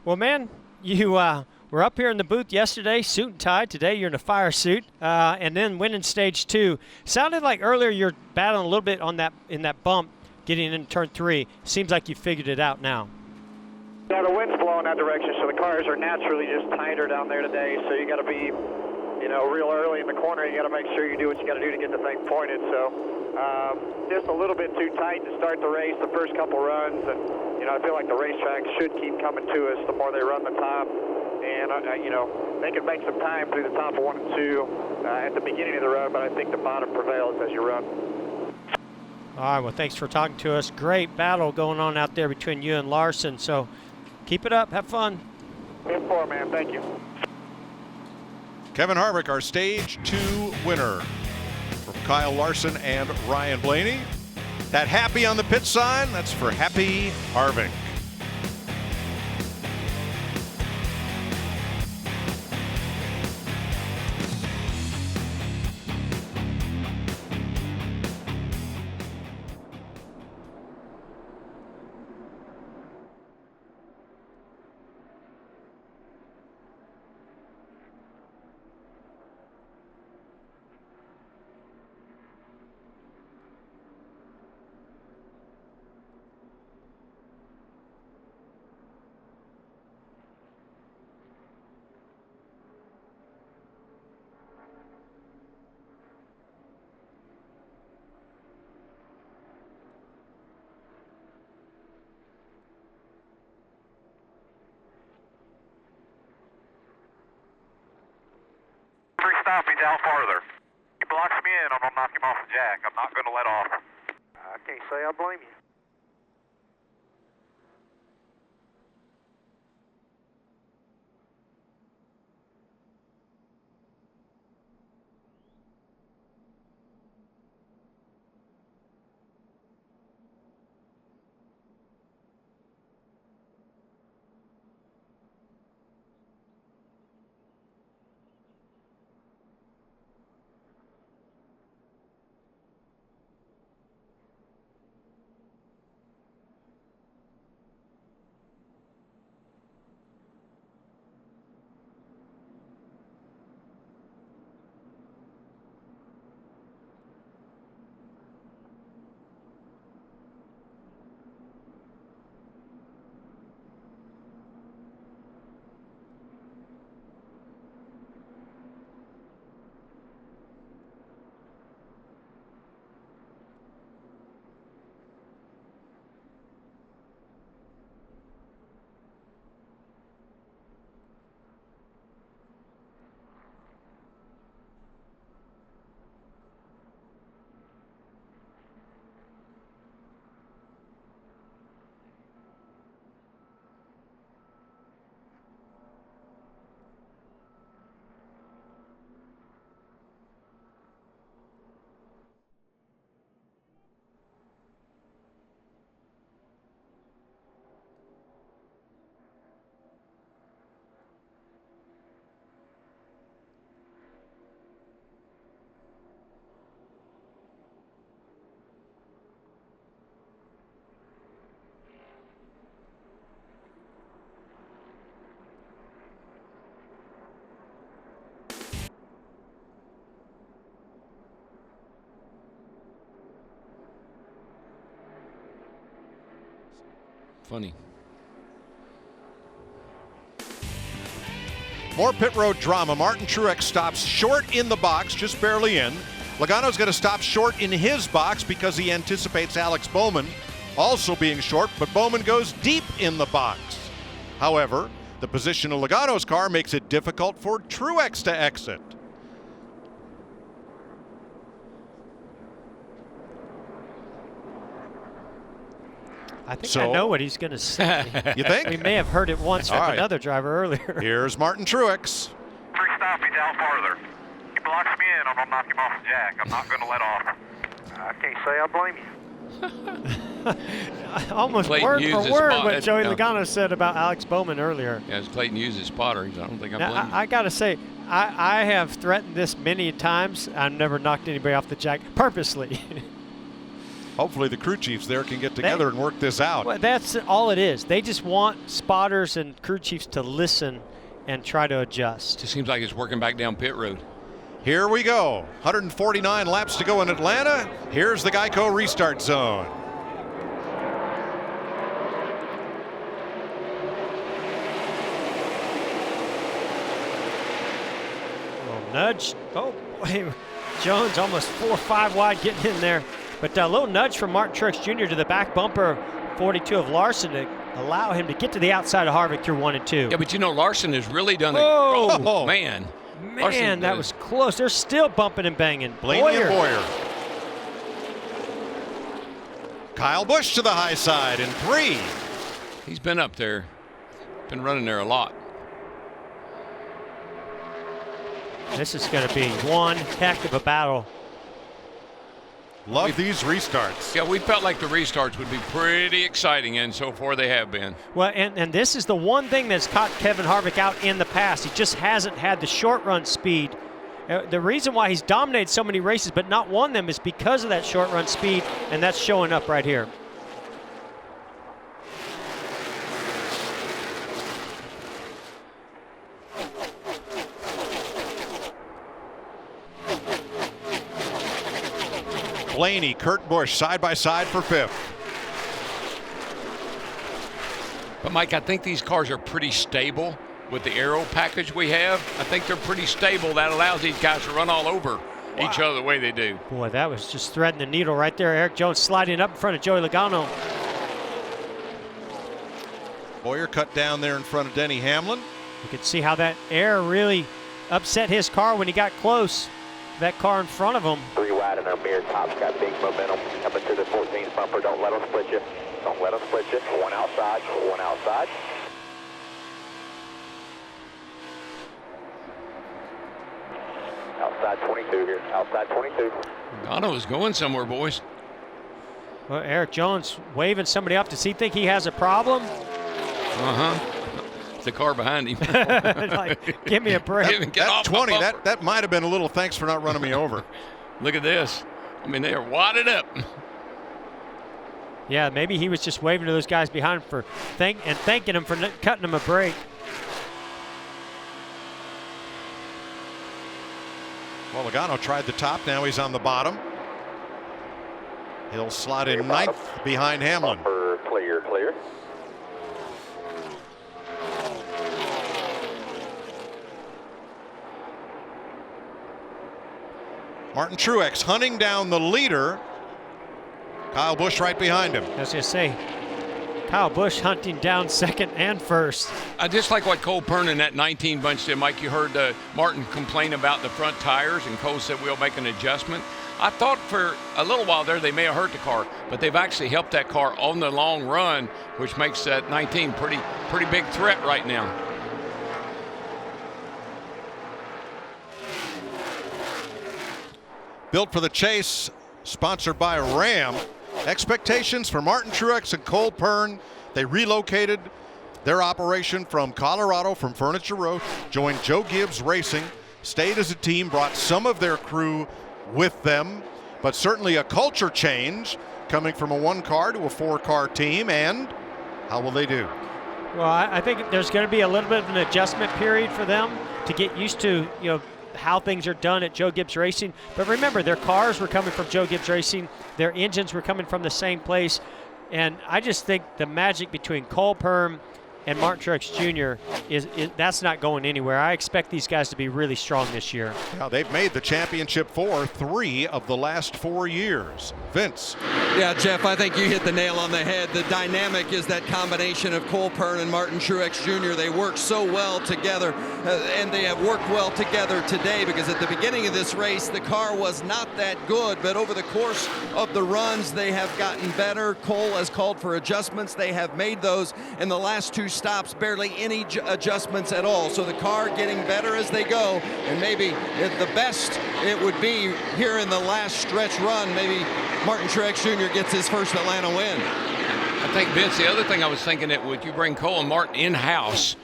O: Well, man, you were up here in the booth yesterday, suit and tie. Today you're in a fire suit, and then winning stage 2. Sounded like earlier you're battling a little bit on in that bump, getting into turn 3. Seems like you figured it out now.
R: Yeah, the wind's blowing that direction, so the cars are naturally just tighter down there today. So you got to be, real early in the corner. You got to make sure you do what you got to do to get the thing pointed. So just a little bit too tight to start the race the first couple runs, and I feel like the racetrack should keep coming to us the more they run the top. And they can make some time through the top of 1 and 2 at the beginning of the run, but I think the bottom prevails as you run.
O: All right, well, thanks for talking to us. Great battle going on out there between you and Larson, so keep it up. Have fun.
R: Good for, man. Thank you.
I: Kevin Harvick, our stage 2 winner, from Kyle Larson and Ryan Blaney. That happy on the pit sign, that's for Happy Harvick.
B: Stop, he's out farther. He blocks me in, I'm going to knock him off the jack. I'm not going to let off. I can't say I blame you.
N: Funny.
I: More pit road drama. Martin Truex stops short in the box, just barely in. Logano's going to stop short in his box because he anticipates Alex Bowman also being short, but Bowman goes deep in the box. However, the position of Logano's car makes it difficult for Truex to exit.
O: I think I know what he's going to say.
I: You think?
O: We may have heard it once from another driver earlier.
I: Here's Martin Truex.
B: Three stop, he's out farther. He blocks me in, I'm going to knock him off the jack. I'm not going to let off. I can't say I blame you.
O: Almost
N: Clayton
O: word
N: used
O: for
N: his
O: word
N: spot.
O: what Joey Logano said about Alex Bowman earlier.
N: Yeah, as Clayton used his spotter, I don't think I blame
O: Now,
N: him.
O: I got to say, I have threatened this many times. I've never knocked anybody off the jack purposely.
I: Hopefully the crew chiefs there can get together and work this out.
O: Well, that's all it is. They just want spotters and crew chiefs to listen and try to adjust.
N: Just seems like it's working back down pit road.
I: Here we go. 149 laps to go in Atlanta. Here's the Geico restart zone.
O: Nudge. Oh, boy. Jones almost 4 or 5 wide getting in there. But a little nudge from Martin Truex Jr. to the back bumper 42 of Larson to allow him to get to the outside of Harvick through 1 and 2.
N: Yeah, but you know, Larson has really done
O: Oh,
N: man.
O: Man,
N: Larson
O: that was close. They're still bumping and banging.
I: Blaney and Boyer. Kyle Busch to the high side in 3.
N: He's been up there. Been running there a lot.
O: This is going to be one heck of a battle.
I: Love these restarts.
N: Yeah, we felt like the restarts would be pretty exciting, and so far they have been.
O: Well, and this is the one thing that's caught Kevin Harvick out in the past. He just hasn't had the short run speed. The reason why he's dominated so many races but not won them is because of that short run speed, and that's showing up right here.
I: Blaney, Kurt Busch side by side for 5th.
N: But Mike, I think these cars are pretty stable with the aero package we have. I think they're pretty stable. That allows these guys to run all over each other the way they do.
O: Boy, that was just threading the needle right there. Eric Jones sliding up in front of Joey Logano.
I: Boyer cut down there in front of Denny Hamlin.
O: You could see how that air really upset his car when he got close. That car in front of him.
B: 3 wide and our mirror top's got big momentum. Coming to the 14th bumper, don't let them split you. Don't let them split you. 1 outside, 1 outside. Outside 22 here, outside 22.
N: Logano is going somewhere, boys.
O: Well, Eric Jones waving somebody up. Does he think he has a problem?
N: The car behind him.
O: Like, give me a break.
N: Get off
I: 20,
N: my bumper.
I: that might have been a little thanks for not running me over.
N: Look at this. I mean, they are wadded up.
O: Yeah, maybe he was just waving to those guys behind him for thanking them for cutting him a break.
I: Well, Logano tried the top. Now he's on the bottom. He'll slot in 9th behind Hamlin.
B: Bumper clear, clear.
I: Martin Truex hunting down the leader. Kyle Busch right behind him.
O: I was going to say, Kyle Busch hunting down 2nd and 1st.
N: I just like what Cole Pearn in that 19 bunch did. Mike, you heard Martin complain about the front tires, and Cole said we'll make an adjustment. I thought for a little while there they may have hurt the car, but they've actually helped that car on the long run, which makes that 19 pretty big threat right now.
I: Built for the chase, sponsored by Ram. Expectations for Martin Truex and Cole Pearn. They relocated their operation from Colorado, from Furniture Row, joined Joe Gibbs Racing, stayed as a team, brought some of their crew with them, but certainly a culture change coming from a 1-car to a 4-car team. And how will they do?
O: Well, I think there's going to be a little bit of an adjustment period for them to get used to, how things are done at Joe Gibbs Racing. But remember, their cars were coming from Joe Gibbs Racing. Their engines were coming from the same place. And I just think the magic between Cole Perm and Martin Truex Jr. is that's not going anywhere. I expect these guys to be really strong this year.
I: Now, they've made the championship for 3 of the last 4 years. Vince.
U: Yeah, Jeff, I think you hit the nail on the head. The dynamic is that combination of Cole Pearn and Martin Truex Jr. They work so well together, and they have worked well together today, because at the beginning of this race, the car was not that good, but over the course of the runs, they have gotten better. Cole has called for adjustments. They have made those. In the last 2 stops, barely any adjustments at all. So the car getting better as they go, and maybe at the best it would be here in the last stretch run, maybe Martin Truex Jr. gets his first Atlanta win.
N: I think, Vince, the other thing I was thinking that would you bring Cole and Martin in-house,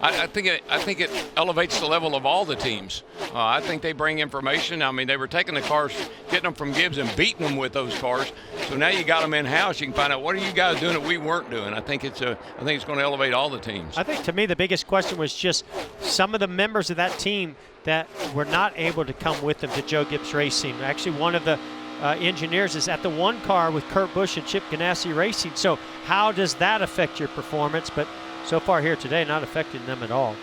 N: I think it elevates the level of all the teams. I think they bring information. I mean, they were taking the cars, getting them from Gibbs and beating them with those cars. So now you got them in-house. You can find out, what are you guys doing that we weren't doing? I think it's going to elevate all the teams.
O: I think, to me, the biggest question was just some of the members of that team that were not able to come with them to Joe Gibbs Racing. Actually, one of the engineers is at the one car with Kurt Busch and Chip Ganassi Racing. So how does that affect your performance? But so far here today, not affecting them at all.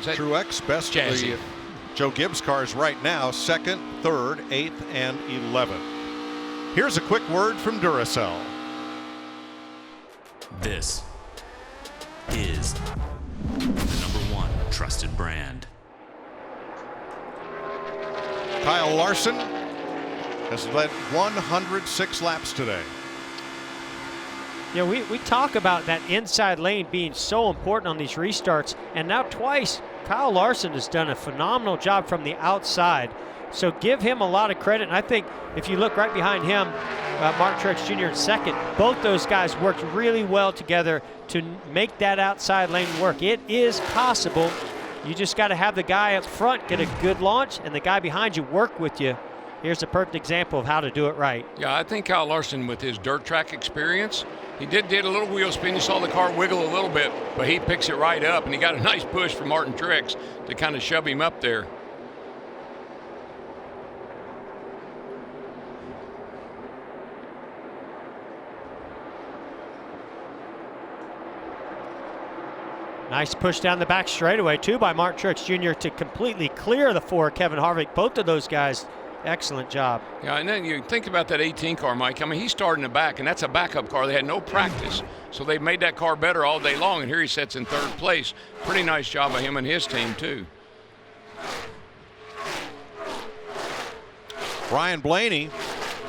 I: Truex best of the Joe Gibbs cars right now, 2nd, 3rd, 8th, and 11th. Here's a quick word from Duracell.
A: This is the #1 trusted brand.
I: Kyle Larson has led 106 laps today.
O: Yeah, we talk about that inside lane being so important on these restarts, and now twice Kyle Larson has done a phenomenal job from the outside. So give him a lot of credit, and I think if you look right behind him, Martin Truex Jr. in 2nd, both those guys worked really well together to make that outside lane work. It is possible. You just got to have the guy up front get a good launch, and the guy behind you work with you. Here's a perfect example of how to do it right.
N: Yeah, I think Kyle Larson, with his dirt track experience, he did a little wheel spin. You saw the car wiggle a little bit, but he picks it right up, and he got a nice push from Martin Truex to kind of shove him up there.
O: Nice push down the back straightaway, too, by Martin Truex Jr. to completely clear the 4 Kevin Harvick. Both of those guys, excellent job.
N: Yeah, and then you think about that 18 car, Mike. I mean, he started in the back, and that's a backup car. They had no practice, so they made that car better all day long, and here he sits in 3rd place. Pretty nice job by him and his team, too.
I: Ryan Blaney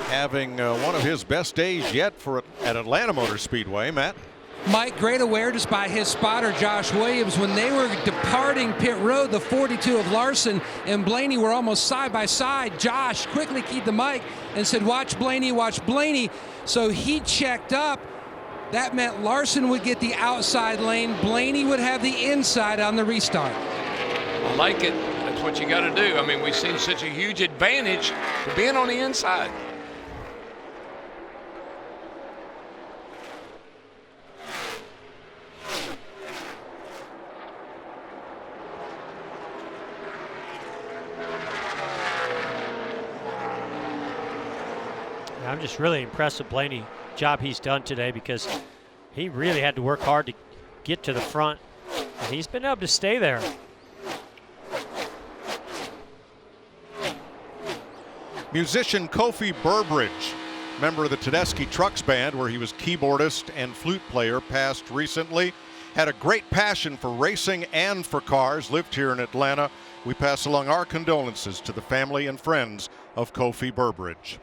I: having one of his best days yet at Atlanta Motor Speedway. Matt?
T: Mike, great awareness by his spotter, Josh Williams. When they were departing pit road, the 42 of Larson and Blaney were almost side by side. Josh quickly keyed the mic and said, watch Blaney, watch Blaney. So he checked up. That meant Larson would get the outside lane. Blaney would have the inside on the restart.
N: I like it. That's what you got to do. I mean, we've seen such a huge advantage to being on the inside.
O: I'm just really impressed with Blaney's job he's done today, because he really had to work hard to get to the front, and he's been able to stay there.
I: Musician Kofi Burbridge, member of the Tedeschi Trucks Band, where he was keyboardist and flute player, passed recently. Had a great passion for racing and for cars, lived here in Atlanta. We pass along our condolences to the family and friends of Kofi Burbridge.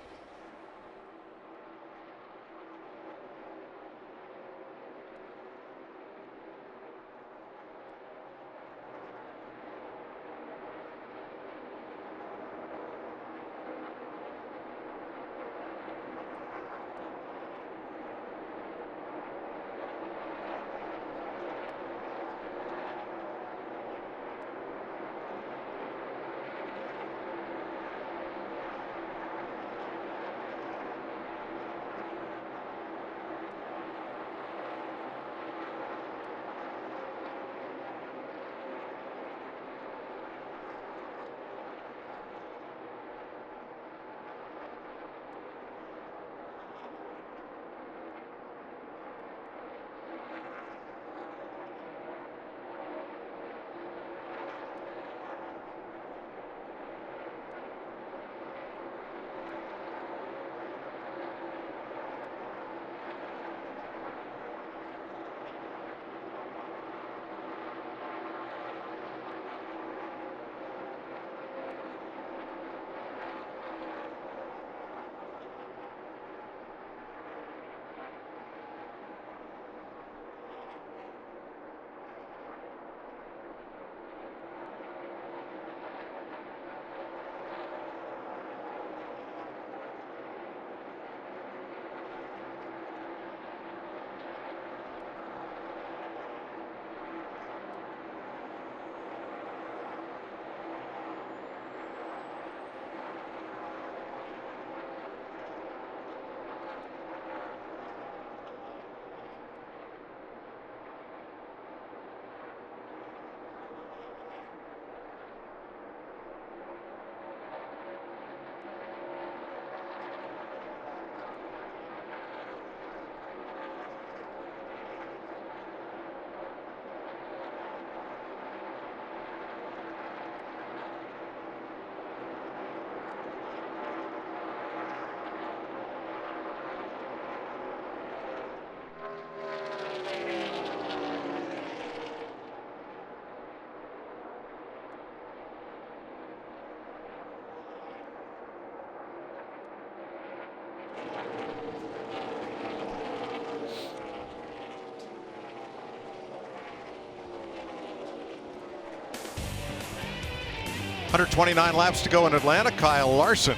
I: 129 laps to go in Atlanta. Kyle Larson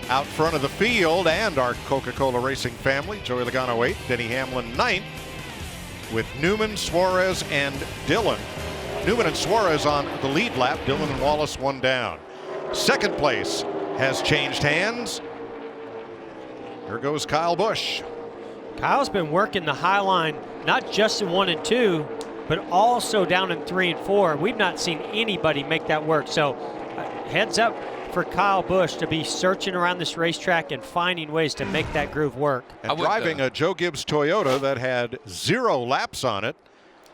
I: out front of the field, and our Coca-Cola Racing family. Joey Logano 8th, Denny Hamlin 9th, with Newman, Suarez, and Dillon. Newman and Suarez on the lead lap. Dillon and Wallace one down. Second place has changed hands. Here goes Kyle Busch.
O: Kyle's been working the high line, not just in 1 and 2, but also down in 3 and 4. We've not seen anybody make that work. So heads up for Kyle Busch to be searching around this racetrack and finding ways to make that groove work.
I: And driving a Joe Gibbs Toyota that had 0 laps on it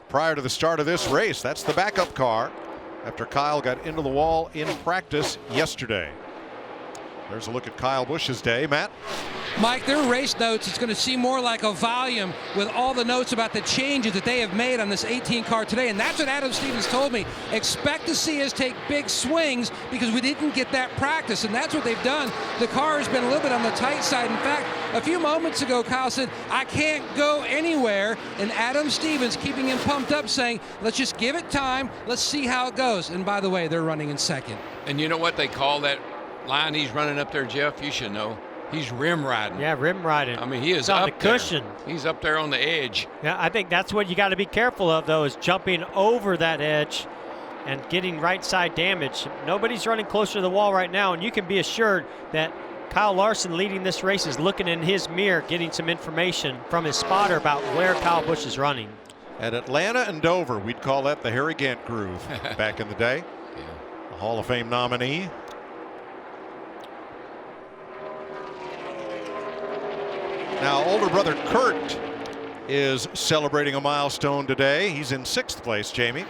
I: prior to the start of this race. That's the backup car after Kyle got into the wall in practice yesterday. There's a look at Kyle Busch's day. Matt?
T: Mike, their race notes, it's going to seem more like a volume with all the notes about the changes that they have made on this 18 car today. And that's what Adam Stevens told me. Expect to see us take big swings because we didn't get that practice. And that's what they've done. The car has been a little bit on the tight side. In fact, a few moments ago, Kyle said, I can't go anywhere. And Adam Stevens keeping him pumped up saying, let's just give it time. Let's see how it goes. And by the way, they're running in second.
N: And you know what they call that line he's running up there, Jeff? You should know. He's rim riding.
O: Yeah, rim riding.
N: I mean, he is
O: it's on
N: up
O: the cushion.
N: There. He's up there on the edge.
O: Yeah, I think that's what you got to be careful of, though, is jumping over that edge and getting right side damage. Nobody's running closer to the wall right now, and you can be assured that Kyle Larson leading this race is looking in his mirror, getting some information from his spotter about where Kyle Busch is running.
I: At Atlanta and Dover, we'd call that the Harry Gant groove back in the day.
N: Yeah.
I: A Hall of Fame nominee. Now, older brother Kurt is celebrating a milestone today. He's in 6th place, Jamie.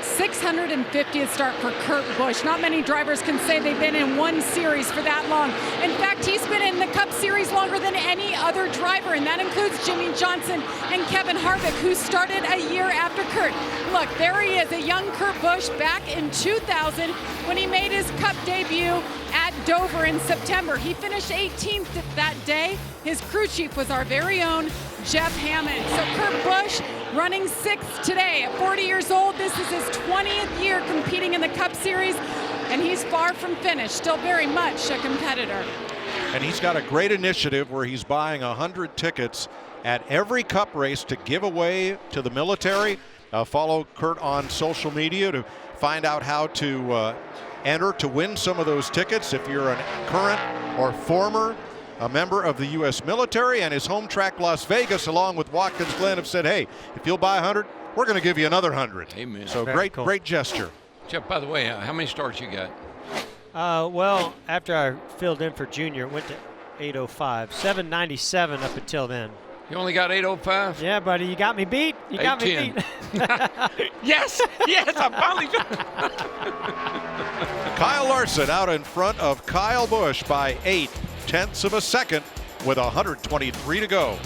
S: 650th start for Kurt Busch. Not many drivers can say they've been in one series for that long. In fact, he's been in the Cup Series longer than any other driver, and that includes Jimmy Johnson and Kevin Harvick, who started a year after Kurt. Look, there he is, a young Kurt Busch back in 2000 when he made his Cup debut at Dover in September. He finished 18th that day. His crew chief was our very own Jeff Hammond. So Kurt Busch running 6th today. At 40 years old, this is his 20th year competing in the Cup Series, and he's far from finished, still very much a competitor.
I: And he's got a great initiative where he's buying 100 tickets at every Cup race to give away to the military. Follow Kurt on social media to find out how to enter to win some of those tickets if you're a current or former a member of the U.S. military. And his home track, Las Vegas, along with Watkins Glen, have said, hey, if you'll buy 100, we're going to give you another 100.
N: Amen.
I: So
O: Very cool.
I: Great gesture.
N: Jeff, by the way, how many starts you got?
O: Well, after I filled in for Junior, it went to 805. 797 up until then.
N: You only got 805?
O: Yeah, buddy, you got me beat. You got me beat.
N: Yes, I finally.
I: Kyle Larson out in front of Kyle Busch by 0.8 of a second with 123 to go.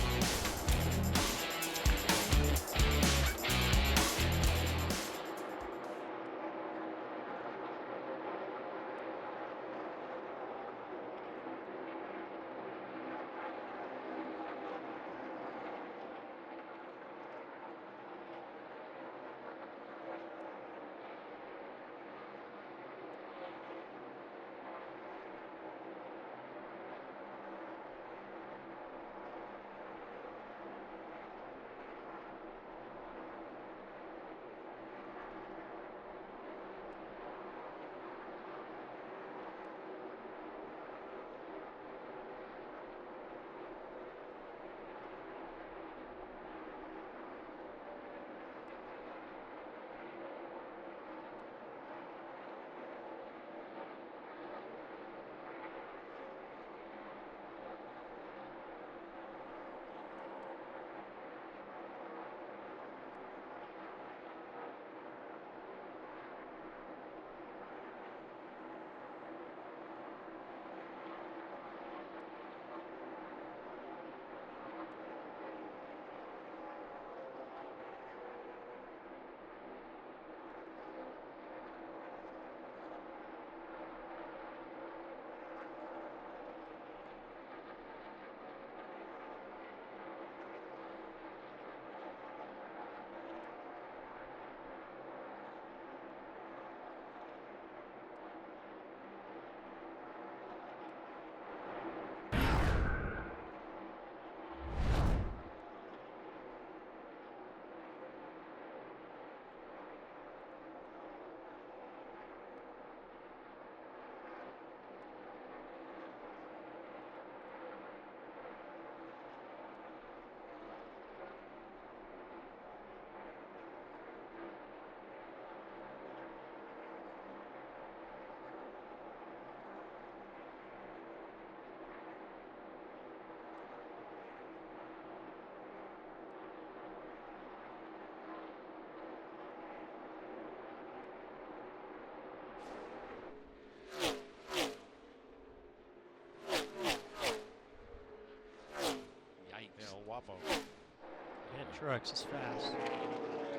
O: Truex is fast.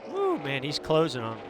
O: Woo, man, he's closing on him.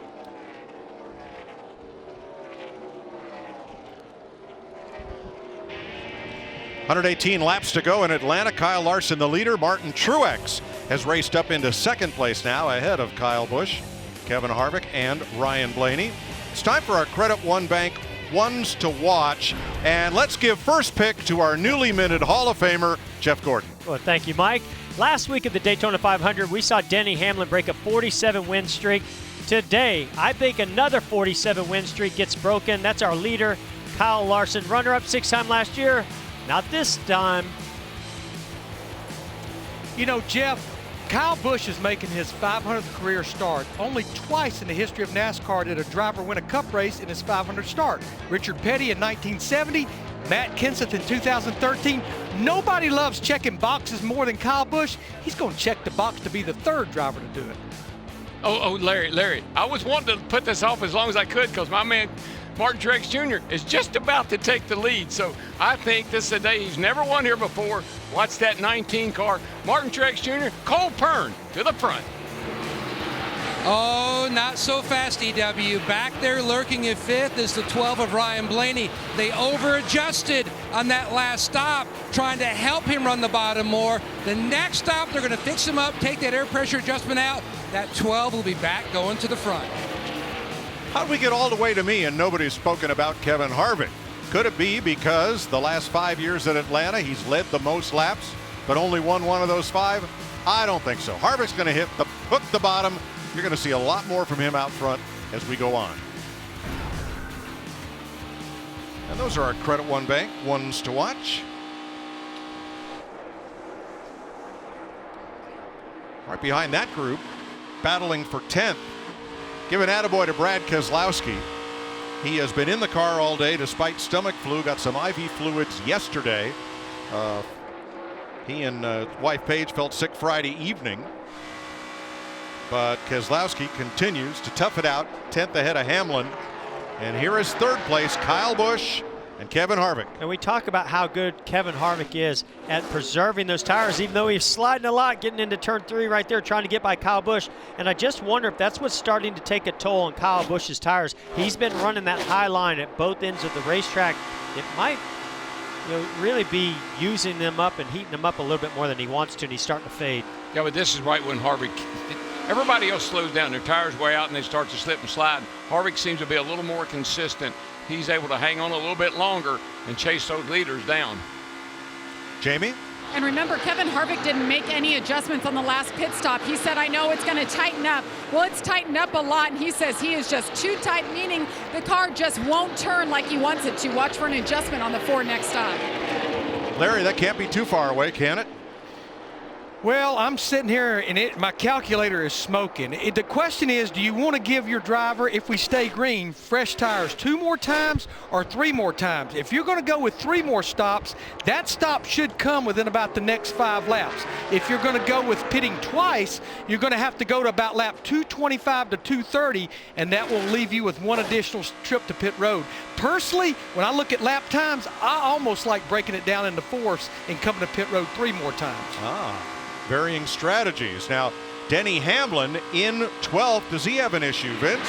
I: .118 laps to go in Atlanta. Kyle Larson the leader. Martin Truex has raced up into second place now, ahead of Kyle Busch, Kevin Harvick, and Ryan Blaney. It's time for our Credit One Bank ones to watch, and let's give first pick to our newly minted Hall of Famer, Jeff Gordon.
O: Well, thank you, Mike. Last week at the Daytona 500, we saw Denny Hamlin break a 47-win streak. Today, I think another 47-win streak gets broken. That's our leader, Kyle Larson, runner-up 6-time last year. Not this time.
J: You know, Jeff, Kyle Busch is making his 500th career start. Only twice in the history of NASCAR did a driver win a cup race in his 500th start. Richard Petty in 1970, Matt Kenseth in 2013. Nobody loves checking boxes more than Kyle Busch. He's going to check the box to be the third driver to do it.
N: Oh, Larry, I was wanting to put this off as long as I could because my man Martin Truex Jr. is just about to take the lead. So I think this is a day he's never won here before. Watch that 19 car. Martin Truex Jr., Cole Pern to the front.
T: Oh, not so fast, EW. Back there lurking in fifth is the 12 of Ryan Blaney. They over-adjusted on that last stop, trying to help him run the bottom more. The next stop, they're going to fix him up, take that air pressure adjustment out. That 12 will be back going to the front.
I: How'd we get all the way to me and nobody's spoken about Kevin Harvick? Could it be because the last 5 years at Atlanta, he's led the most laps, but only won one of those 5? I don't think so. Harvick's going to hook the bottom. You're going to see a lot more from him out front as we go on. And those are our Credit One Bank ones to watch. Right behind that group, battling for 10th. Give an attaboy to Brad Keselowski. He has been in the car all day despite stomach flu, got some IV fluids yesterday. He and wife Paige felt sick Friday evening. But Keselowski continues to tough it out, 10th ahead of Hamlin. And here is third place, Kyle Busch and Kevin Harvick.
O: And we talk about how good Kevin Harvick is at preserving those tires, even though he's sliding a lot, getting into turn 3 right there, trying to get by Kyle Busch. And I just wonder if that's what's starting to take a toll on Kyle Busch's tires. He's been running that high line at both ends of the racetrack. It might really be using them up and heating them up a little bit more than he wants to, and he's starting to fade.
N: Yeah, but this is right when Harvick, everybody else slows down. Their tires wear out and they start to slip and slide. Harvick seems to be a little more consistent. He's able to hang on a little bit longer and chase those leaders down.
I: Jamie?
S: And remember, Kevin Harvick didn't make any adjustments on the last pit stop. He said, I know it's going to tighten up. Well, it's tightened up a lot, and he says he is just too tight, meaning the car just won't turn like he wants it to. Watch for an adjustment on the 4 next stop.
I: Larry, that can't be too far away, can it?
J: Well, I'm sitting here and my calculator is smoking. The question is, do you want to give your driver, if we stay green, fresh tires 2 more times or 3 more times? If you're going to go with 3 more stops, that stop should come within about the next 5 laps. If you're going to go with pitting twice, you're going to have to go to about lap 225 to 230, and that will leave you with 1 additional trip to pit road. Personally, when I look at lap times, I almost like breaking it down into 4ths and coming to pit road 3 more times.
I: Varying strategies. Now, Denny Hamlin in 12th. Does he have an issue, Vince?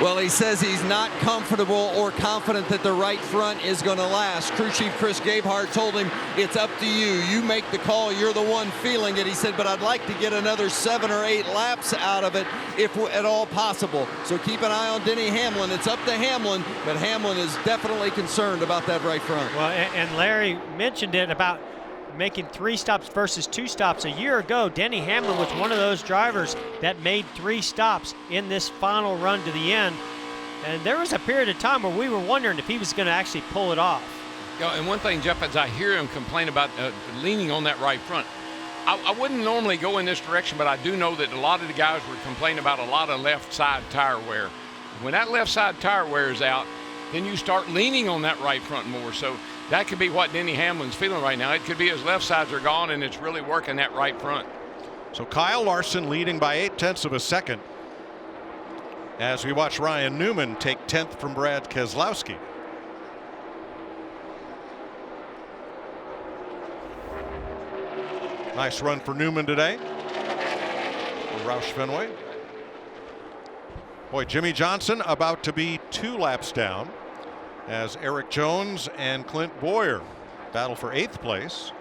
U: Well, he says he's not comfortable or confident that the right front is going to last. Crew Chief Chris Gabehart told him, it's up to you. You make the call. You're the one feeling it. He said, but I'd like to get another 7 or 8 laps out of it if at all possible. So keep an eye on Denny Hamlin. It's up to Hamlin, but Hamlin is definitely concerned about that right front.
O: Well, and Larry mentioned it about making 3 stops versus 2 stops. A year ago, Denny Hamlin was one of those drivers that made 3 stops in this final run to the end. And there was a period of time where we were wondering if he was going to actually pull it off.
N: And one thing, Jeff, as I hear him complain about leaning on that right front, I wouldn't normally go in this direction, but I do know that a lot of the guys were complaining about a lot of left side tire wear. When that left side tire wears out, then you start leaning on that right front more. So that could be what Denny Hamlin's feeling right now. It could be his left sides are gone and it's really working that right front.
I: So Kyle Larson leading by 0.8 of a second as we watch Ryan Newman take 10th from Brad Keselowski. Nice run for Newman today. Roush Fenway. Boy, Jimmy Johnson about to be 2 laps down as Eric Jones and Clint Boyer battle for 8th place.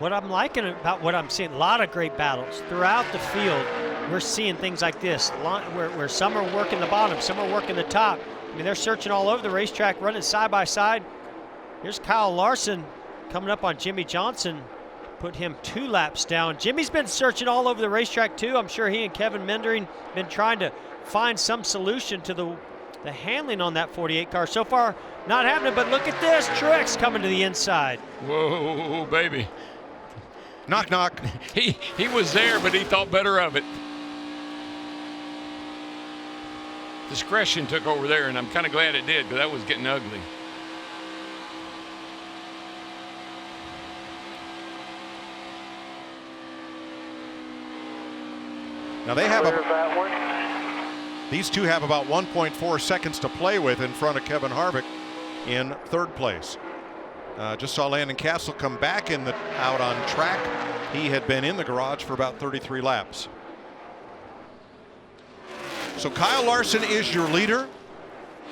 O: What I'm liking about what I'm seeing, a lot of great battles throughout the field. We're seeing things like this, where some are working the bottom, some are working the top. I mean, they're searching all over the racetrack, running side by side. Here's Kyle Larson coming up on Jimmy Johnson, put him 2 laps down. Jimmy's been searching all over the racetrack too. I'm sure he and Kevin Mendering been trying to find some solution to the handling on that 48 car. So far, not happening, but look at this. Truex coming to the inside.
N: Whoa, baby.
I: Knock, knock.
N: He was there, but he thought better of it. Discretion took over there, and I'm kind of glad it did, because that was getting ugly.
I: Now they have these two have about 1.4 seconds to play with in front of Kevin Harvick in 3rd place. Just saw Landon Castle come back out on track. He had been in the garage for about 33 laps. So Kyle Larson is your leader.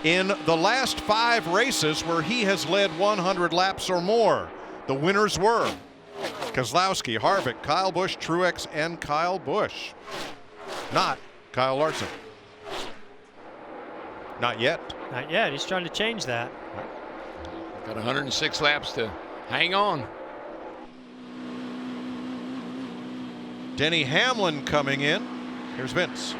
I: In the last 5 races where he has led 100 laps or more, the winners were Keselowski, Harvick, Kyle Busch, Truex, and Kyle Busch. Not Kyle Larson. Not yet.
O: Not yet. He's trying to change that.
N: Got 106 laps to hang on.
I: Denny Hamlin coming in. Here's Vince.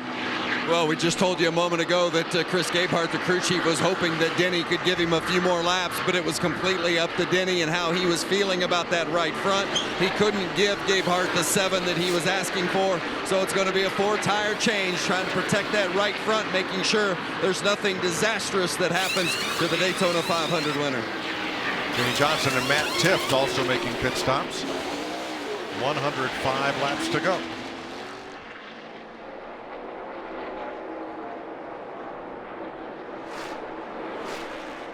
U: Well, we just told you a moment ago that Chris Gabehart, the crew chief, was hoping that Denny could give him a few more laps, but it was completely up to Denny and how he was feeling about that right front. He couldn't give Gabehart the 7 that he was asking for, so it's going to be a 4-tire change, trying to protect that right front, making sure there's nothing disastrous that happens to the Daytona 500 winner.
I: Jimmy Johnson and Matt Tifft also making pit stops. 105 laps to go.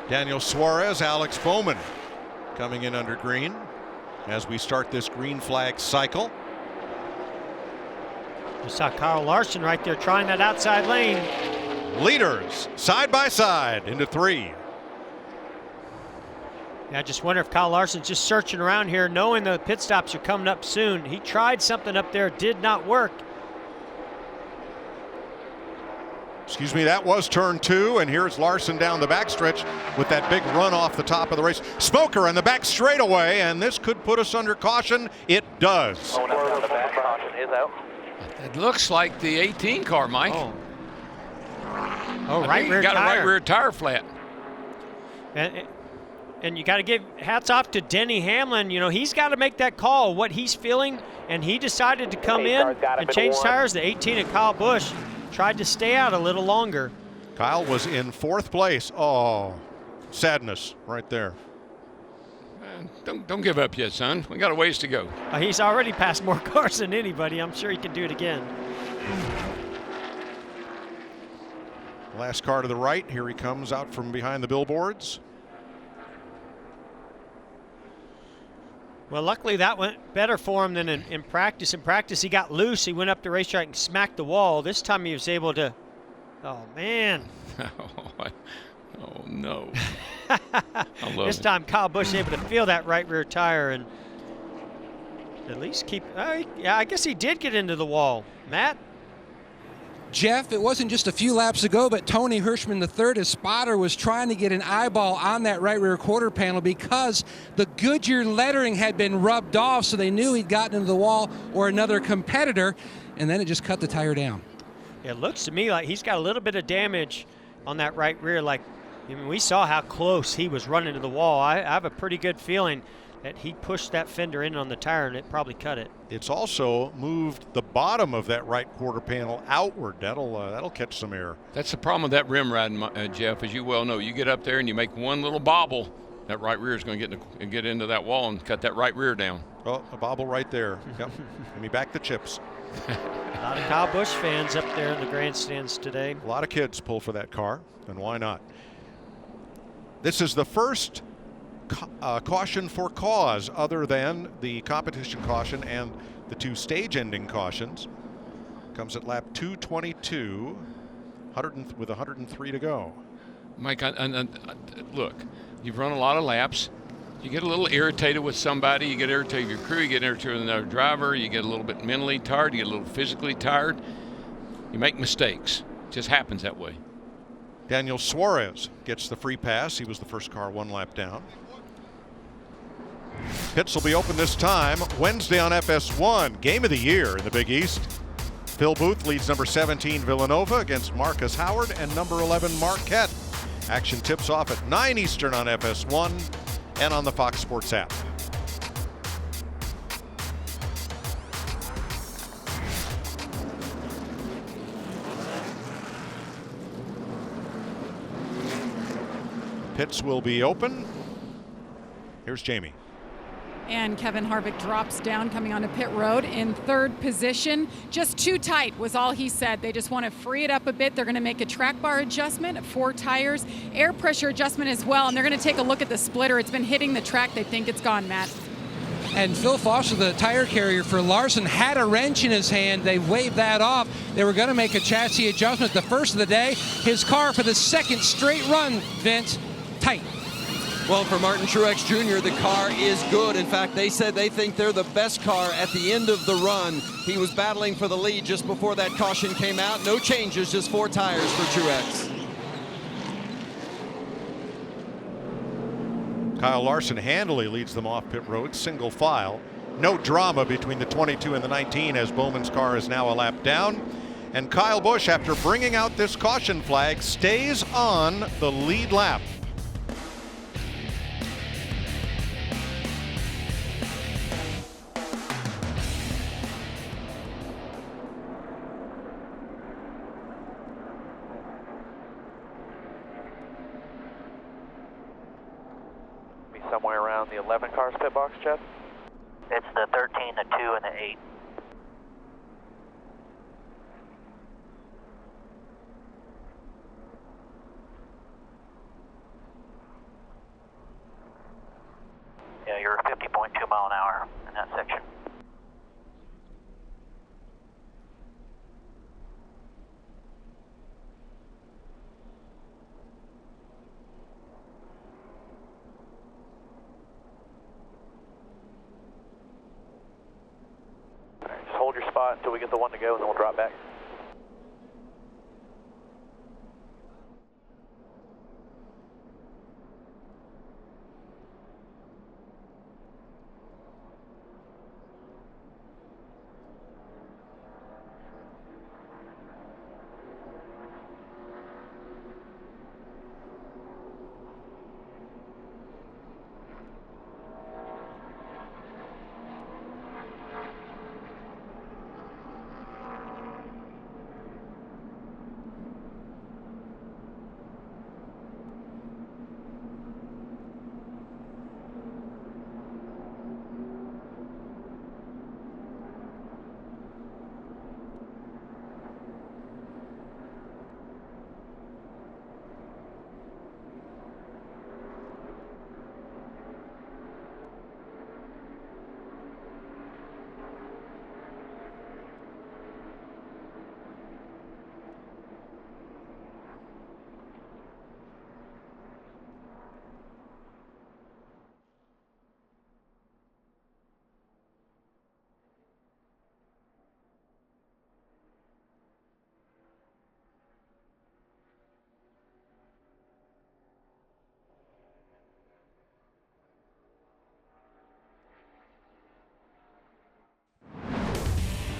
I: Daniel Suarez, Alex Bowman coming in under green as we start this green flag cycle.
O: You saw Kyle Larson right there trying that outside lane.
I: Leaders side by side into 3.
O: I just wonder if Kyle Larson's just searching around here, knowing the pit stops are coming up soon. He tried something up there, did not work.
I: Excuse me, that was turn 2, and here's Larson down the backstretch with that big run off the top of the race. Smoker on the back straightaway, and this could put us under caution. It does.
N: It looks like the 18 car, Mike.
O: Oh,
N: I
O: right
N: think
O: rear
N: he got
O: tire.
N: a right rear tire flat.
O: And you got to give hats off to Denny Hamlin. You know, he's got to make that call, what he's feeling, and he decided to come in and change tires. The 18 of Kyle Busch tried to stay out a little longer.
I: Kyle was in 4th place. Oh, sadness right there.
N: Don't give up yet, son. We got a ways to go.
O: He's already passed more cars than anybody. I'm sure he can do it again.
I: Last car to the right. Here he comes out from behind the billboards.
O: Well, luckily that went better for him than in practice. In practice, he got loose. He went up the racetrack and smacked the wall. This time he was able to, oh, man.
N: Oh, no.
O: This time Kyle Busch able to feel that right rear tire and at least keep, yeah, I guess he did get into the wall. Matt?
T: Jeff, it wasn't just a few laps ago, but Tony Hirschman III, his spotter, was trying to get an eyeball on that right rear quarter panel because the Goodyear lettering had been rubbed off, so they knew he'd gotten into the wall or another competitor, and then it just cut the tire down.
O: It looks to me like he's got a little bit of damage on that right rear. Like, I mean, we saw how close he was running to the wall. I have a pretty good feeling that he pushed that fender in on the tire and it probably cut it.
I: It's also moved the bottom of that right quarter panel outward. That'll catch some air.
N: That's the problem with that rim riding, Jeff, as you well know. You get up there and you make one little bobble, that right rear is going to get into that wall and cut that right rear down.
I: Oh, a bobble right there. Yep. Let me back the chips.
O: A lot of Kyle Busch fans up there in the grandstands today.
I: A lot of kids pull for that car, and why not? This is the first caution for cause other than the competition caution and the 2 stage-ending cautions. Comes at lap 222, with 103 to go.
N: Mike, look, you've run a lot of laps. You get a little irritated with somebody. You get irritated with your crew. You get irritated with another driver. You get a little bit mentally tired. You get a little physically tired. You make mistakes. It just happens that way.
I: Daniel Suarez gets the free pass. He was the first car 1 lap down. Pits will be open this time Wednesday on FS1. Game of the year in the Big East. Phil Booth leads number 17 Villanova against Marcus Howard and number 11 Marquette. Action tips off at 9 Eastern on FS1 and on the Fox Sports app. Pits will be open. Here's Jamie.
S: And Kevin Harvick drops down coming onto pit road in 3rd position. Just too tight was all he said. They just want to free it up a bit. They're going to make a track bar adjustment, 4 tires, air pressure adjustment as well. And they're going to take a look at the splitter. It's been hitting the track. They think it's gone, Matt.
T: And Phil Foster, the tire carrier for Larson, had a wrench in his hand. They waved that off. They were going to make a chassis adjustment the first of the day. His car for the 2nd straight run, Vince, tight.
U: Well, for Martin Truex Jr., the car is good. In fact, they said they think they're the best car at the end of the run. He was battling for the lead just before that caution came out. No changes, just 4 tires for Truex.
I: Kyle Larson handily leads them off pit road, single file. No drama between the 22 and the 19 as Bowman's car is now a lap down. And Kyle Busch, after bringing out this caution flag, stays on the lead lap.
B: Somewhere around the 11 cars pit box, Jeff? It's the 13, the 2, and the 8. Yeah, you're 50.2 mile an hour in that section. Hold your spot until we get the 1 to go, and then we'll drop back.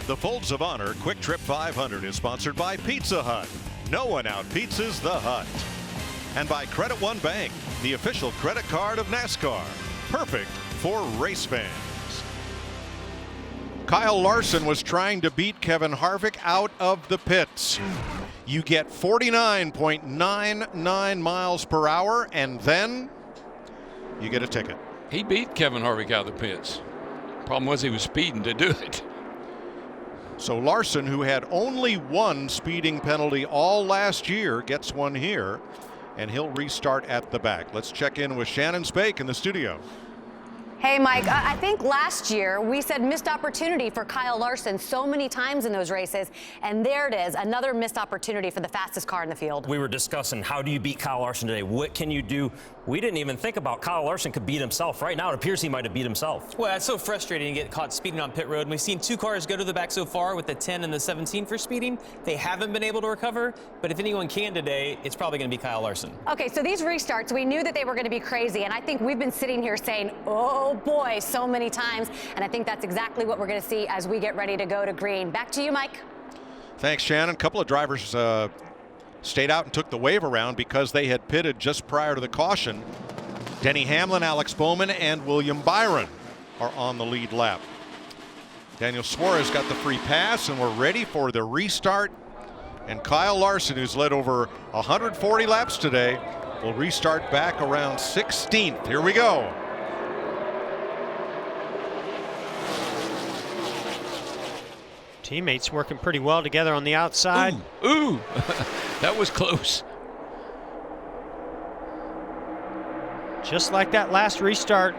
I: The Folds of Honor Quick Trip 500 is sponsored by Pizza Hut. No one out-pizzas the Hut. And by Credit One Bank, the official credit card of NASCAR. Perfect for race fans. Kyle Larson was trying to beat Kevin Harvick out of the pits. You get 49.99 miles per hour, and then you get a ticket.
N: He beat Kevin Harvick out of the pits. Problem was he was speeding to do it.
I: So Larson, who had only 1 speeding penalty all last year, gets 1 here, and he'll restart at the back. Let's check in with Shannon Spake in the studio.
D: Hey, Mike, I think last year we said missed opportunity for Kyle Larson so many times in those races, and there it is, another missed opportunity for the fastest car in the field.
G: We were discussing, how do you beat Kyle Larson today? What can you do? We didn't even think about Kyle Larson could beat himself. Right now, it appears he might have beat himself.
L: Well, it's so frustrating to get caught speeding on pit road. And we've seen 2 cars go to the back so far with the 10 and the 17 for speeding. They haven't been able to recover, but if anyone can today, it's probably going to be Kyle Larson.
D: Okay, so these restarts, we knew that they were going to be crazy, and I think we've been sitting here saying, oh boy, so many times, and I think that's exactly what we're going to see as we get ready to go to green. Back to you, Mike.
I: Thanks, Shannon. A couple of drivers stayed out and took the wave around because they had pitted just prior to the caution. Denny Hamlin, Alex Bowman, and William Byron are on the lead lap. Daniel Suarez got the free pass, and we're ready for the restart. And Kyle Larson, who's led over 140 laps today, will restart back around 16th. Here we go.
O: Teammates working pretty well together on the outside.
N: Ooh. That was close.
O: Just like that last restart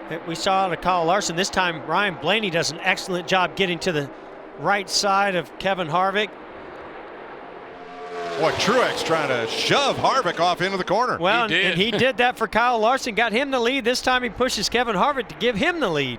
O: that we saw out of Kyle Larson, this time Ryan Blaney does an excellent job getting to the right side of Kevin Harvick.
I: Boy, Truex trying to shove Harvick off into the corner.
O: Well, and he did that for Kyle Larson, got him the lead. This time he pushes Kevin Harvick to give him the lead.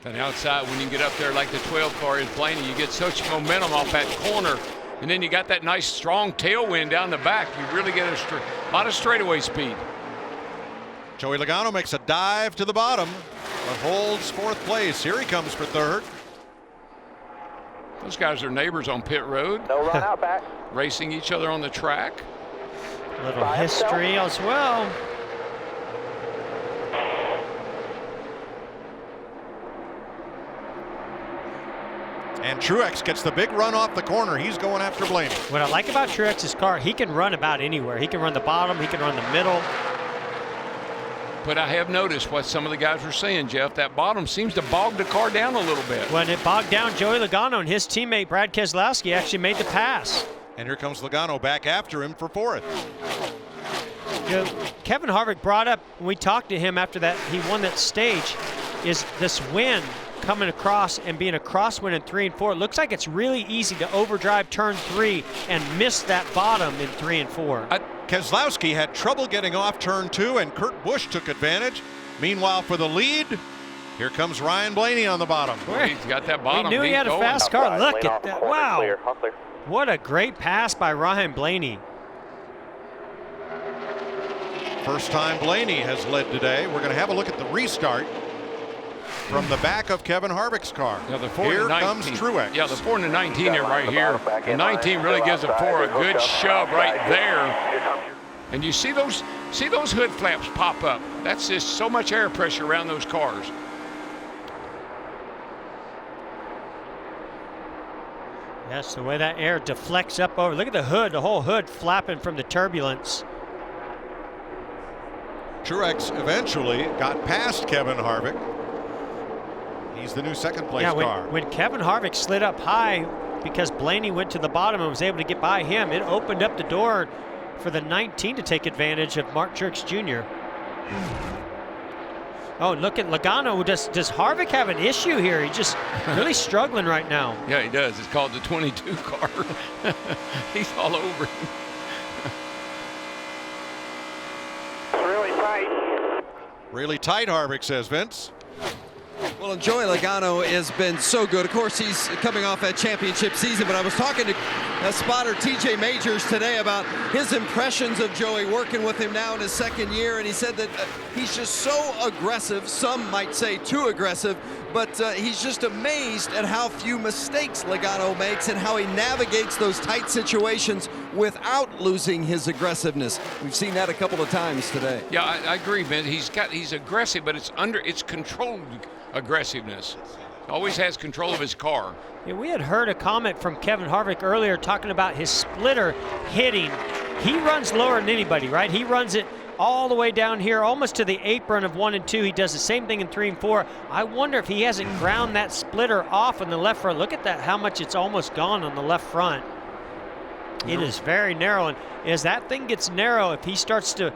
N: And outside, when you get up there like the 12 car is Blaney, you get such momentum off that corner. And then you got that nice strong tailwind down the back. You really get a lot of straightaway speed.
I: Joey Logano makes a dive to the bottom, but holds 4th place. Here he comes for 3rd.
N: Those guys are neighbors on pit road.
R: No run out back.
N: Racing each other on the track.
O: A little history as well.
I: And Truex gets the big run off the corner. He's going after Blaney.
O: What I like about Truex's car, he can run about anywhere. He can run the bottom, he can run the middle.
N: But I have noticed what some of the guys were saying, Jeff. That bottom seems to bog the car down a little bit.
O: When it bogged down Joey Logano, and his teammate Brad Keselowski actually made the pass.
I: And here comes Logano back after him for 4th.
O: You know, Kevin Harvick brought up, when we talked to him after that, he won that stage, is this wind coming across and being a crosswind in 3 and 4. It looks like it's really easy to overdrive turn 3 and miss that bottom in 3 and 4.
I: Keselowski had trouble getting off turn 2, and Kurt Busch took advantage. Meanwhile, for the lead, here comes Ryan Blaney on the bottom.
N: He's got that bottom.
O: He knew he had a fast car. Look at that. Wow. What a great pass by Ryan Blaney.
I: First time Blaney has led today. We're going to have a look at the restart from the back of Kevin Harvick's car.
N: Yeah, the 4
I: here
N: to 19.
I: Comes Truex.
N: Yeah, the 4 and the 19 are right here. The 19 really gives the 4 a good shove right there. And you see those hood flaps pop up. That's just so much air pressure around those cars.
O: That's the way that air deflects up over. Look at the hood, the whole hood flapping from the turbulence.
I: Truex eventually got past Kevin Harvick. He's the new 2nd place car.
O: When Kevin Harvick slid up high because Blaney went to the bottom and was able to get by him, it opened up the door for the 19 to take advantage of Mark Truex Jr. Oh, look at Logano. Does Harvick have an issue here? He's just really struggling right now.
N: Yeah, he does. It's called the 22 car. He's all over it.
I: Really tight, Harvick says, Vince.
U: Well, and Joey Logano has been so good. Of course, he's coming off that championship season, but I was talking to spotter TJ Majors today about his impressions of Joey, working with him now in his 2nd year, and he said that he's just so aggressive. Some might say too aggressive, but he's just amazed at how few mistakes Logano makes and how he navigates those tight situations without losing his aggressiveness. We've seen that a couple of times today.
N: Yeah, I agree, Ben. He's aggressive, but it's controlled aggressiveness. Always has control of his car.
O: Yeah, we had heard a comment from Kevin Harvick earlier talking about his splitter hitting. He runs lower than anybody, right? He runs it all the way down here, almost to the apron of 1 and 2. He does the same thing in 3 and 4. I wonder if he hasn't ground that splitter off on the left front. Look at that, how much it's almost gone on the left front. It is very narrow, and as that thing gets narrow, if he starts to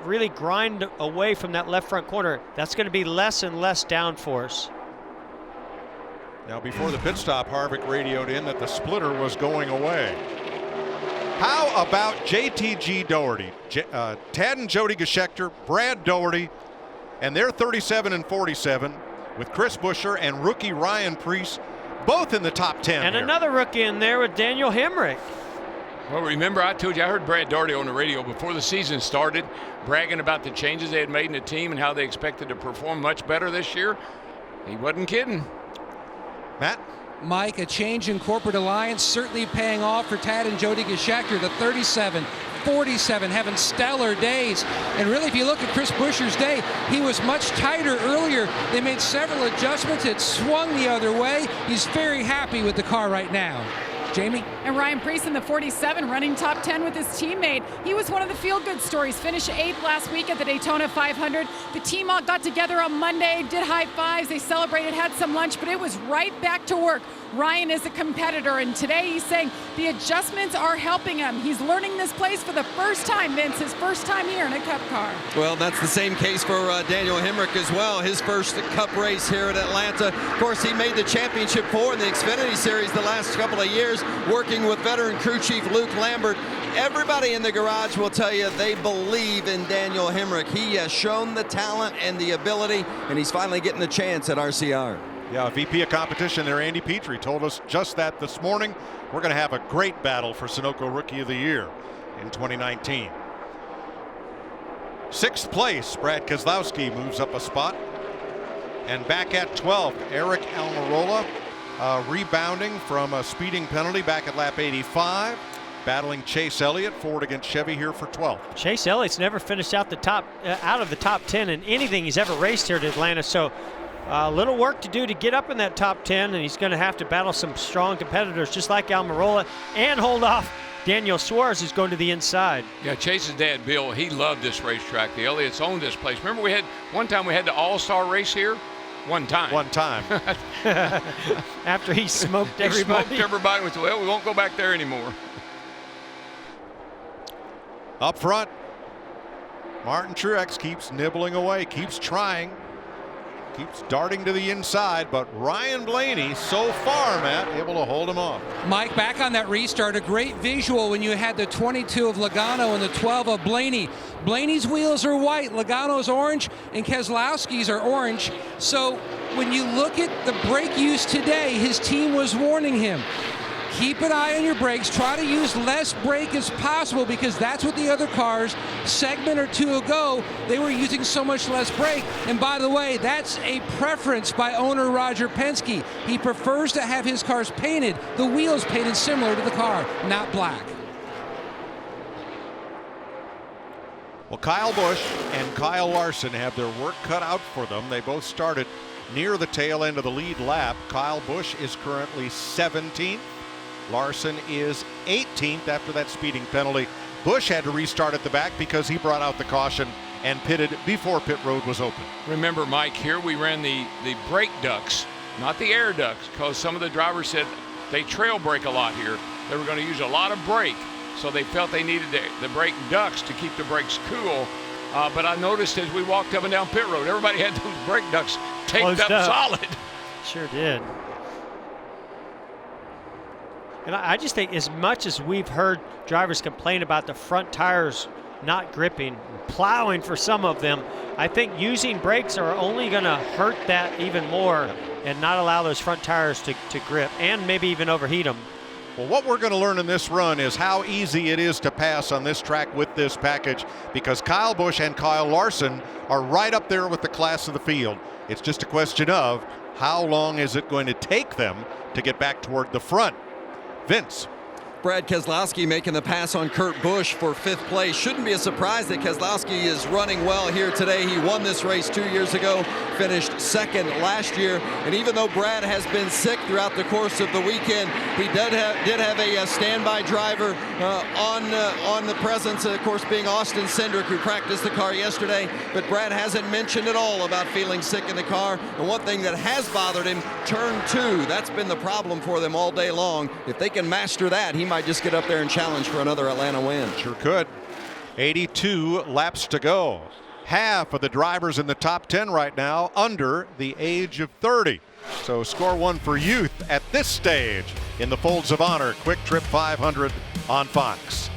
O: really grind away from that left front corner, that's going to be less and less downforce.
I: Now, before the pit stop, Harvick radioed in that the splitter was going away. How about JTG Doherty, Tad and Jody Geschecter, Brad Doherty, and they're 37 and 47 with Chris Buescher and rookie Ryan Preece both in the top 10.
O: And
I: here.
O: another rookie in there with Daniel Hemrick.
N: Well, remember I told you I heard Brad Doherty on the radio before the season started bragging about the changes they had made in the team and how they expected to perform much better this year. He wasn't kidding.
I: Matt?
T: Mike, a change in corporate alliance certainly paying off for Tad and Jody Geschecter, the 37, 47, having stellar days. And really, if you look at Chris Buescher's day, he was much tighter earlier. They made several adjustments. It swung the other way. He's very happy with the car right now. Jamie?
S: And Ryan Preece in the 47 running top 10 with his teammate. He was one of the feel-good stories. Finished 8th last week at the Daytona 500. The team all got together on Monday, did high fives, they celebrated, had some lunch, but it was right back to work. Ryan is a competitor, and today he's saying the adjustments are helping him. He's learning this place for the first time, Vince, his first time here in a Cup car.
U: Well, that's the same case for Daniel Hemrick as well. His first Cup race here at Atlanta. Of course, he made the championship 4 in the Xfinity Series the last couple of years, working with veteran crew chief Luke Lambert. Everybody in the garage will tell you they believe in Daniel Hemrick. He has shown the talent and the ability, and he's finally getting the chance at RCR.
I: Yeah, VP of competition there, Andy Petrie, told us just that this morning. We're going to have a great battle for Sunoco Rookie of the Year in 2019. 6th place, Brad Keselowski moves up a spot. And back at 12th, Eric Almirola, rebounding from a speeding penalty back at lap 85. Battling Chase Elliott, Ford against Chevy here for 12th.
O: Chase Elliott's never finished out of the top 10 in anything he's ever raced here at Atlanta, so a little work to do to get up in that top 10, and he's going to have to battle some strong competitors just like Almirola and hold off Daniel Suarez, who's going to the inside.
N: Yeah, Chase's dad, Bill, he loved this racetrack. The Elliott's owned this place. Remember one time we had the All-Star race here? One time.
O: After he smoked everybody.
N: He smoked everybody. We said, well, we won't go back there anymore.
I: Up front, Martin Truex keeps nibbling away, keeps trying, keeps darting to the inside, but Ryan Blaney so far, Matt, able to hold him off.
T: Mike, back on that restart, a great visual when you had the 22 of Logano and the 12 of Blaney. Blaney's wheels are white, Logano's orange, and Keselowski's are orange. So when you look at the brake use today, his team was warning him. Keep an eye on your brakes. Try to use less brake as possible because that's what the other cars, segment or two ago, they were using so much less brake. And by the way, that's a preference by owner Roger Penske. He prefers to have his cars painted, the wheels painted similar to the car, not black.
I: Well, Kyle Busch and Kyle Larson have their work cut out for them. They both started near the tail end of the lead lap. Kyle Busch is currently 17th. Larson is 18th after that speeding penalty. Busch had to restart at the back because he brought out the caution and pitted before pit road was open.
N: Remember, Mike, here we ran the brake ducts, not the air ducts, because some of the drivers said they trail brake a lot here. They were going to use a lot of brake, so they felt they needed the brake ducts to keep the brakes cool. But I noticed as we walked up and down pit road, everybody had those brake ducts taped up solid.
O: Sure did. And I just think as much as we've heard drivers complain about the front tires not gripping, plowing for some of them, I think using brakes are only going to hurt that even more and not allow those front tires to grip and maybe even overheat them.
I: Well, what we're going to learn in this run is how easy it is to pass on this track with this package because Kyle Busch and Kyle Larson are right up there with the class of the field. It's just a question of how long is it going to take them to get back toward the front. Vince.
U: Brad Keselowski making the pass on Kurt Busch for 5th place. Shouldn't be a surprise that Keselowski is running well here today. He won this race 2 years ago, finished 2nd last year. And even though Brad has been sick throughout the course of the weekend, he did have a standby driver on the presence, of course, being Austin Cindric, who practiced the car yesterday. But Brad hasn't mentioned at all about feeling sick in the car. And one thing that has bothered him, turn 2. That's been the problem for them all day long. If they can master that, he might just get up there and challenge for another Atlanta win.
I: Sure could. 82 laps to go. Half of the drivers in the top 10 right now under the age of 30. So score one for youth at this stage in the Folds of Honor Quick Trip 500 on Fox.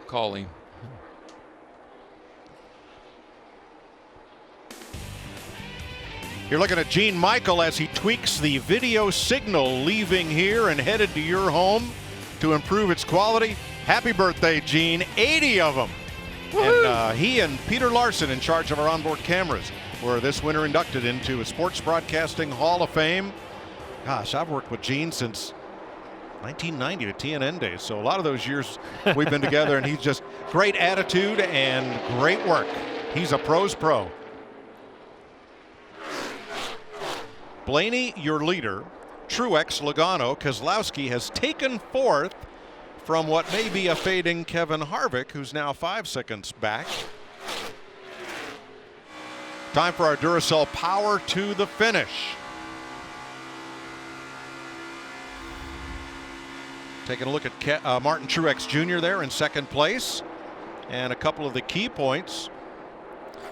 N: Call him.
I: You're looking at Gene Michael as he tweaks the video signal leaving here and headed to your home to improve its quality. Happy birthday, Gene. 80 of them. And he and Peter Larson, in charge of our onboard cameras, were this winter inducted into a Sports Broadcasting Hall of Fame. Gosh, I've worked with Gene since 1990, the TNN days. So a lot of those years we've been together, and he's just great attitude and great work. He's a pro's pro. Blaney, your leader. Truex, Logano, Keselowski has taken 4th from what may be a fading Kevin Harvick, who's now 5 seconds back. Time for our Duracell Power to the finish. Taking a look at Martin Truex Jr. there in 2nd place. And a couple of the key points.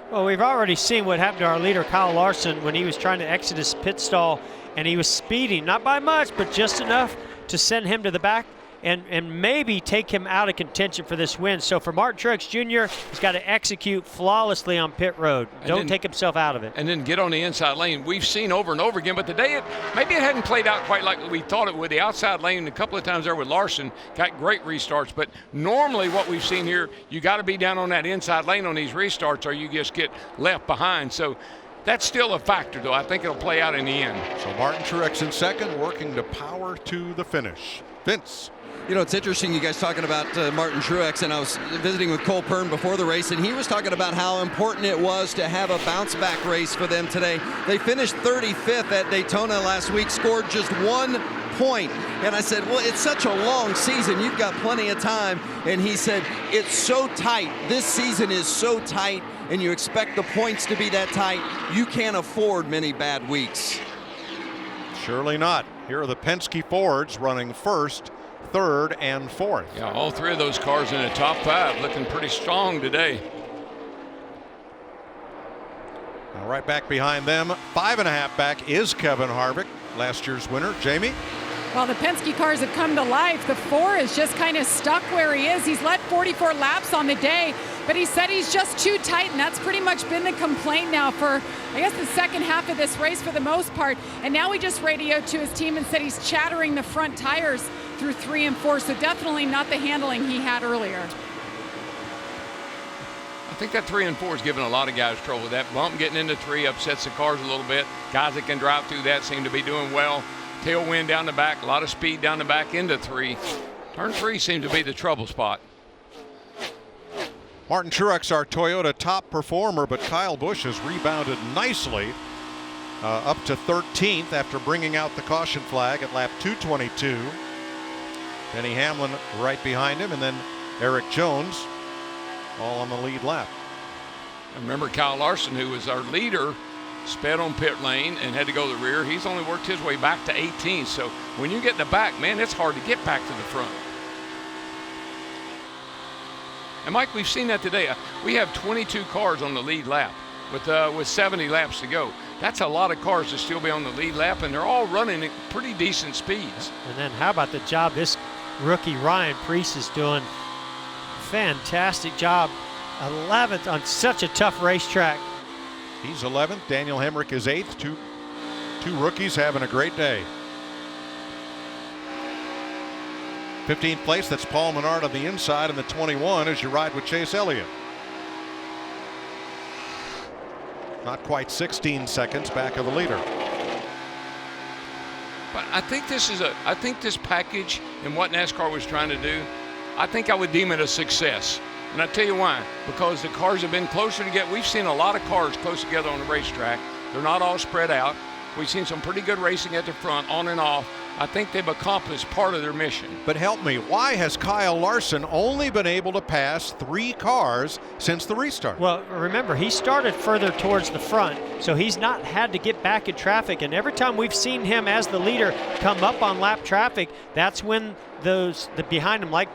O: Well, we've already seen what happened to our leader, Kyle Larson, when he was trying to exit his pit stall, and he was speeding, not by much, but just enough to send him to the back and maybe take him out of contention for this win. So for Martin Truex Jr., he's got to execute flawlessly on pit road. Don't take himself out of it.
N: And then get on the inside lane. We've seen over and over again, but today maybe it hadn't played out quite like we thought it would. The outside lane a couple of times there with Larson got great restarts, but normally what we've seen here, you got to be down on that inside lane on these restarts or you just get left behind. So That's still a factor, though. I think it'll play out in the end.
I: So Martin Truex in second, working to power to the finish. Vince.
U: You know, it's interesting you guys talking about Martin Truex, and I was visiting with Cole Pearn before the race, and he was talking about how important it was to have a bounce-back race for them today. They finished 35th at Daytona last week, scored just 1 point. And I said, well, it's such a long season. You've got plenty of time. And he said, it's so tight. This season is so tight, and you expect the points to be that tight. You can't afford many bad weeks.
I: Surely not. Here are the Penske Fords running first, third, and fourth.
N: Yeah, all three of those cars in the top 5 looking pretty strong today.
I: Now right back behind them, 5.5 back is Kevin Harvick, last year's winner. Jamie?
S: Well, the Penske cars have come to life. The 4 is just kind of stuck where he is. He's led 44 laps on the day, but he said he's just too tight, and that's pretty much been the complaint now for, I guess, the second half of this race for the most part. And now he just radioed to his team and said he's chattering the front tires through 3 and 4, so definitely not the handling he had earlier.
N: I think that 3 and 4 is giving a lot of guys trouble. That bump getting into 3 upsets the cars a little bit. Guys that can drive through that seem to be doing well. Tailwind down the back, a lot of speed down the back into 3. Turn 3 seems to be the trouble spot.
I: Martin Truex, our Toyota top performer, but Kyle Busch has rebounded nicely up to 13th after bringing out the caution flag at lap 222. Denny Hamlin right behind him, and then Eric Jones all on the lead lap.
N: I remember Kyle Larson, who was our leader, sped on pit lane and had to go to the rear. He's only worked his way back to 18th. So when you get in the back, man, it's hard to get back to the front. And Mike, we've seen that today. We have 22 cars on the lead lap with 70 laps to go. That's a lot of cars to still be on the lead lap, and they're all running at pretty decent speeds.
O: And then how about the job this rookie Ryan Preece is doing? Fantastic job. 11th on such a tough racetrack.
I: He's 11th. Daniel Hemrick is 8th. Two rookies having a great day. 15th place, that's Paul Menard on the inside, and the 21 as you ride with Chase Elliott. Not quite 16 seconds back of the leader.
N: But I think this package and what NASCAR was trying to do, I think I would deem it a success. And I tell you why, because the cars have been closer together. We've seen a lot of cars close together on the racetrack. They're not all spread out. We've seen some pretty good racing at the front, on and off. I think they've accomplished part of their mission.
I: But help me, why has Kyle Larson only been able to pass 3 cars since the restart?
O: Well, remember, he started further towards the front, so he's not had to get back in traffic. And every time we've seen him as the leader come up on lap traffic, that's when the behind him, like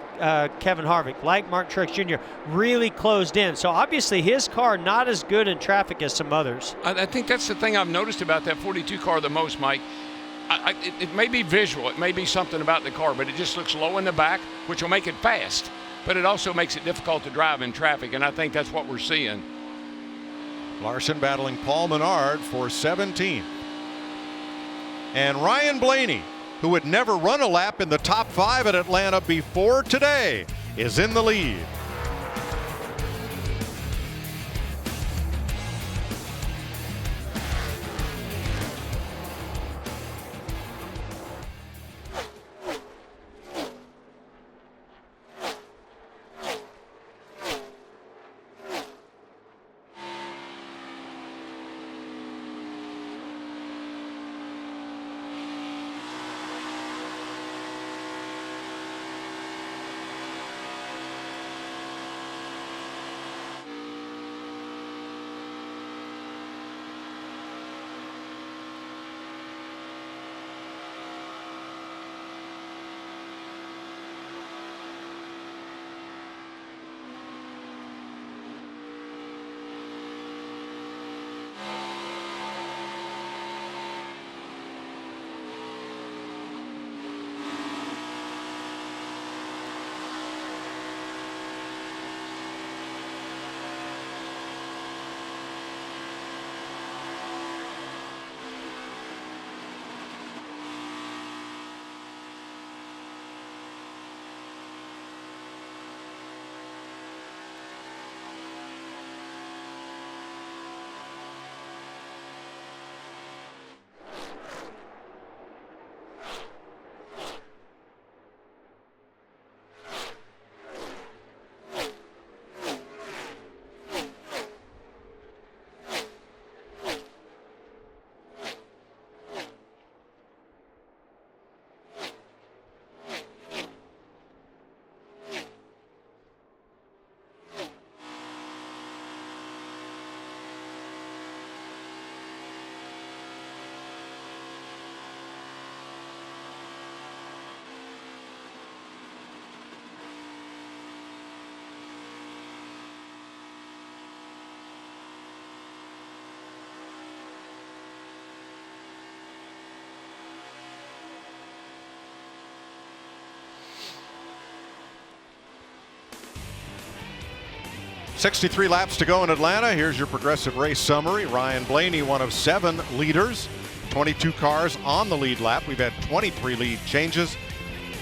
O: Kevin Harvick, like Martin Truex Jr., really closed in. So obviously his car not as good in traffic as some others.
N: I think that's the thing I've noticed about that 42 car the most, Mike. It may be visual, it may be something about the car, but it just looks low in the back, which will make it fast. But it also makes it difficult to drive in traffic, and I think that's what we're seeing.
I: Larson battling Paul Menard for 17th. And Ryan Blaney, who had never run a lap in the top 5 at Atlanta before today, is in the lead. 63 laps to go in Atlanta. Here's your Progressive race summary. Ryan Blaney, one of 7 leaders. 22 cars on the lead lap. We've had 23 lead changes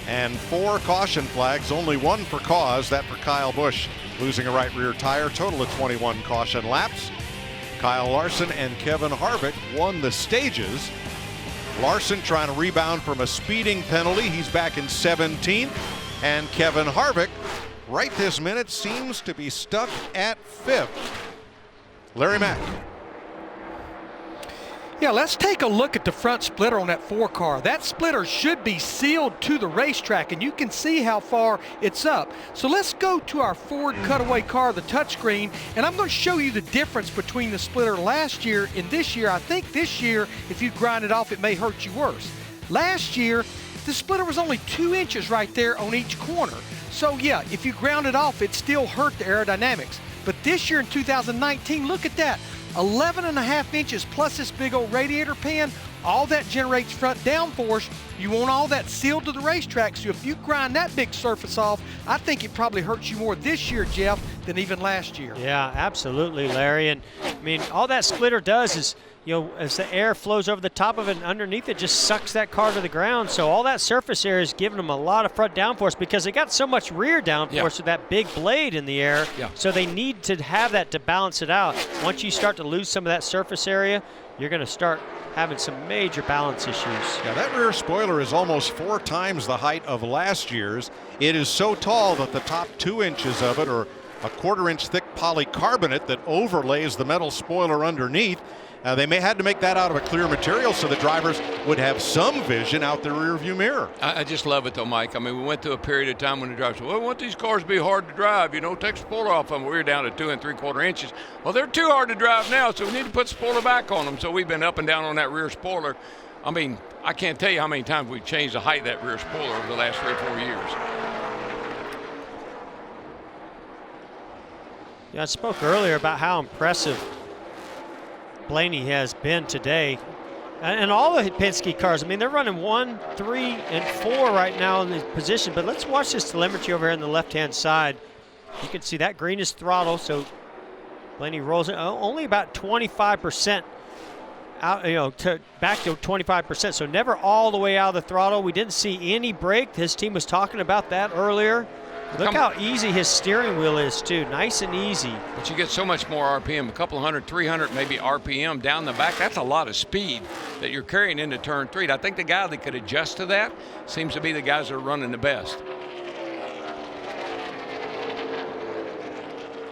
I: and 4 caution flags. Only 1 for cause, that for Kyle Busch, losing a right rear tire. Total of 21 caution laps. Kyle Larson and Kevin Harvick won the stages. Larson trying to rebound from a speeding penalty. He's back in 17th. And Kevin Harvick, right this minute, seems to be stuck at 5th. Larry Mack.
J: Yeah, let's take a look at the front splitter on that 4 car. That splitter should be sealed to the racetrack, and you can see how far it's up. So let's go to our Ford cutaway car, the touchscreen, and I'm going to show you the difference between the splitter last year and this year. I think this year, if you grind it off, it may hurt you worse. Last year, the splitter was only 2 inches right there on each corner. So yeah, if you ground it off, it still hurt the aerodynamics. But this year in 2019, look at that. 11.5 inches plus this big old radiator pan, all that generates front downforce. You want all that sealed to the racetrack, so if you grind that big surface off, I think it probably hurts you more this year, Jeff, than even last year.
O: Yeah, absolutely, Larry. And I mean, all that splitter does is, you know, as the air flows over the top of it and underneath it, just sucks that car to the ground. So all that surface area is giving them a lot of front downforce because they got so much rear downforce with that big blade in the air. So they need to have that to balance it out. Once you start to lose some of that surface area, you're going to start having some major balance issues.
I: Yeah, that rear spoiler is almost 4 times the height of last year's. It is so tall that the top 2 inches of it are a 1/4 inch thick polycarbonate that overlays the metal spoiler underneath. They may had to make that out of a clear material so the drivers would have some vision out the rear view mirror.
N: I just love it though, Mike. I mean, we went through a period of time when the drivers said, well, we want these cars to be hard to drive, you know, take the spoiler off them. We were down to 2 3/4 inches. Well, they're too hard to drive now, so we need to put the spoiler back on them. So we've been up and down on that rear spoiler. I mean, I can't tell you how many times we've changed the height of that rear spoiler over the last 3 or 4 years.
O: Yeah, I spoke earlier about how impressive Blaney has been today. And all the Penske cars, I mean, they're running 1, 3, and 4 right now in this position. But let's watch this telemetry over here on the left-hand side. You can see that green is throttle, so Blaney rolls it only about 25% out, you know, back to 25%. So never all the way out of the throttle. We didn't see any brake. His team was talking about that earlier. Look how easy his steering wheel is, too. Nice and easy.
N: But you get so much more RPM, a couple hundred, 300 maybe RPM down the back. That's a lot of speed that you're carrying into turn 3. I think the guy that could adjust to that seems to be the guys that are running the best.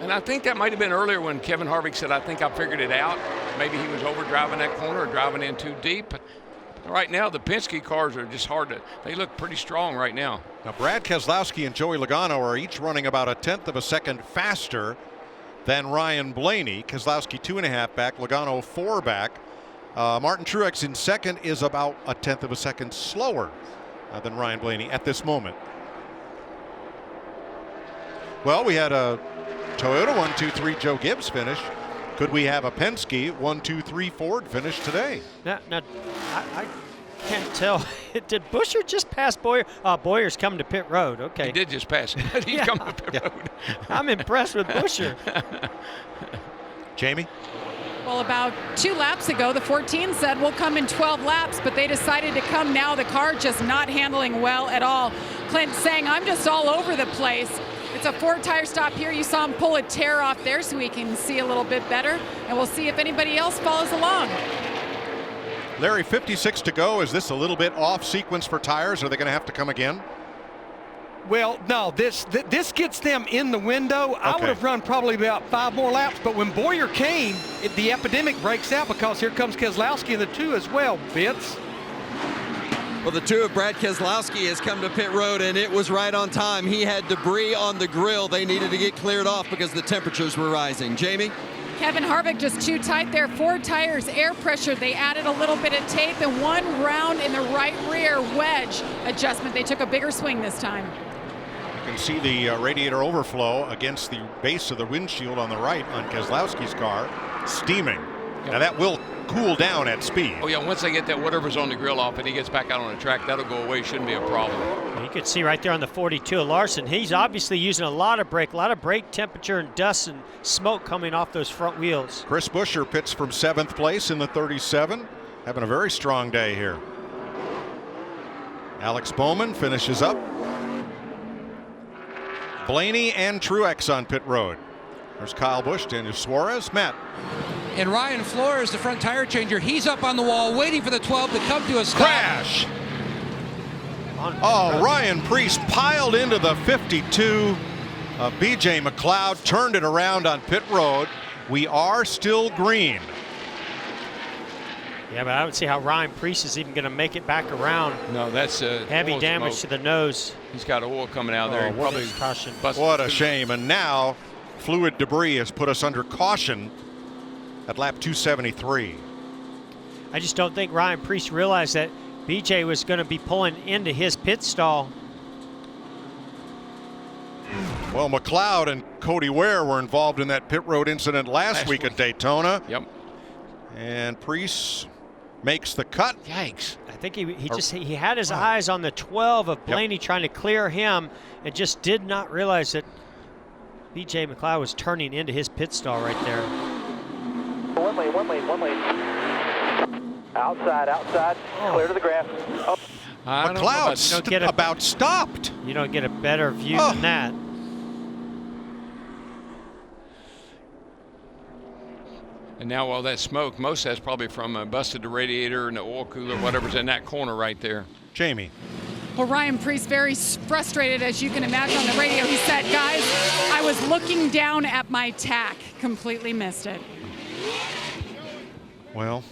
N: And I think that might have been earlier when Kevin Harvick said, I think I figured it out. Maybe he was over driving that corner or driving in too deep. Right now, the Penske cars are just hard to, they look pretty strong right now.
I: Now, Brad Keselowski and Joey Logano are each running about 1/10 of a second faster than Ryan Blaney. Keselowski 2.5 back, Logano 4 back. Martin Truex in second is about 1/10 of a second slower than Ryan Blaney at this moment. Well, we had a Toyota 1-2-3 Joe Gibbs finish. Could we have a Penske 1-2-3 Ford finish today?
O: Now I can't tell. Did Buescher just pass Bowyer? Boyer's coming to pit road. Okay.
N: He did just pass him, but he's coming to pit road.
O: I'm impressed with Buescher.
I: Jamie?
S: Well, about 2 laps ago, the 14 said we'll come in 12 laps, but they decided to come now. The car just not handling well at all. Clint saying, I'm just all over the place. It's a 4-tire stop here. You saw him pull a tear off there so we can see a little bit better, and we'll see if anybody else follows along.
I: Larry, 56 to go. Is this a little bit off sequence for tires? Are they going to have to come again?
J: Well, no, this gets them in the window. I would have run probably about 5 more laps, but when Bowyer came, the epidemic breaks out because here comes Keselowski in the 2 as well, Vince.
U: Well, the 2 of Brad Keselowski has come to pit road, and it was right on time. He had debris on the grill. They needed to get cleared off because the temperatures were rising. Jamie?
S: Kevin Harvick just too tight there. 4 tires, air pressure. They added a little bit of tape and 1 round in the right rear wedge adjustment. They took a bigger swing this time.
I: You can see the radiator overflow against the base of the windshield on the right on Keselowski's car, steaming. Now that will cool down at speed.
N: Oh yeah, once they get that whatever's on the grill off and he gets back out on the track, that'll go away. Shouldn't be a problem.
O: can see right there on the 42 of Larson, he's obviously using a lot of brake temperature and dust and smoke coming off those front wheels.
I: Chris Buescher pits from 7th place in the 37, having a very strong day here. Alex Bowman finishes up. Blaney and Truex on pit road. There's Kyle Busch, Daniel Suarez, Matt.
T: And Ryan Flores, the front tire changer, he's up on the wall waiting for the 12 to come to a stop.
I: Crash! Oh, Ryan Preece piled into the 52. BJ McLeod turned it around on pit road. We are still green.
O: Yeah, but I don't see how Ryan Preece is even going to make it back around.
N: No, that's
O: heavy damage to the nose.
N: He's got oil coming out there.
O: What a caution.
I: What a shame. And now fluid debris has put us under caution at lap 273.
O: I just don't think Ryan Preece realized that BJ was going to be pulling into his pit stall.
I: Well, McLeod and Cody Ware were involved in that pit road incident last week at Daytona.
N: Yep.
I: And Preece makes the cut.
N: Yikes.
O: I think he had his eyes on the 12 of Blaney trying to clear him and just did not realize that BJ McLeod was turning into his pit stall right there.
R: One lane. Outside. Clear to the grass. Oh.
I: McLeod about stopped.
O: You don't get a better view than that.
N: And now all that smoke, most of that's probably from busted the radiator and the oil cooler, whatever's in that corner right there.
I: Jamie.
S: Well, Ryan Preece very frustrated, as you can imagine, on the radio. He said, guys, I was looking down at my tack. Completely missed it.
I: Well.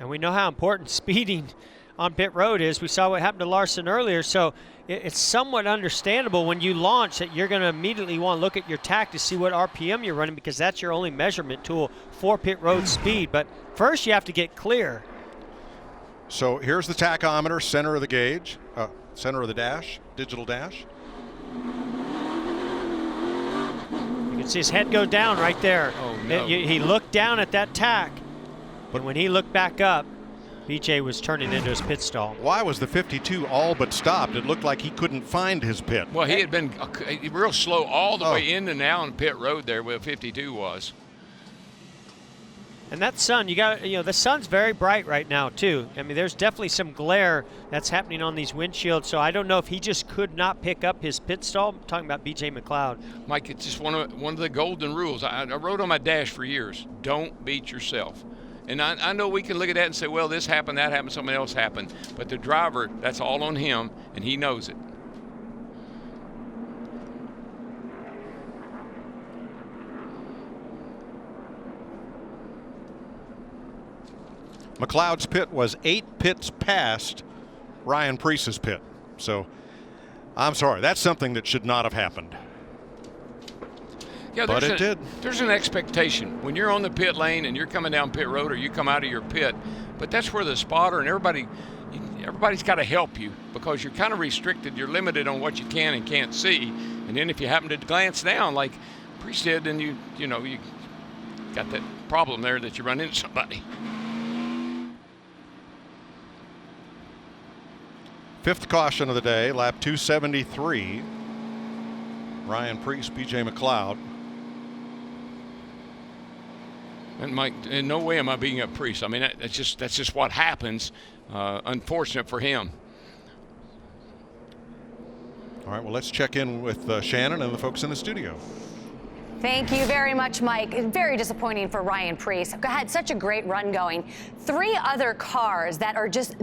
O: And we know how important speeding on pit road is. We saw what happened to Larson earlier, so it's somewhat understandable when you launch that you're going to immediately want to look at your tack to see what RPM you're running, because that's your only measurement tool for pit road speed. But first you have to get clear.
I: So here's the tachometer, center of the gauge, center of the dash, digital dash.
O: You can see his head go down right there.
N: Oh, no.
O: He looked down at that tack, but when he looked back up, BJ was turning into his pit stall.
I: Why was the 52 all but stopped? It looked like he couldn't find his pit.
N: Well, he had been real slow all the way in and out on pit road there where 52 was.
O: And that sun, the sun's very bright right now too. I mean, there's definitely some glare that's happening on these windshields, so I don't know if he just could not pick up his pit stall. I'm talking about BJ McLeod.
N: Mike, it's just one of the golden rules. I wrote on my dash for years, don't beat yourself. And I know we can look at that and say, well, this happened, that happened, something else happened. But the driver, that's all on him, and he knows it.
I: McLeod's pit was 8 pits past Ryan Preece's pit. So I'm sorry, that's something that should not have happened.
N: Yeah,
I: but it did.
N: There's an expectation when you're on the pit lane and you're coming down pit road or you come out of your pit, but that's where the spotter and everybody's got to help you, because you're kind of restricted. You're limited on what you can and can't see. And then if you happen to glance down like Preece did, then you got that problem there that you run into somebody.
I: 5th caution of the day, lap 273. Ryan Preece, BJ McLeod.
N: And Mike, in no way am I beating up Preece. I mean, that's just what happens. Unfortunate for him.
I: All right, well, let's check in with Shannon and the folks in the studio.
D: Thank you very much, Mike. Very disappointing for Ryan Preece. Had such a great run going. 3 other cars that are just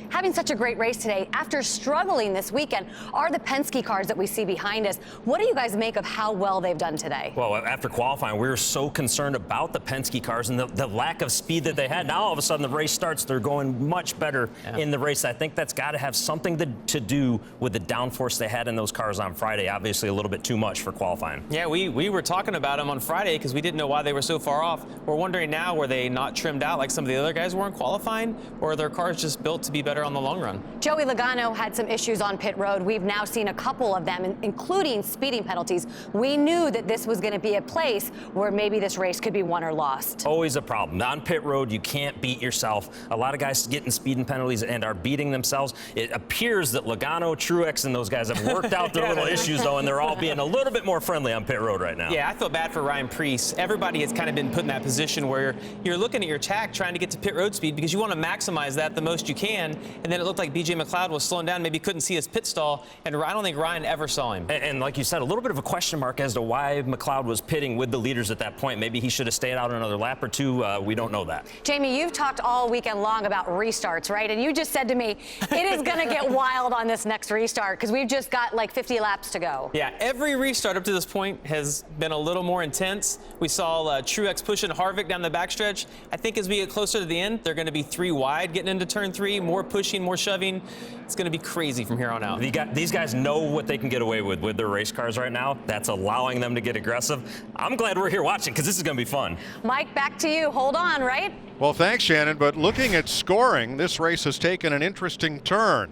D: having such a great race today after struggling this weekend are the Penske cars that we see behind us. What do you guys make of how well they've done today?
G: Well, after qualifying, we were so concerned about the Penske cars and the lack of speed that they had. Now, all of a sudden, the race starts. They're going much better in the race. I think that's got to have something to do with the downforce they had in those cars on Friday. Obviously, a little bit too much for qualifying.
L: Yeah, we were talking about them on Friday because we didn't know why they were so far off. We're wondering now, were they not trimmed out like some of the other guys weren't qualifying, or are their cars just built to be better on the long run?
D: Joey Logano had some issues on pit road. We've now seen a couple of them, including speeding penalties. We knew that this was going to be a place where maybe this race could be won or lost.
G: Always a problem. On pit road, you can't beat yourself. A lot of guys getting speeding penalties and are beating themselves. It appears that Logano, Truex, and those guys have worked out their little issues, though, and they're all being a little bit more friendly on pit road right now.
L: Yeah, I feel bad for Ryan Preece. Everybody has kind of been put in that position where you're looking at your track trying to get to pit road speed because you want to maximize that the most you can, and then it looked like BJ McLeod was slowing down, maybe couldn't see his pit stall, and I don't think Ryan ever saw him.
G: And like you said, a little bit of a question mark as to why McLeod was pitting with the leaders at that point. Maybe he should have stayed out another lap or two. We don't know that.
D: Jamie, you've talked all weekend long about restarts, right? And you just said to me, it is going to get wild on this next restart because we've just got like 50 laps to go.
L: Yeah, every restart up to this point has been a little more intense. We saw Truex pushing Harvick down the backstretch. I think as we get closer to the end, they're going to be 3 wide getting into turn 3, more pushing, more shoving. It's going to be crazy from here on out.
G: These guys know what they can get away with their race cars right now. That's allowing them to get aggressive. I'm glad we're here watching because this is going to be fun.
D: Mike, back to you. Hold on, right?
I: Well, thanks, Shannon. But looking at scoring, this race has taken an interesting turn.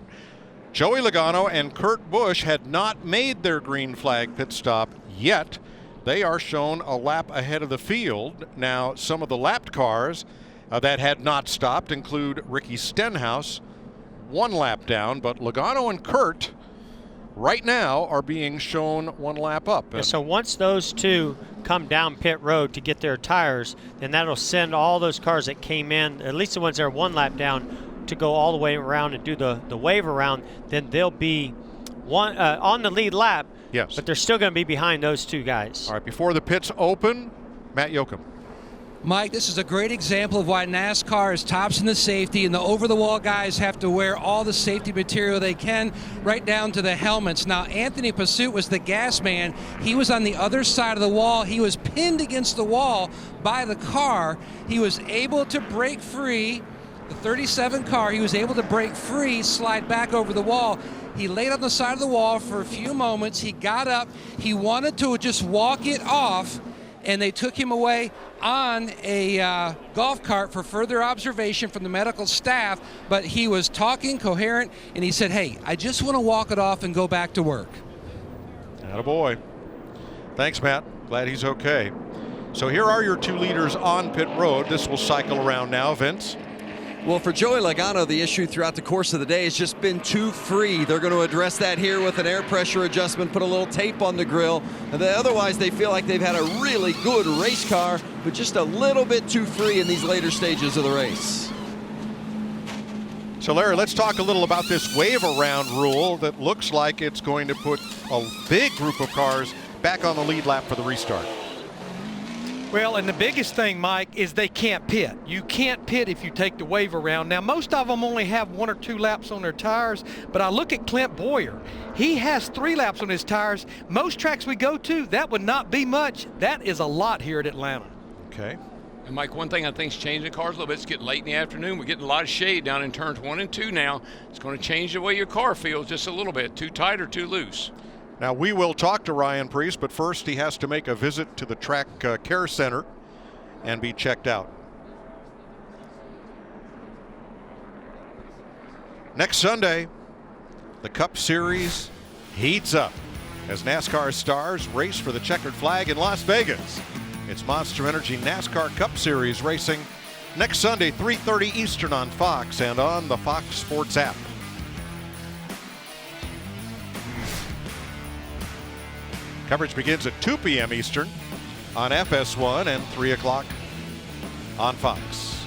I: Joey Logano and Kurt Busch had not made their green flag pit stop yet. They are shown a lap ahead of the field. Now, some of the lapped cars that had not stopped include Ricky Stenhouse, 1 lap down, but Logano and Kurt right now are being shown 1 lap up.
O: Yeah, so once those two come down pit road to get their tires, then that'll send all those cars that came in, at least the ones that are 1 lap down, to go all the way around and do the wave around. Then they'll be on the lead lap.
I: Yes.
O: But they're still going to be behind those 2 guys.
I: All right, before the pits open, Matt Yoakum.
T: Mike, this is a great example of why NASCAR is tops in the safety, and the over-the-wall guys have to wear all the safety material they can, right down to the helmets. Now, Anthony Pursuit was the gas man. He was on the other side of the wall. He was pinned against the wall by the car. He was able to break free. The 37 car, he was able to break free, slide back over the wall. He laid on the side of the wall for a few moments. He got up. He wanted to just walk it off, and they took him away on a golf cart for further observation from the medical staff. But he was talking coherent, and he said, hey, I just want to walk it off and go back to work.
I: Attaboy. Thanks, Matt. Glad he's okay. So here are your 2 leaders on pit road. This will cycle around now. Vince?
U: Well, for Joey Logano, the issue throughout the course of the day has just been too free. They're going to address that here with an air pressure adjustment, put a little tape on the grill. And otherwise, they feel like they've had a really good race car, but just a little bit too free in these later stages of the race.
I: So, Larry, let's talk a little about this wave around rule that looks like it's going to put a big group of cars back on the lead lap for the restart.
J: Well, and the biggest thing, Mike, is they can't pit. You can't pit if you take the wave around. Now, most of them only have 1 or 2 laps on their tires, but I look at Clint Boyer. He has 3 laps on his tires. Most tracks we go to, that would not be much. That is a lot here at Atlanta.
I: Okay.
N: And Mike, one thing I think is changing the cars a little bit. It's getting late in the afternoon. We're getting a lot of shade down in turns 1 and 2 now. It's going to change the way your car feels just a little bit. Too tight or too loose.
I: Now, we will talk to Ryan Preece, but first he has to make a visit to the track care center and be checked out. Next Sunday, the Cup Series heats up as NASCAR stars race for the checkered flag in Las Vegas. It's Monster Energy NASCAR Cup Series racing next Sunday, 3:30 Eastern on Fox and on the Fox Sports app. Coverage begins at 2 p.m. Eastern on FS1 and 3 o'clock on Fox.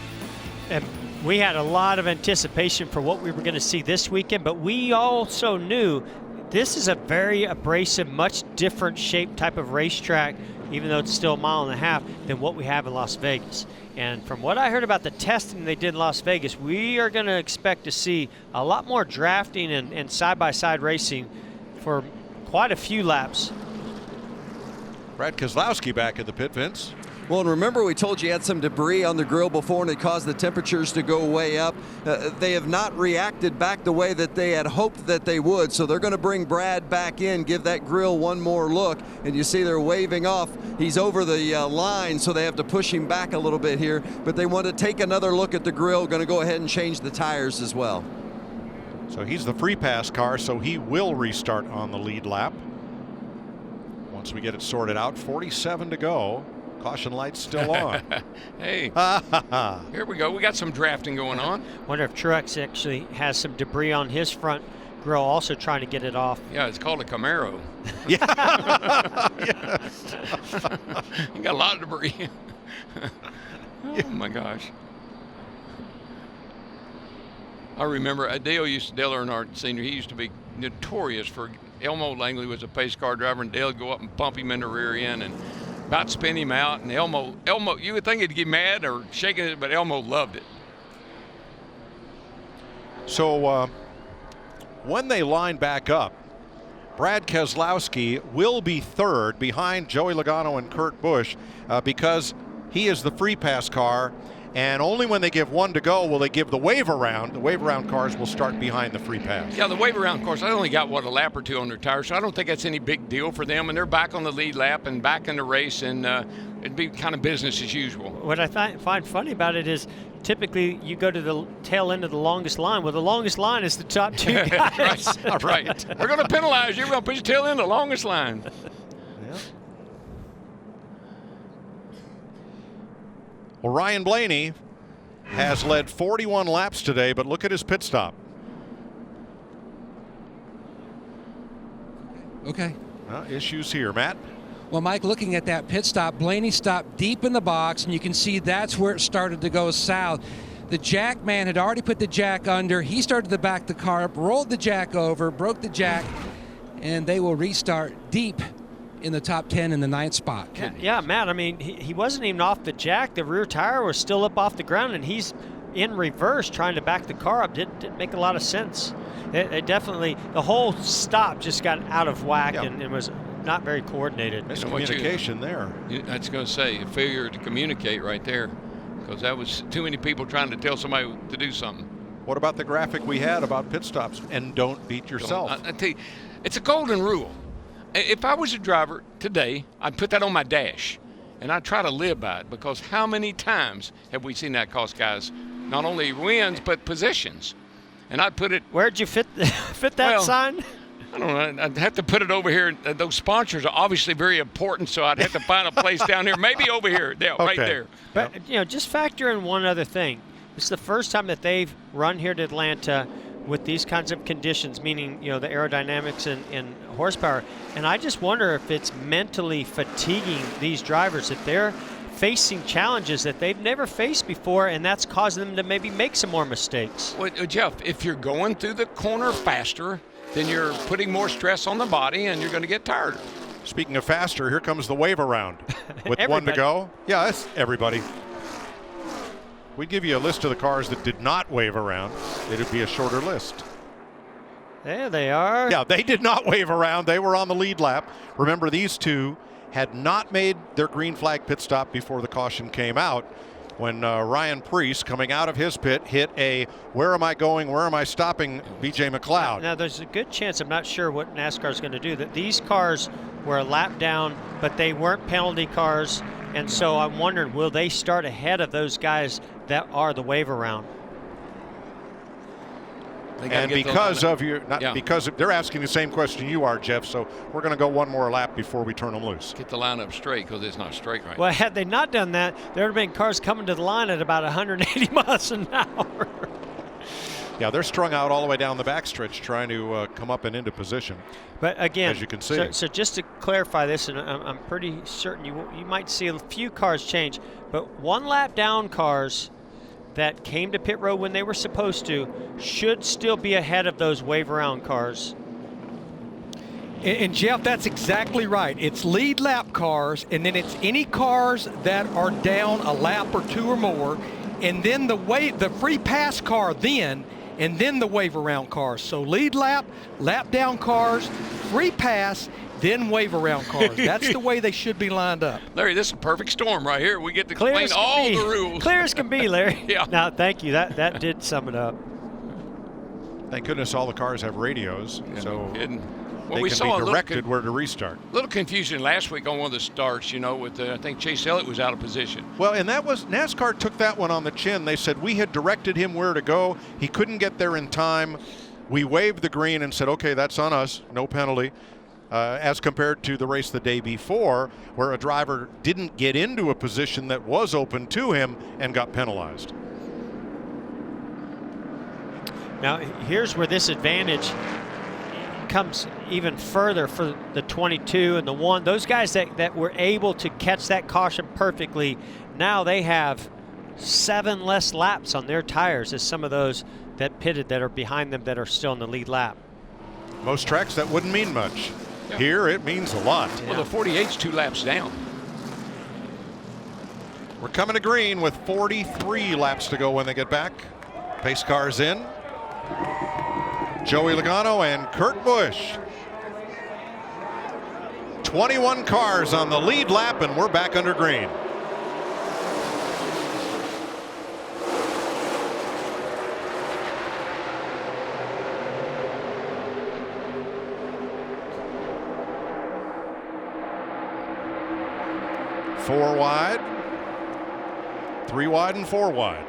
O: And we had a lot of anticipation for what we were going to see this weekend, but we also knew this is a very abrasive, much different shape type of racetrack, even though it's still a 1.5 miles, than what we have in Las Vegas. And from what I heard about the testing they did in Las Vegas, we are going to expect to see a lot more drafting and side-by-side racing for quite a few laps.
I: Brad Keselowski back at the pit, Vince.
U: Well, and remember we told you had some debris on the grill before and it caused the temperatures to go way up. They have not reacted back the way that they had hoped that they would, so they're going to bring Brad back in, give that grill one more look, and you see they're waving off. He's over the line, so they have to push him back a little bit here, but they want to take another look at the grill, going to go ahead and change the tires as well.
I: So he's the free pass car, so he will restart on the lead lap. Once we get it sorted out, 47 to go. Caution lights still on.
N: Hey, here we go. We got some drafting going on.
O: Wonder if Truex actually has some debris on his front grill, also trying to get it off.
N: Yeah, it's called a Camaro.
I: Yeah.
N: You got a lot of debris. Oh my gosh. I remember Dale Earnhardt Sr., he used to be notorious for, Elmo Langley was a pace car driver, and Dale would go up and pump him in the rear end and about spin him out. And Elmo, you would think he'd get mad or shaking it, but Elmo loved it.
I: So when they line back up, Brad Keselowski will be third behind Joey Logano and Kurt Busch because he is the free pass car. And only when they give one to go will they give the wave around. The wave around cars will start behind the free pass.
N: Yeah, the wave around course, I only got, a lap or two on their tires, so I don't think that's any big deal for them. And they're back on the lead lap and back in the race, and it'd be kind of business as usual.
O: What I find funny about it is typically you go to the tail end of the longest line. Well, the longest line is the top two guys.
N: Right. We're going to penalize you. We're going to put your tail in the longest line.
I: Yeah. Well, Ryan Blaney has led 41 laps today, but look at his pit stop.
T: Okay.
I: Issues here, Matt.
T: Well, Mike, looking at that pit stop, Blaney stopped deep in the box, and you can see that's where it started to go south. The jack man had already put the jack under. He started to back the car up, rolled the jack over, broke the jack, and they will restart deep in the top 10 in the 9th spot.
O: Yeah, Matt, I mean, he wasn't even off the jack. The rear tire was still up off the ground, and he's in reverse trying to back the car up. Didn't make a lot of sense. It definitely, the whole stop just got out of whack and was not very coordinated.
I: Miscommunication there.
N: I was going to say, a failure to communicate right there, because that was too many people trying to tell somebody to do something.
I: What about the graphic we had about pit stops and don't beat yourself?
N: I tell you, it's a golden rule. If I was a driver today, I'd put that on my dash, and I'd try to live by it, because how many times have we seen that cost guys not only wins but positions? And I'd put it.
O: Where'd you fit that sign?
N: I don't know. I'd have to put it over here. Those sponsors are obviously very important, so I'd have to find a place down here, maybe over here, right there.
O: But just factor in one other thing. It's the first time that they've run here to Atlanta with these kinds of conditions, meaning the aerodynamics and horsepower. And I just wonder if it's mentally fatiguing these drivers, that they're facing challenges that they've never faced before, and that's causing them to maybe make some more mistakes.
N: Well, Jeff, if you're going through the corner faster, then you're putting more stress on the body, and you're going to get tired.
I: Speaking of faster, here comes the wave around with one to go. Yeah, that's everybody. We'd give you a list of the cars that did not wave around. It'd be a shorter list.
O: There they are.
I: Yeah, they did not wave around. They were on the lead lap. Remember, these two had not made their green flag pit stop before the caution came out, when Ryan Preece, coming out of his pit, hit a "where am I going, where am I stopping" BJ McLeod.
O: Now, there's a good chance, I'm not sure what NASCAR is going to do, that these cars were a lap down, but they weren't penalty cars. And so I'm wondering, will they start ahead of those guys that are the wave around?
I: And because of your, because they're asking the same question you are, Jeff, so we're going to go one more lap before we turn them loose.
N: Get the lineup straight, because it's not straight right.
O: Well, had they not done that, there would have been cars coming to the line at about 180 miles an hour.
I: Yeah, they're strung out all the way down the backstretch trying to come up and into position.
O: But again,
I: as you can see.
O: So just to clarify this, and I'm pretty certain you might see a few cars change, but one lap down cars that came to pit road when they were supposed to should still be ahead of those wave around cars.
J: And Jeff, that's exactly right. It's lead lap cars, and then it's any cars that are down a lap or two or more, and then the free pass car then, and then the wave around cars. So lead lap, lap down cars, free pass, then wave around cars. That's the way they should be lined up.
N: Larry, this is a perfect storm right here. We get to
O: Clear
N: explain
O: as
N: all
O: can be.
N: the rules.
O: Clear as can be, Larry.
N: Yeah.
O: No, thank you. That did sum it up.
I: Thank goodness all the cars have radios, so
N: Well,
I: they
N: we
I: can
N: saw a
I: be
N: little
I: directed where to restart.
N: little confusion last week on one of the starts, with I think Chase Elliott was out of position.
I: Well, and that was NASCAR took that one on the chin. They said we had directed him where to go. He couldn't get there in time. We waved the green and said, okay, that's on us, no penalty. As compared to the race the day before, where a driver didn't get into a position that was open to him and got penalized.
O: Now, here's where this advantage comes even further for the 22 and the 1. Those guys that were able to catch that caution perfectly, now they have 7 less laps on their tires as some of those that pitted that are behind them that are still in the lead lap.
I: Most tracks, that wouldn't mean much.
N: Yeah.
I: Here, it means a lot.
N: Well, the 48's 2 laps down.
I: We're coming to green with 43 laps to go when they get back. Pace cars in. Joey Logano and Kurt Busch. 21 cars on the lead lap, and we're back under green. Four wide, 3 wide, and 4 wide.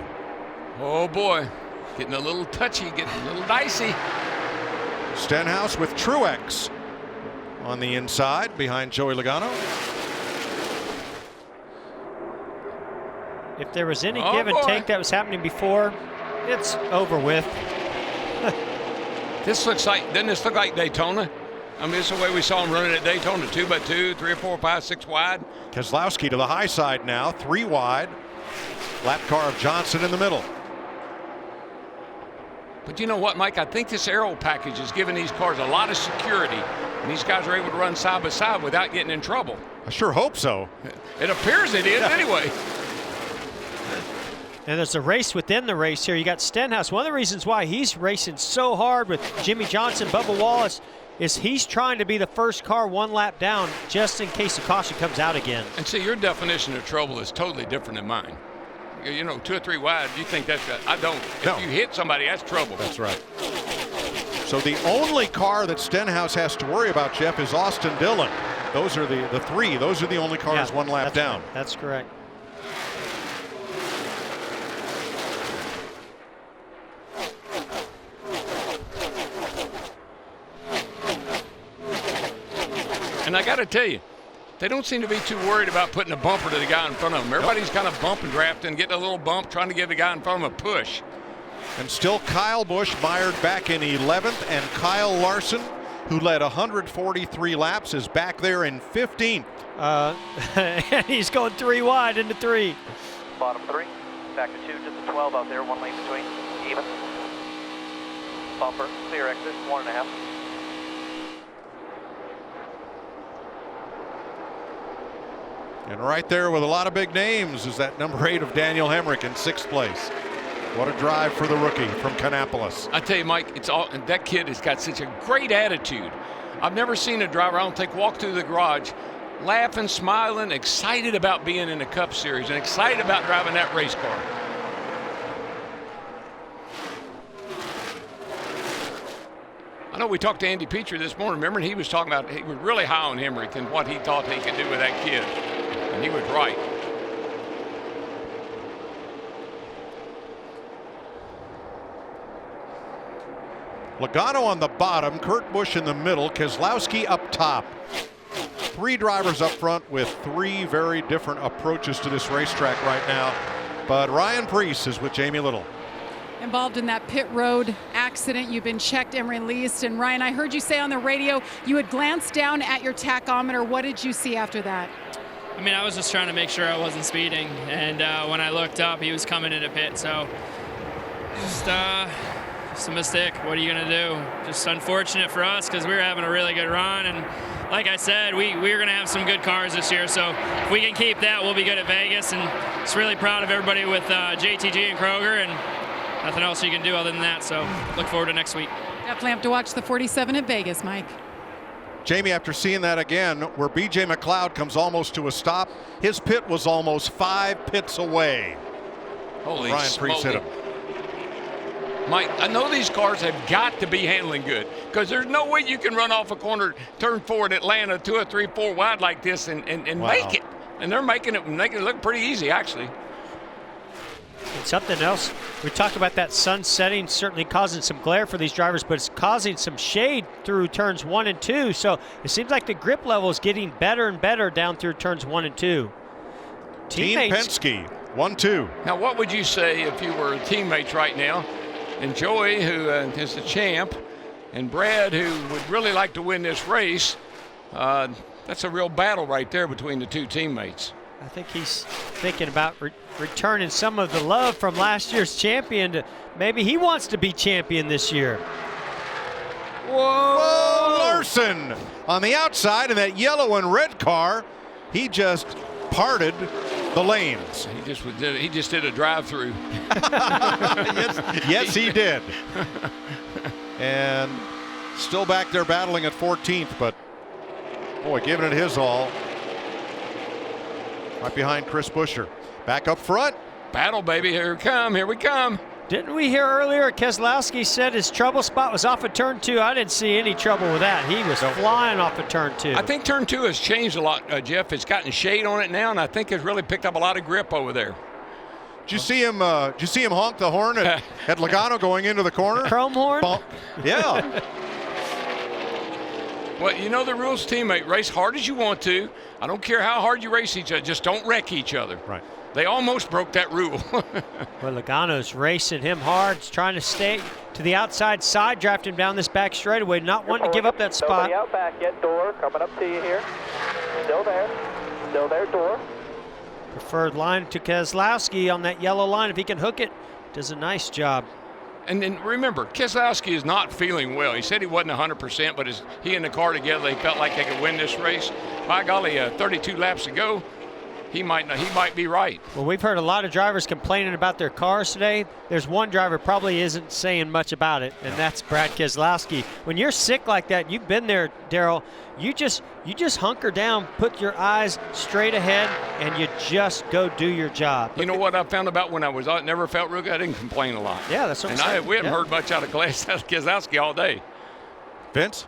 N: Oh boy, getting a little touchy, getting a little dicey.
I: Stenhouse with Truex on the inside behind Joey Logano.
O: If there was any give and take that was happening before, it's over with.
N: Doesn't this look like Daytona? I mean, this is the way we saw him running at Daytona, 2x2, 3 or 4, 5, 6 wide.
I: Keselowski to the high side now, 3 wide. Lap car of Johnson in the middle.
N: But you know what, Mike? I think this aero package is giving these cars a lot of security, and these guys are able to run side by side without getting in trouble.
I: I sure hope so.
N: It appears it is anyway.
O: And there's a race within the race here. You got Stenhouse. One of the reasons why he's racing so hard with Jimmy Johnson, Bubba Wallace, is he's trying to be the first car 1 lap down just in case the caution comes out again.
N: And see, your definition of trouble is totally different than mine. 2 or 3 wide, you think that's, I don't. If you hit somebody, that's trouble.
I: That's right. So the only car that Stenhouse has to worry about, Jeff, is Austin Dillon. Those are the 3. Those are the only cars 1 lap down.
O: Right. That's correct.
N: And I got to tell you, they don't seem to be too worried about putting a bumper to the guy in front of them. Everybody's kind of bump and drafting, getting a little bump, trying to give the guy in front of them a push.
I: And still Kyle Busch mired back in 11th, and Kyle Larson, who led 143 laps, is back there in 15th.
O: And he's going 3 wide into 3.
R: Bottom 3, back to 2, just a 12 out there, 1 lane between, even. Bumper, clear exit, 1.5.
I: And right there with a lot of big names is that number 8 of Daniel Hemrick in 6th place. What a drive for the rookie from Kannapolis.
N: I tell you, Mike, that kid has got such a great attitude. I've never seen a driver, I don't think, walk through the garage laughing, smiling, excited about being in the Cup Series and excited about driving that race car. I know we talked to Andy Petrie this morning. Remember, he was talking about, he was really high on Hemrick and what he thought he could do with that kid. And he was right.
I: Logano on the bottom, Kurt Busch in the middle, Keselowski up top. 3 drivers up front with 3 very different approaches to this racetrack right now. But Ryan Preece is with Jamie Little.
S: Involved in that pit road accident. You've been checked and released. And Ryan, I heard you say on the radio you had glanced down at your tachometer. What did you see after that?
F: I mean, I was just trying to make sure I wasn't speeding. And when I looked up, he was coming into pit. So just a mistake. What are you going to do? Just unfortunate for us because we were having a really good run. And like I said, we're going to have some good cars this year. So if we can keep that, we'll be good at Vegas. And just really proud of everybody with JTG and Kroger. And nothing else you can do other than that. So look forward to next week.
S: Definitely have to watch the 47 at Vegas, Mike.
I: Jamie, after seeing that again, where B.J. McLeod comes almost to a stop, his pit was almost 5 pits away.
N: Holy
I: Ryan Preece hit him.
N: Mike, I know these cars have got to be handling good because there's no way you can run off a corner, turn 4 at Atlanta 2 or 3, 4 wide like this and
I: Wow.
N: make it. And they're making it look pretty easy, actually.
O: And something else, we talked about that sun setting certainly causing some glare for these drivers, but it's causing some shade through turns 1 and 2. So it seems like the grip level is getting better and better down through turns 1 and 2.
I: Team Penske, 1-2.
N: Now, what would you say if you were teammates right now? And Joey, who is the champ, and Brad, who would really like to win this race, that's a real battle right there between the two teammates.
O: I think he's thinking about returning some of the love from last year's champion to maybe he wants to be champion this year.
I: Whoa! Larson on the outside in that yellow and red car. He just parted the lanes.
N: He just did a drive-through.
I: yes, he did. And still back there battling at 14th, but boy, giving it his all. Right behind Chris Buescher. Back up front.
N: Battle, baby. Here we come.
O: Didn't we hear earlier Keselowski said his trouble spot was off of turn 2? I didn't see any trouble with that. He was flying off of turn 2.
N: I think turn 2 has changed a lot, Jeff. It's gotten shade on it now, and I think it's really picked up a lot of grip over there.
I: Did you see him honk the horn at Logano going into the corner?
O: Chrome horn?
I: Yeah.
N: Well, you know the rules, teammate. Race hard as you want to. I don't care how hard you race each other. Just don't wreck each other.
I: Right.
N: They almost broke that rule.
O: Well, Logano's racing him hard. He's trying to stay to the outside side, draft him down this back straightaway, not wanting to give up that spot.
R: Nobody out back yet. Door coming up to you here. Still there. Still there, door.
O: Preferred line to Keselowski on that yellow line. If he can hook it, does a nice job.
N: And then remember, Keselowski is not feeling well. He said he wasn't 100%, but as he and the car together, they felt like they could win this race. By golly, 32 laps to go, he might be right.
O: Well, we've heard a lot of drivers complaining about their cars today. There's one driver probably isn't saying much about it, and that's Brad Keselowski. When you're sick like that, you've been there, Darrell, you just hunker down, put your eyes straight ahead, and you just go do your job.
N: You know what I found about when I was out, never felt real good? I didn't complain a lot.
O: Yeah, that's what I'm saying.
N: We haven't heard much out of Keselowski all day.
I: Vince?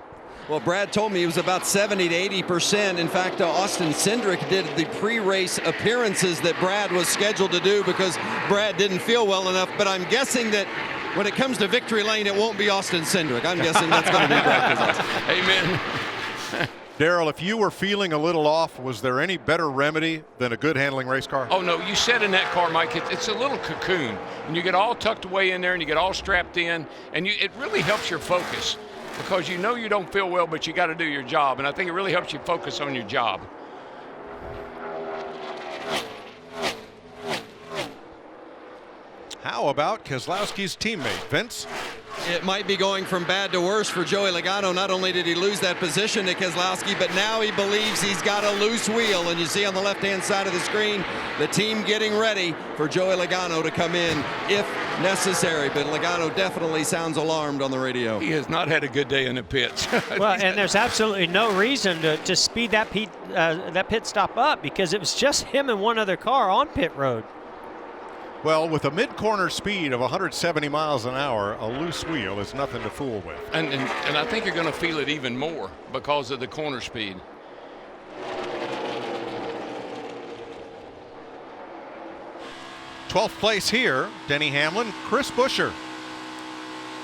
U: Well, Brad told me he was about 70 to 80%. In fact, Austin Cindric did the pre-race appearances that Brad was scheduled to do because Brad didn't feel well enough. But I'm guessing that when it comes to victory lane, it won't be Austin Cindric. I'm guessing that's going to be Brad Keselowski.
N: Amen.
I: Darrell, if you were feeling a little off, was there any better remedy than a good handling race car?
N: Oh, no, you said in that car, Mike, it's a little cocoon. And you get all tucked away in there and you get all strapped in. And it really helps your focus because you know you don't feel well, but you got to do your job. And I think it really helps you focus on your job.
I: How about Keselowski's teammate, Vince?
U: It might be going from bad to worse for Joey Logano. Not only did he lose that position to Keselowski, but now he believes he's got a loose wheel. And you see on the left-hand side of the screen, the team getting ready for Joey Logano to come in if necessary. But Logano definitely sounds alarmed on the radio.
N: He has not had a good day in the pits.
O: Well, and there's absolutely no reason to speed that pit stop up because it was just him and one other car on pit road.
I: Well, with a mid-corner speed of 170 miles an hour, a loose wheel is nothing to fool with.
N: And I think you're going to feel it even more because of the corner speed.
I: '12th place here, Denny Hamlin, Chris Buescher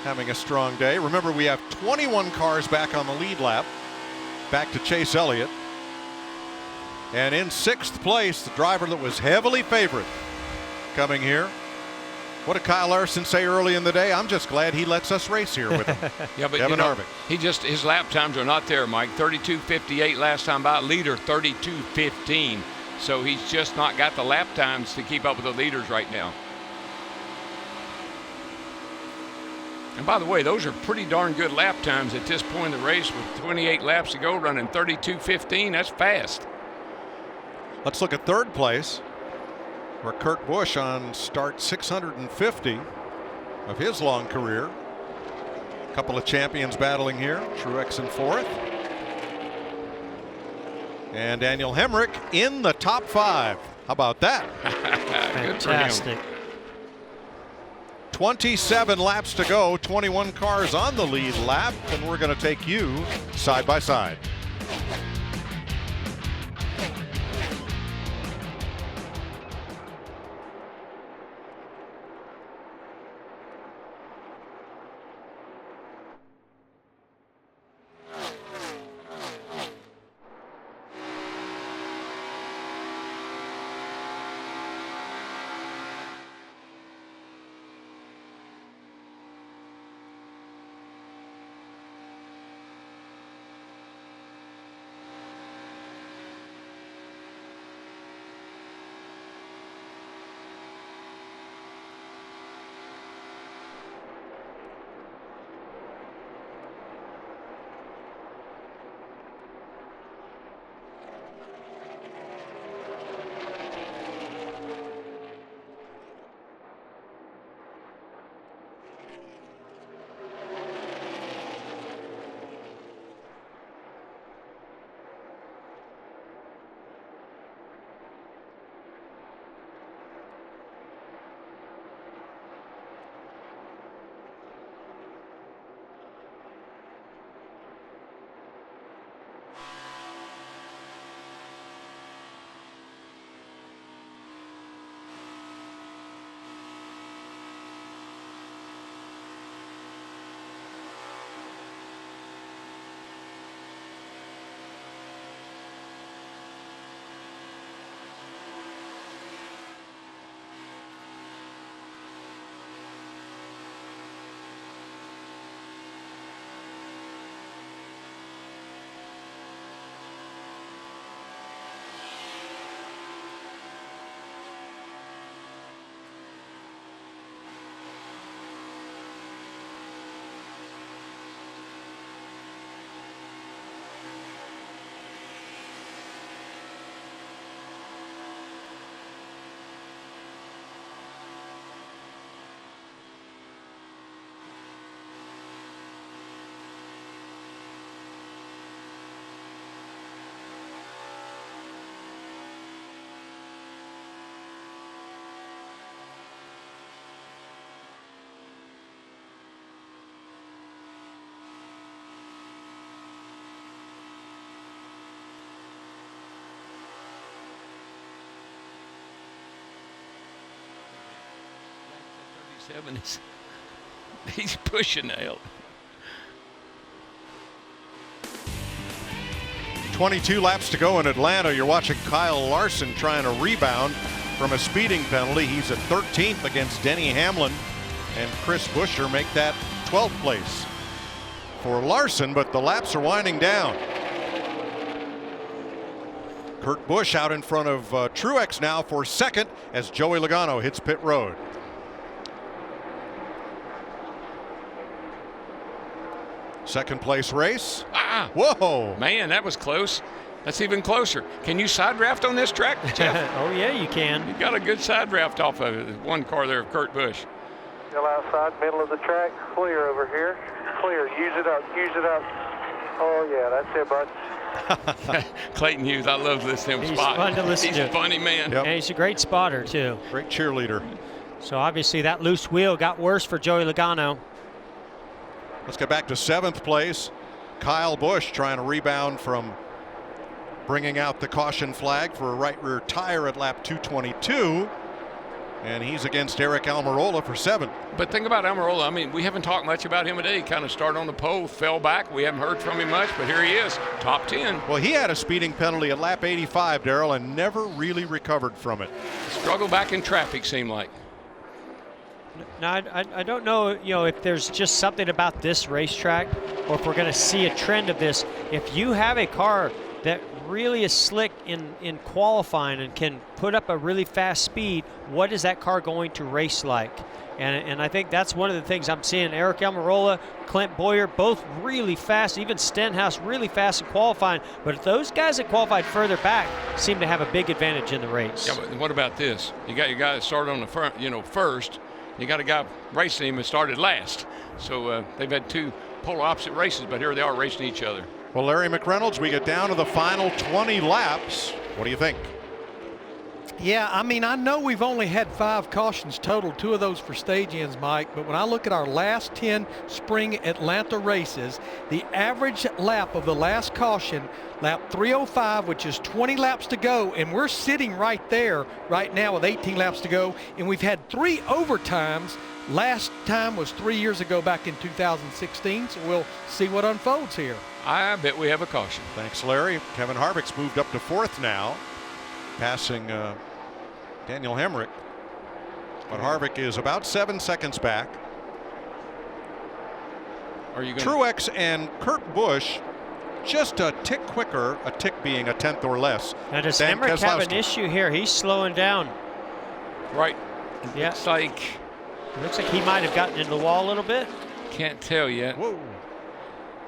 I: having a strong day. Remember, we have 21 cars back on the lead lap, back to Chase Elliott. And in 6th place, the driver that was heavily favored coming here. What did Kyle Larson say early in the day? I'm just glad he lets us race here with him.
N: Yeah, but
I: Kevin Harvick.
N: His lap times are not there, Mike. 32:58 last time by, leader 32:15. So he's just not got the lap times to keep up with the leaders right now. And by the way, those are pretty darn good lap times at this point in the race with 28 laps to go, running 32:15. That's fast.
I: Let's look at 3rd place, where Kurt Busch on start 650 of his long career. A couple of champions battling here. Truex in 4th. And Daniel Hemrick in the top 5. How about that?
O: Fantastic.
I: 27 laps to go, 21 cars on the lead lap, and we're going to take you side by side.
N: He's pushing out.
I: 22 laps to go in Atlanta. You're watching Kyle Larson trying to rebound from a speeding penalty. He's at 13th against Denny Hamlin, and Chris Buescher make that 12th place for Larson, but the laps are winding down. Kurt Busch out in front of Truex now for second as Joey Logano hits pit road. Second place race. Whoa.
N: Man, that was close. That's even closer. Can you side draft on this track, Jeff?
O: Oh, yeah, you can.
N: You got a good side draft off of it. One car there of Kurt Busch.
B: Still outside, middle of the track. Clear over here. Clear. Use it up. Use it up. Oh, yeah, that's it, bud.
N: Clayton Hughes, I love listening to him
O: He's
N: spot.
O: fun to listen
N: He's
O: to.
N: a funny man.
O: And he's a great spotter, too.
I: Great cheerleader.
O: So obviously that loose wheel got worse for Joey Logano.
I: Let's get back to 7th place. Kyle Busch trying to rebound from bringing out the caution flag for a right rear tire at lap 222. And he's against Eric Almirola for 7th.
N: But think about Almirola. I mean, we haven't talked much about him today. He kind of started on the pole, fell back. We haven't heard from him much, but here he is, top 10.
I: Well, he had a speeding penalty at lap 85, Darrell, and never really recovered from it.
N: Struggle back in traffic, seemed like.
O: Now, I don't know, if there's just something about this racetrack or if we're going to see a trend of this. If you have a car that really is slick in qualifying and can put up a really fast speed, what is that car going to race like? And I think that's one of the things I'm seeing. Eric Almirola, Clint Bowyer, both really fast. Even Stenhouse really fast in qualifying. But those guys that qualified further back seem to have a big advantage in the race.
N: Yeah, but what about this? You got your guy that started on the front, first. You got a guy racing him that started last. So they've had two polar opposite races, but here they are racing each other.
I: Well, Larry McReynolds, we get down to the final 20 laps. What do you think?
J: Yeah, I mean, I know we've only had 5 cautions total, 2 of those for stage ends, Mike, but when I look at our last 10 spring Atlanta races, the average lap of the last caution, lap 305, which is 20 laps to go, and we're sitting right there right now with 18 laps to go, and we've had 3 overtimes. Last time was 3 years ago back in 2016, so we'll see what unfolds here.
N: I bet we have a caution.
I: Thanks, Larry. Kevin Harvick's moved up to 4th now, passing Daniel Hemrick. But Harvick is about 7 seconds back.
N: Are you going
I: Truex and Kurt Busch just a tick quicker, a tick being a 10th or less.
O: Now does
I: than
O: Hemrick have an
I: Keselowski.
O: issue here? He's slowing down.
N: Right.
O: Yeah.
N: Looks like
O: he might have gotten into the wall a little bit.
N: Can't tell yet.
I: Whoa.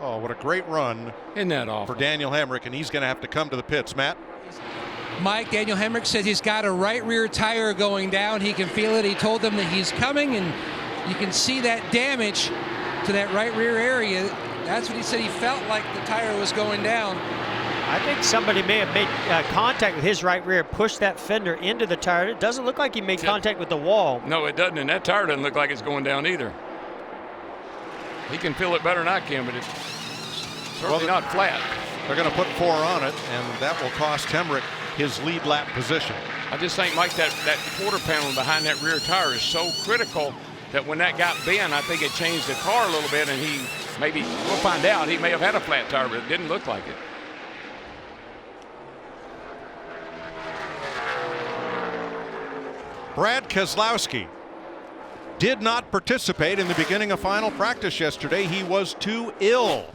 I: Oh, what a great run.
N: Isn't that awful?
I: For Daniel Hemrick, and he's going to have to come to the pits. Matt?
T: Mike, Daniel Hemrick says he's got a right rear tire going down. He can feel it. He told them that he's coming, and you can see that damage to that right rear area. That's what he said. He felt like the tire was going down.
O: I think somebody may have made contact with his right rear, pushed that fender into the tire. It doesn't look like he made contact with the wall.
N: No, it doesn't, and that tire doesn't look like it's going down either. He can feel it better than I can, but it's certainly not flat.
I: They're going to put 4 on it, and that will cost Hemrick his lead lap position.
N: I just think, Mike, that quarter panel behind that rear tire is so critical that when that got bent, I think it changed the car a little bit, and he maybe, we'll find out, he may have had a flat tire, but it didn't look like it.
I: Brad Keselowski did not participate in the beginning of final practice yesterday. He was too ill.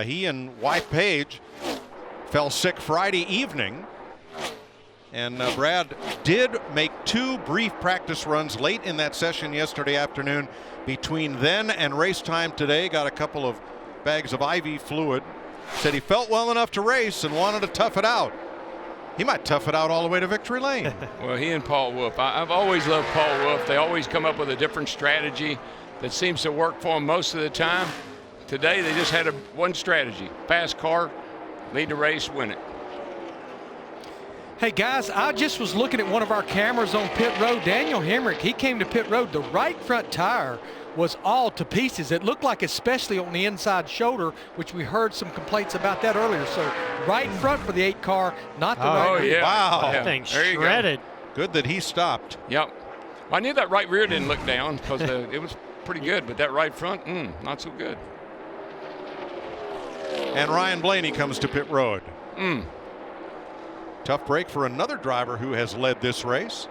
I: He and wife Paige fell sick Friday evening. And Brad did make 2 brief practice runs late in that session yesterday afternoon. Between then and race time today, got a couple of bags of IV fluid. Said he felt well enough to race and wanted to tough it out. He might tough it out all the way to victory lane.
N: Well, he and Paul Wolfe. I've always loved Paul Wolfe. They always come up with a different strategy that seems to work for them most of the time. Today, they just had one strategy. Fast car, lead the race, win it.
J: Hey guys, I just was looking at one of our cameras on pit road. Daniel Hemrick, he came to pit road. The right front tire was all to pieces. It looked like, especially on the inside shoulder, which we heard some complaints about that earlier. So right front for the 8 car, not the right rear.
N: Yeah.
I: Wow.
O: That thing shredded.
I: Good that he stopped.
N: Yep. Well, I knew that right rear didn't look down because it was pretty good, but that right front, not so good.
I: And Ryan Blaney comes to pit road. Tough break for another driver who has led this race.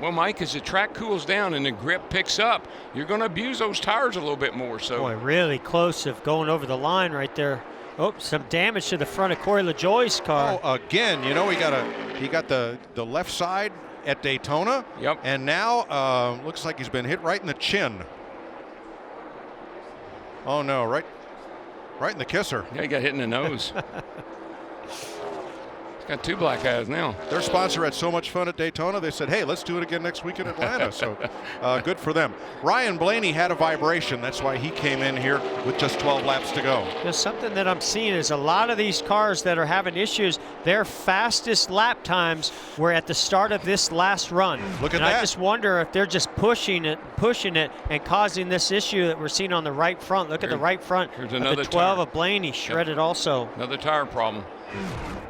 N: Well, Mike, as the track cools down and the grip picks up, you're going to abuse those tires a little bit more. So,
O: boy, really close of going over the line right there. Oh, some damage to the front of Corey LaJoie's car.
I: Oh, again, you know, he got the left side at Daytona.
N: Yep.
I: And now looks like he's been hit right in the chin. Oh no, right in the kisser.
N: Yeah, he got hit in the nose. Got 2 black eyes now.
I: Their sponsor had so much fun at Daytona, they said, hey, let's do it again next week in Atlanta. So good for them. Ryan Blaney had a vibration. That's why he came in here with just 12 laps to go.
O: Just something that I'm seeing is a lot of these cars that are having issues, their fastest lap times were at the start of this last run.
I: Look at
O: and
I: that.
O: I just wonder if they're just pushing it, and causing this issue that we're seeing on the right front. Look at the right front.
N: Here's
O: of
N: another
O: the 12
N: tire.
O: of Blaney shredded also.
N: Another tire problem.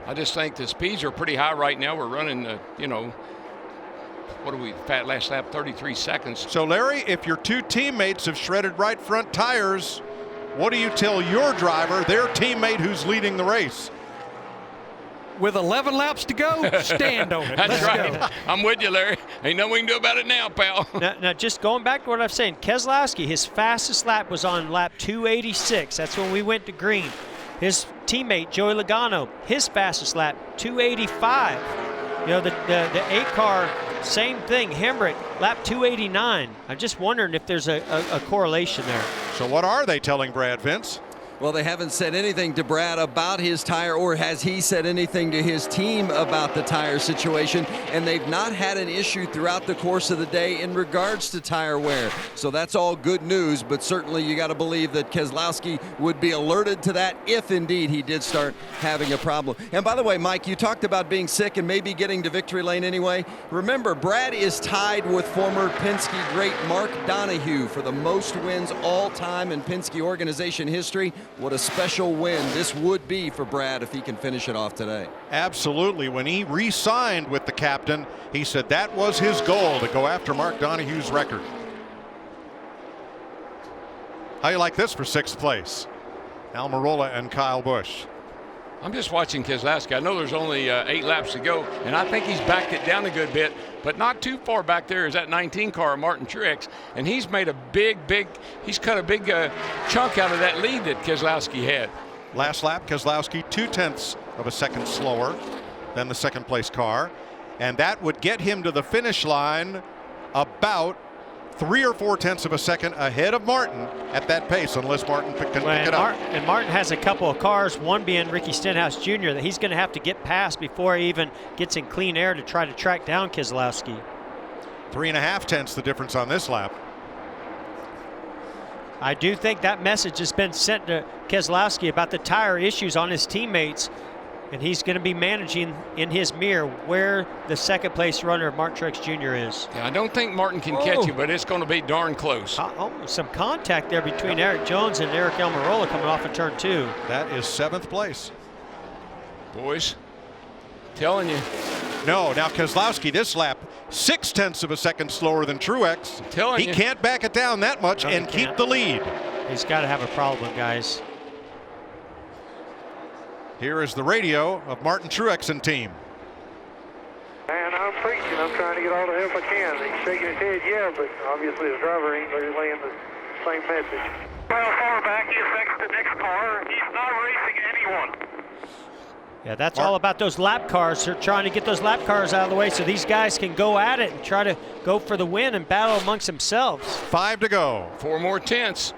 N: I just think the speeds are pretty high right now. We're running, what do we, last lap, 33 seconds.
I: So, Larry, if your 2 teammates have shredded right front tires, what do you tell your driver, their teammate who's leading the race?
J: With 11 laps to go, stand on it.
N: That's
J: Let's
N: right.
J: go.
N: I'm with you, Larry. Ain't nothing we can do about it now, pal.
O: Now, just going back to what I'm saying, Keselowski, his fastest lap was on lap 286. That's when we went to green. His teammate, Joey Logano, his fastest lap, 285. You know, the 8 car, same thing. Hemrick, lap 289. I'm just wondering if there's a correlation there.
I: So what are they telling Brad, Vince?
U: Well, they haven't said anything to Brad about his tire, or has he said anything to his team about the tire situation, and they've not had an issue throughout the course of the day in regards to tire wear. So that's all good news, but certainly you got to believe that Keselowski would be alerted to that if indeed he did start having a problem. And by the way, Mike, you talked about being sick and maybe getting to victory lane anyway. Remember, Brad is tied with former Penske great Mark Donohue for the most wins all time in Penske organization history. What a special win this would be for Brad if he can finish it off today.
I: Absolutely. When he re-signed with the captain, he said that was his goal, to go after Mark Donohue's record. How you like this for 6th place? Almirola and Kyle Busch.
N: I'm just watching Keselowski. I know there's only 8 laps to go, and I think he's backed it down a good bit, but not too far back there is that 19 car, Martin Truex, and he's made a he's cut a big chunk out of that lead that Keselowski had.
I: Last lap, Keselowski 0.2 of a second slower than the 2nd place car, and that would get him to the finish line about 3 or 4 of a second ahead of Martin at that pace, unless Martin can pick it up.
O: And Martin has a couple of cars, one being Ricky Stenhouse Jr., that he's going to have to get past before he even gets in clean air to try to track down Keselowski.
I: 3.5 the difference on this lap.
O: I do think that message has been sent to Keselowski about the tire issues on his teammates, and he's going to be managing in his mirror where the 2nd place runner, Mark Truex Jr. is.
N: Yeah, I don't think Martin can catch you, but it's going to be darn close.
O: Some contact there between Eric Jones and Eric Almirola coming off of turn 2.
I: That is 7th place.
N: Boys, telling you.
I: No, now Keselowski this lap 0.6 of a second slower than Truex.
N: Telling
I: you.
N: He
I: can't back it down that much and keep the lead.
O: He's got to have a problem, guys.
I: Here is the radio of Martin Truex and team.
B: And I'm preaching. I'm trying to get all the help I can. He's shaking his head, yeah, but obviously his driver ain't relaying the same message. Well, far back, he affects the next car. He's not racing anyone.
O: Yeah, that's all about those lap cars. They're trying to get those lap cars out of the way so these guys can go at it and try to go for the win and battle amongst themselves.
I: 5 to go.
N: 4 more tenths.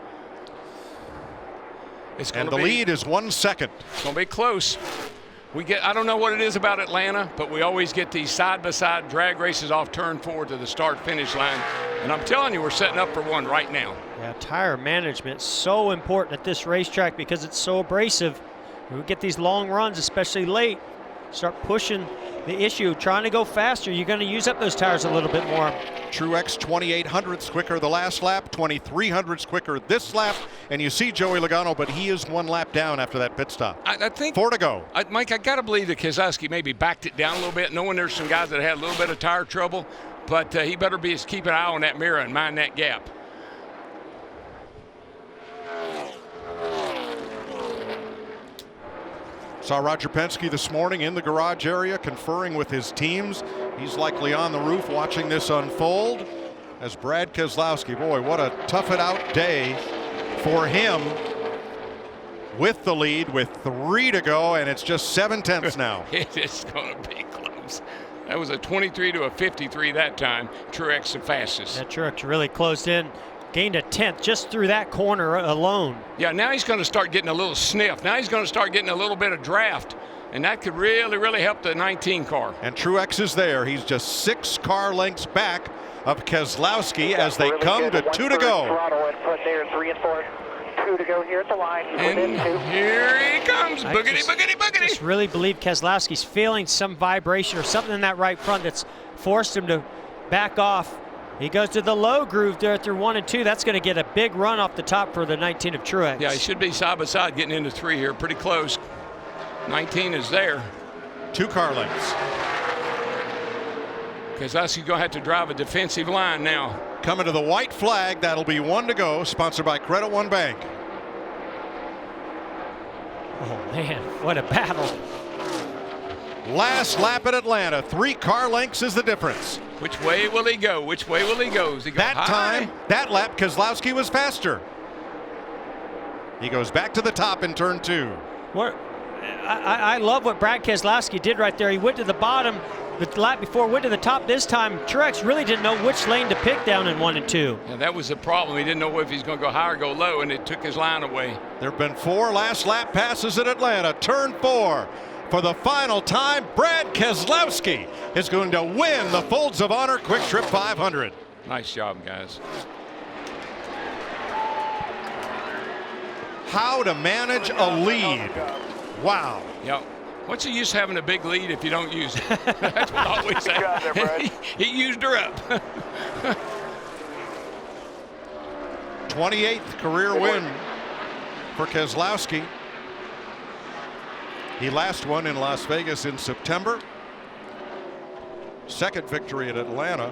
I: And the lead is 1 second.
N: It's going to be close. I don't know what it is about Atlanta, but we always get these side-by-side drag races off turn 4 to the start-finish line. And I'm telling you, we're setting up for one right now.
O: Yeah, tire management is so important at this racetrack because it's so abrasive. We get these long runs, especially late, start pushing the issue, trying to go faster. You're going to use up those tires a little bit more.
I: Truex 2,800ths quicker the last lap, 2,300ths quicker this lap, and you see Joey Logano, but he is 1 lap down after that pit stop.
N: I think
I: 4 to go.
N: Mike, I got to believe that Keselowski maybe backed it down a little bit, knowing there's some guys that had a little bit of tire trouble, but he better keep an eye on that mirror and mind that gap.
I: Saw Roger Penske this morning in the garage area conferring with his teams. He's likely on the roof watching this unfold as Brad Keselowski, boy, what a tough it out day for him with the lead with 3 to go, and it's just 0.7 now.
N: It's going to be close. That was a 23 to a 53 that time. Truex the fastest.
O: That Truex really closed in. Gained a 10th just through that corner alone.
N: Yeah, now he's going to start getting a little sniff. Now he's going to start getting a little bit of draft, and that could really, really help the 19 car.
I: And Truex is there. He's just 6 car lengths back of Keselowski as they come to 2 to go.
B: Throttle in front there, 3 and 4. 2 to go here at the line.
N: And here he comes. Boogity, boogity, boogity.
O: I just really believe Keselowski's feeling some vibration or something in that right front that's forced him to back off. He goes to the low groove there through 1 and 2. That's going to get a big run off the top for the 19 of Truex.
N: Yeah, he should be side by side getting into 3 here. Pretty close. 19 is there.
I: 2 car lengths.
N: Keselowski's going to have to drive a defensive line now.
I: Coming to the white flag. That'll be 1 to go. Sponsored by Credit One Bank.
O: Oh, man, what a battle.
I: Last lap at Atlanta. 3 car lengths is the difference.
N: Which way will he go? Which way will he go? Does he go
I: that
N: high?
I: time, that lap, Keselowski was faster. He goes back to the top in turn 2.
O: I love what Brad Keselowski did right there. He went to the bottom, The lap before went to the top this time. Truex really didn't know which lane to pick down in 1 and 2.
N: Yeah, that was the problem. He didn't know if he's going to go high or go low, and it took his line away.
I: There have been 4 last lap passes at Atlanta. Turn 4. For the final time, Brad Keselowski is going to win the Folds of Honor Quick Trip 500.
N: Nice job, guys.
I: How to manage a lead. Wow.
N: Yep. What's the use having a big lead if you don't use it? That's what I always say. He used her up.
I: 28th career win for Keselowski. He last won in Las Vegas in September. Second victory at Atlanta.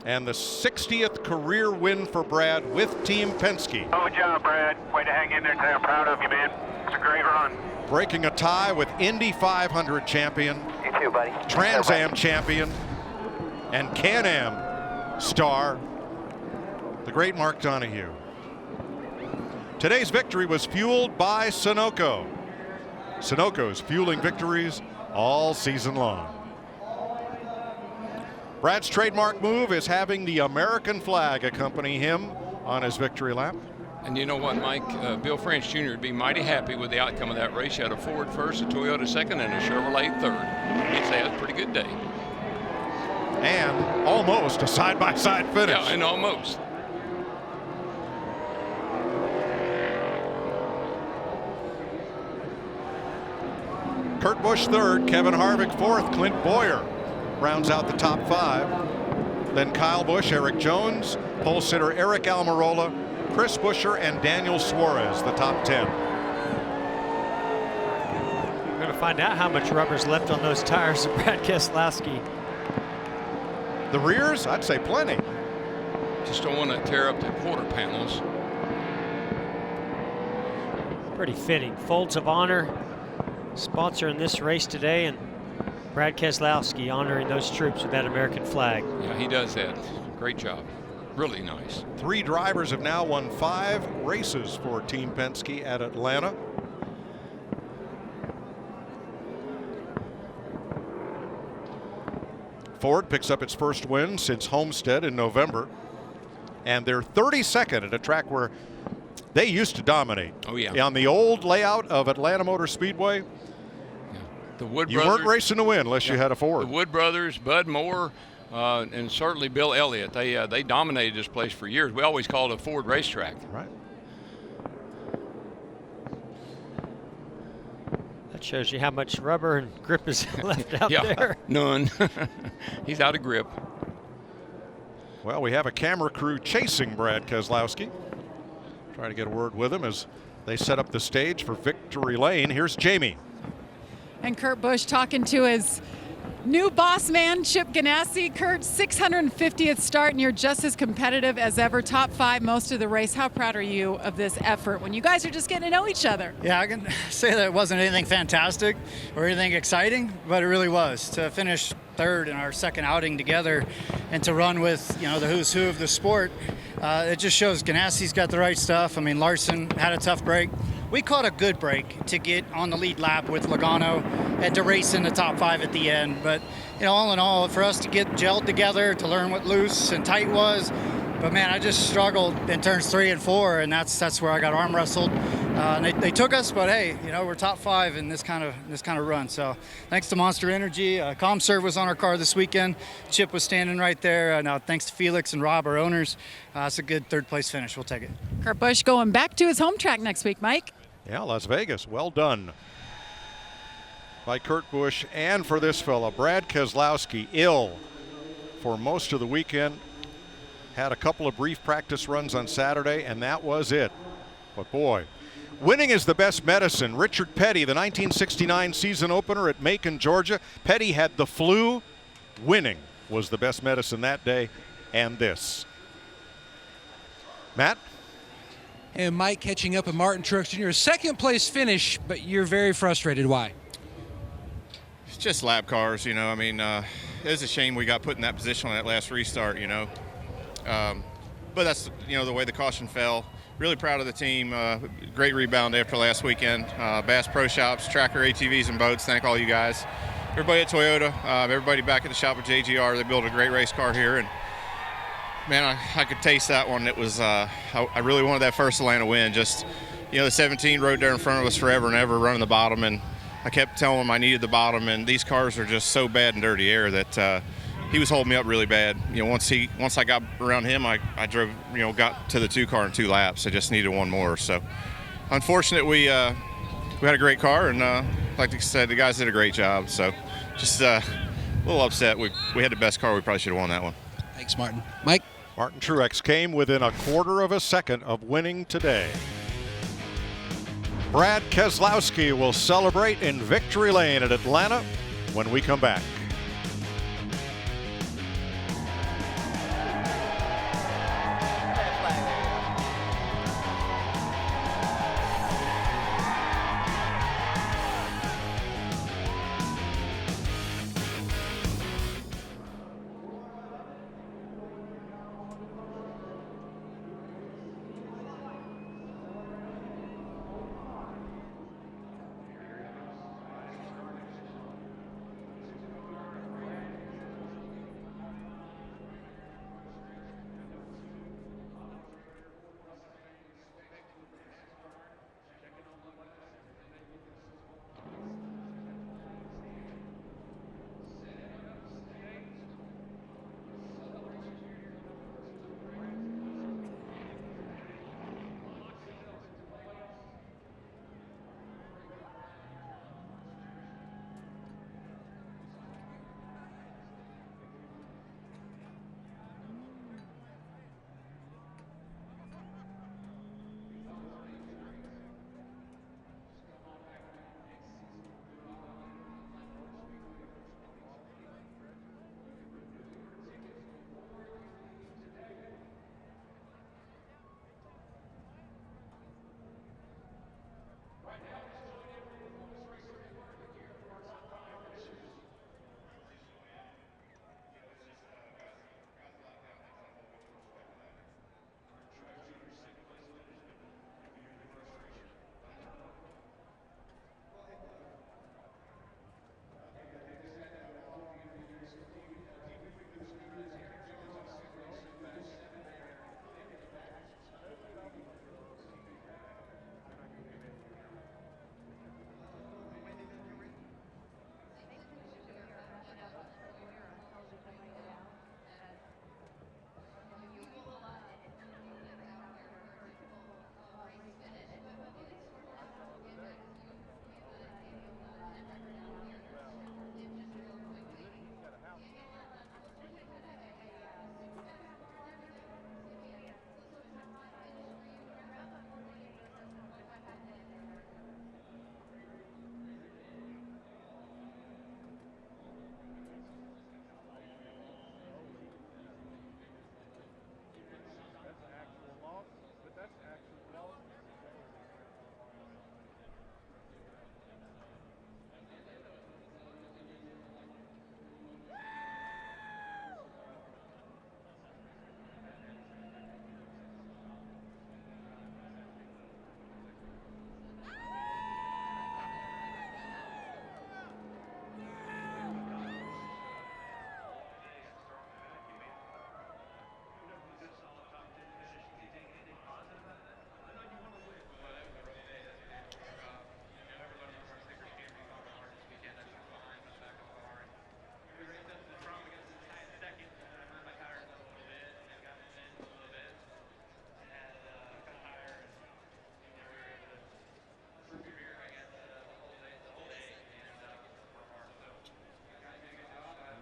I: And the 60th career win for Brad with Team Penske.
B: Good job, Brad. Way to hang in there today. I'm proud of you, man. It's a great run.
I: Breaking a tie with Indy 500 champion,
B: You too, buddy.
I: Trans Am champion, and Can-Am star, the great Mark Donohue. Today's victory was fueled by Sunoco. Sunoco's fueling victories all season long. Brad's trademark move is having the American flag accompany him on his victory lap.
N: And you know what, Mike? Bill France Jr. would be mighty happy with the outcome of that race. You had a Ford first, a Toyota second, and a Chevrolet third. He'd say it was a pretty good day.
I: And almost a side-by-side finish.
N: Yeah, and almost.
I: Kurt Busch third, Kevin Harvick fourth, Clint Bowyer rounds out the top 5. Then Kyle Busch, Eric Jones, pole sitter Eric Almirola, Chris Buescher, and Daniel Suarez, the top 10.
O: We're going to find out how much rubber's left on those tires of Brad Keselowski.
I: The rears, I'd say plenty.
N: Just don't want to tear up the quarter panels.
O: Pretty fitting. Folds of Honor sponsoring this race today, and Brad Keselowski honoring those troops with that American flag.
N: Yeah, he does that. Great job. Really nice.
I: 3 drivers have now won 5 races for Team Penske at Atlanta. Ford picks up its first win since Homestead in November. And they're 32nd at a track where they used to dominate.
N: Oh, yeah.
I: On the old layout of Atlanta Motor Speedway,
N: The Wood
I: you
N: Brothers,
I: weren't racing to win unless you had a Ford.
N: The Wood Brothers, Bud Moore, and certainly Bill Elliott. They dominated this place for years. We always called it a Ford racetrack.
I: Right.
O: That shows you how much rubber and grip is left out there.
N: None. He's out of grip.
I: Well, we have a camera crew chasing Brad Keselowski. Trying to get a word with him as they set up the stage for Victory Lane. Here's Jamie.
S: And Kurt Busch talking to his new boss man, Chip Ganassi. Kurt, 650th start, and you're just as competitive as ever. Top 5 most of the race. How proud are you of this effort when you guys are just getting to know each other?
K: Yeah, I can say that it wasn't anything fantastic or anything exciting, but it really was. To finish third in our second outing together and to run with, the who's who of the sport, it just shows Ganassi's got the right stuff. I mean, Larson had a tough break. We caught a good break to get on the lead lap with Logano and to race in the top 5 at the end. But, all in all, for us to get gelled together, to learn what loose and tight was. But, man, I just struggled in turns 3 and 4, and that's where I got arm wrestled. And they took us, but, hey, we're top 5 in this kind of run. So thanks to Monster Energy. ComServe was on our car this weekend. Chip was standing right there. Now thanks to Felix and Rob, our owners. It's a good third-place finish. We'll take it.
S: Kurt Busch going back to his home track next week, Mike.
I: Yeah, Las Vegas. Well done by Kurt Busch. And for this fella, Brad Keselowski, ill for most of the weekend. Had a couple of brief practice runs on Saturday, and that was it. But boy, winning is the best medicine. Richard Petty, the 1969 season opener at Macon, Georgia. Petty had the flu. Winning was the best medicine that day, and this. Matt?
T: And Mike catching up with Martin Truex Jr. Second place finish, but you're very frustrated. Why?
V: It's just lap cars, I mean, it was a shame we got put in that position on that last restart, but that's, the way the caution fell. really proud of the team. Great rebound after last weekend. Bass Pro Shops, Tracker ATVs and Boats, thank all you guys. Everybody at Toyota, everybody back at the shop at JGR, they built a great race car here. And man, I could taste that one. It was, I really wanted that first Atlanta win. Just, you know, the 17 rode there in front of us forever and ever, running the bottom. And I kept telling him I needed the bottom. And these cars are just so bad in dirty air that he was holding me up really bad. You know, once I got around him, I drove, you know, got to the 2 car in 2 laps. I just needed one more. So, unfortunate, we had a great car, and like I said, the guys did a great job. So, just a little upset. We had the best car. We probably should have won that one.
T: Thanks, Martin. Mike?
I: Martin Truex came within 1/4 of a second of winning today. Brad Keselowski will celebrate in victory lane at Atlanta when we come back.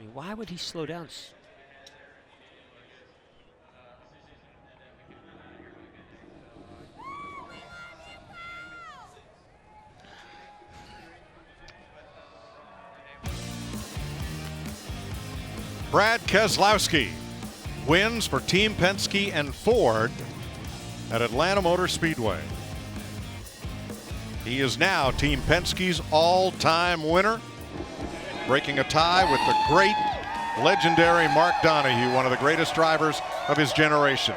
O: I mean, why would he slow down?
I: Brad Keselowski wins for Team Penske and Ford at Atlanta Motor Speedway. He is now Team Penske's all-time winner, breaking a tie with the great, legendary Mark Donohue, one of the greatest drivers of his generation.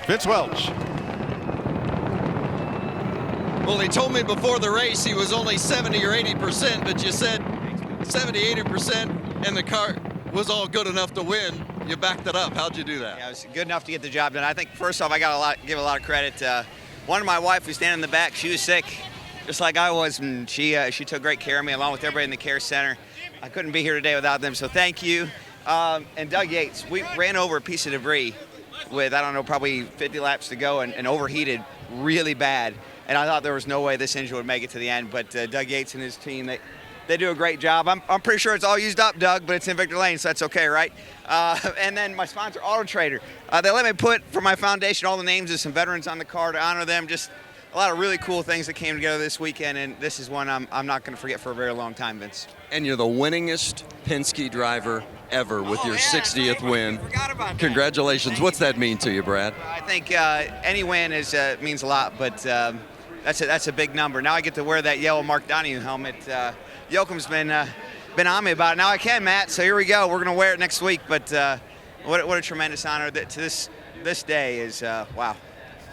I: Vince Welch.
U: Well, he told me before the race he was only 70 or 80%, but you said 70, 80%, and the car was all good enough to win. You backed it up. How'd you do that?
C: Yeah, it was good enough to get the job done. I think first off, I got give a lot of credit. One of my wife was standing in the back. She was sick, just like I was, and she took great care of me along with everybody in the care center. I couldn't be here today without them, so thank you. And Doug Yates, we ran over a piece of debris with, I don't know, probably 50 laps to go and overheated really bad. And I thought there was no way this engine would make it to the end, but Doug Yates and his team, they do a great job. I'm pretty sure it's all used up, Doug, but it's in Victor Lane, so that's okay, right? And then my sponsor, Auto Trader, they let me put for my foundation all the names of some veterans on the car to honor them. Just a lot of really cool things that came together this weekend, and this is one I'm not going to forget for a very long time, Vince.
U: And you're the winningest Penske driver ever with your 60th win.
C: Forgot about that.
U: Congratulations. What's that memean to you, Brad?
C: I think any win means a lot, but that's a big number. Now I get to wear that yellow Mark Donohue helmet. Yoakum's been on me about it. Now I can, Matt. So here we go. We're going to wear it next week. But what a tremendous honor that to this day is. Wow.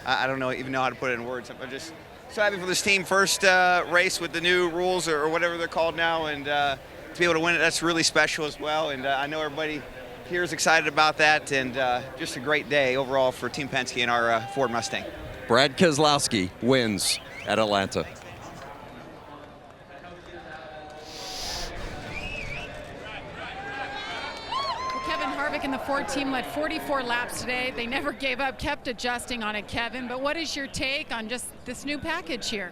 C: I don't even know how to put it in words. I'm just so happy for this team. First race with the new rules or whatever they're called now, and to be able to win it, that's really special as well. And I know everybody here is excited about that, and just a great day overall for Team Penske and our Ford Mustang.
U: Brad Keselowski wins at Atlanta.
S: Kevin Harvick and the Ford team led 44 laps today. They never gave up, kept adjusting on it, Kevin. But what is your take on just this new package here?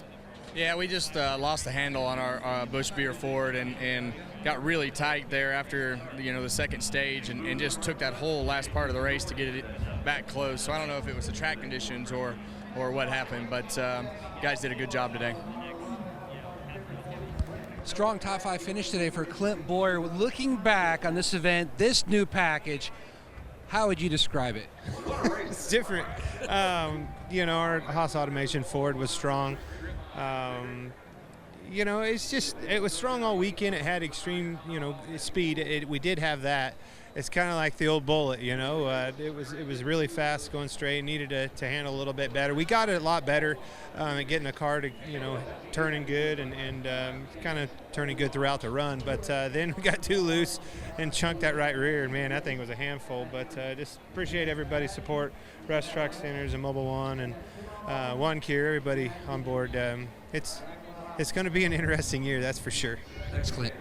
E: Yeah, we just lost the handle on our Busch Beer Ford and got really tight there after the second stage and just took that whole last part of the race to get it back close. So I don't know if it was the track conditions or what happened, but guys did a good job today.
T: Strong top 5 finish today for Clint Bowyer. Looking back on this event, this new package, how would you describe it?
W: It's different. Our Haas Automation Ford was strong. It was strong all weekend. It had extreme, speed. We did have that. It's kind of like the old Bullet, It was really fast, going straight. Needed to handle a little bit better. We got it a lot better at getting the car to, turning good and kind of turning good throughout the run. But then we got too loose and chunked that right rear. And, man, that thing was a handful. But just appreciate everybody's support, Rush Truck Centers and Mobil One and One Cure, everybody on board. It's going to be an interesting year, that's for sure.
T: Thanks, Clint.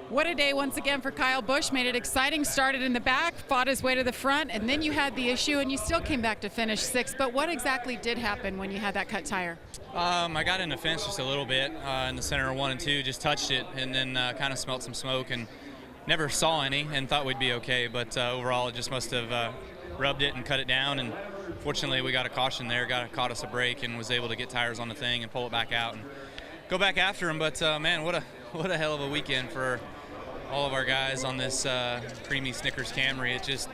S: What a day once again for Kyle Busch. Made it exciting, started in the back, fought his way to the front, and then you had the issue and you still came back to finish 6th. But what exactly did happen when you had that cut tire?
X: I got in the fence just a little bit in the center of 1 and 2, just touched it and then kind of smelled some smoke and never saw any and thought we'd be okay. But overall, it just must have rubbed it and cut it down. And fortunately, we got a caution there, caught us a break and was able to get tires on the thing and pull it back out and go back after him. But man, what a hell of a weekend for all of our guys on this creamy Snickers Camry. It just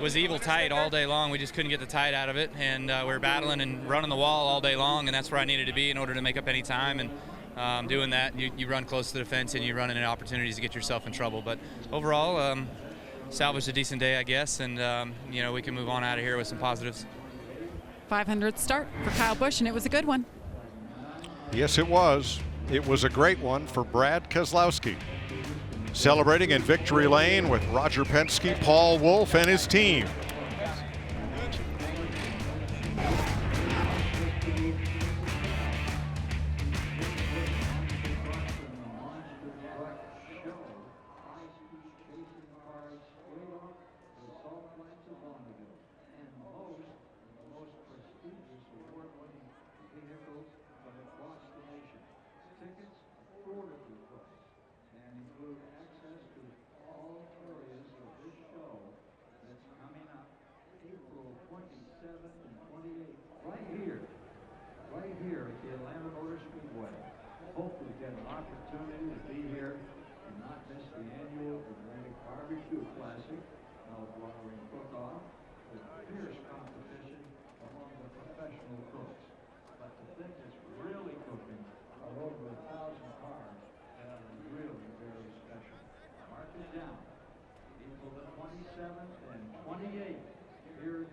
X: was evil tight all day long. We just couldn't get the tight out of it, and we were battling and running the wall all day long, and that's where I needed to be in order to make up any time. And doing that, you run close to the fence and you run into opportunities to get yourself in trouble. But overall, salvaged a decent day, I guess, and we can move on out of here with some positives.
S: 500th start for Kyle Busch, and it was a good one.
I: Yes, it was. It was a great one for Brad Keselowski. Celebrating in Victory Lane with Roger Penske, Paul Wolfe, and his team.
Y: April the 27th and 28th here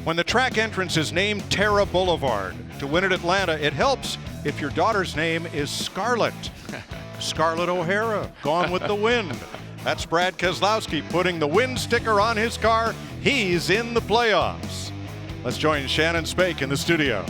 I: When the track entrance is named Terra Boulevard, to win at Atlanta, it helps if your daughter's name is Scarlett. Scarlett O'Hara, Gone with the Wind. That's Brad Keselowski putting the win sticker on his car. He's in the playoffs. Let's join Shannon Spake in the studio.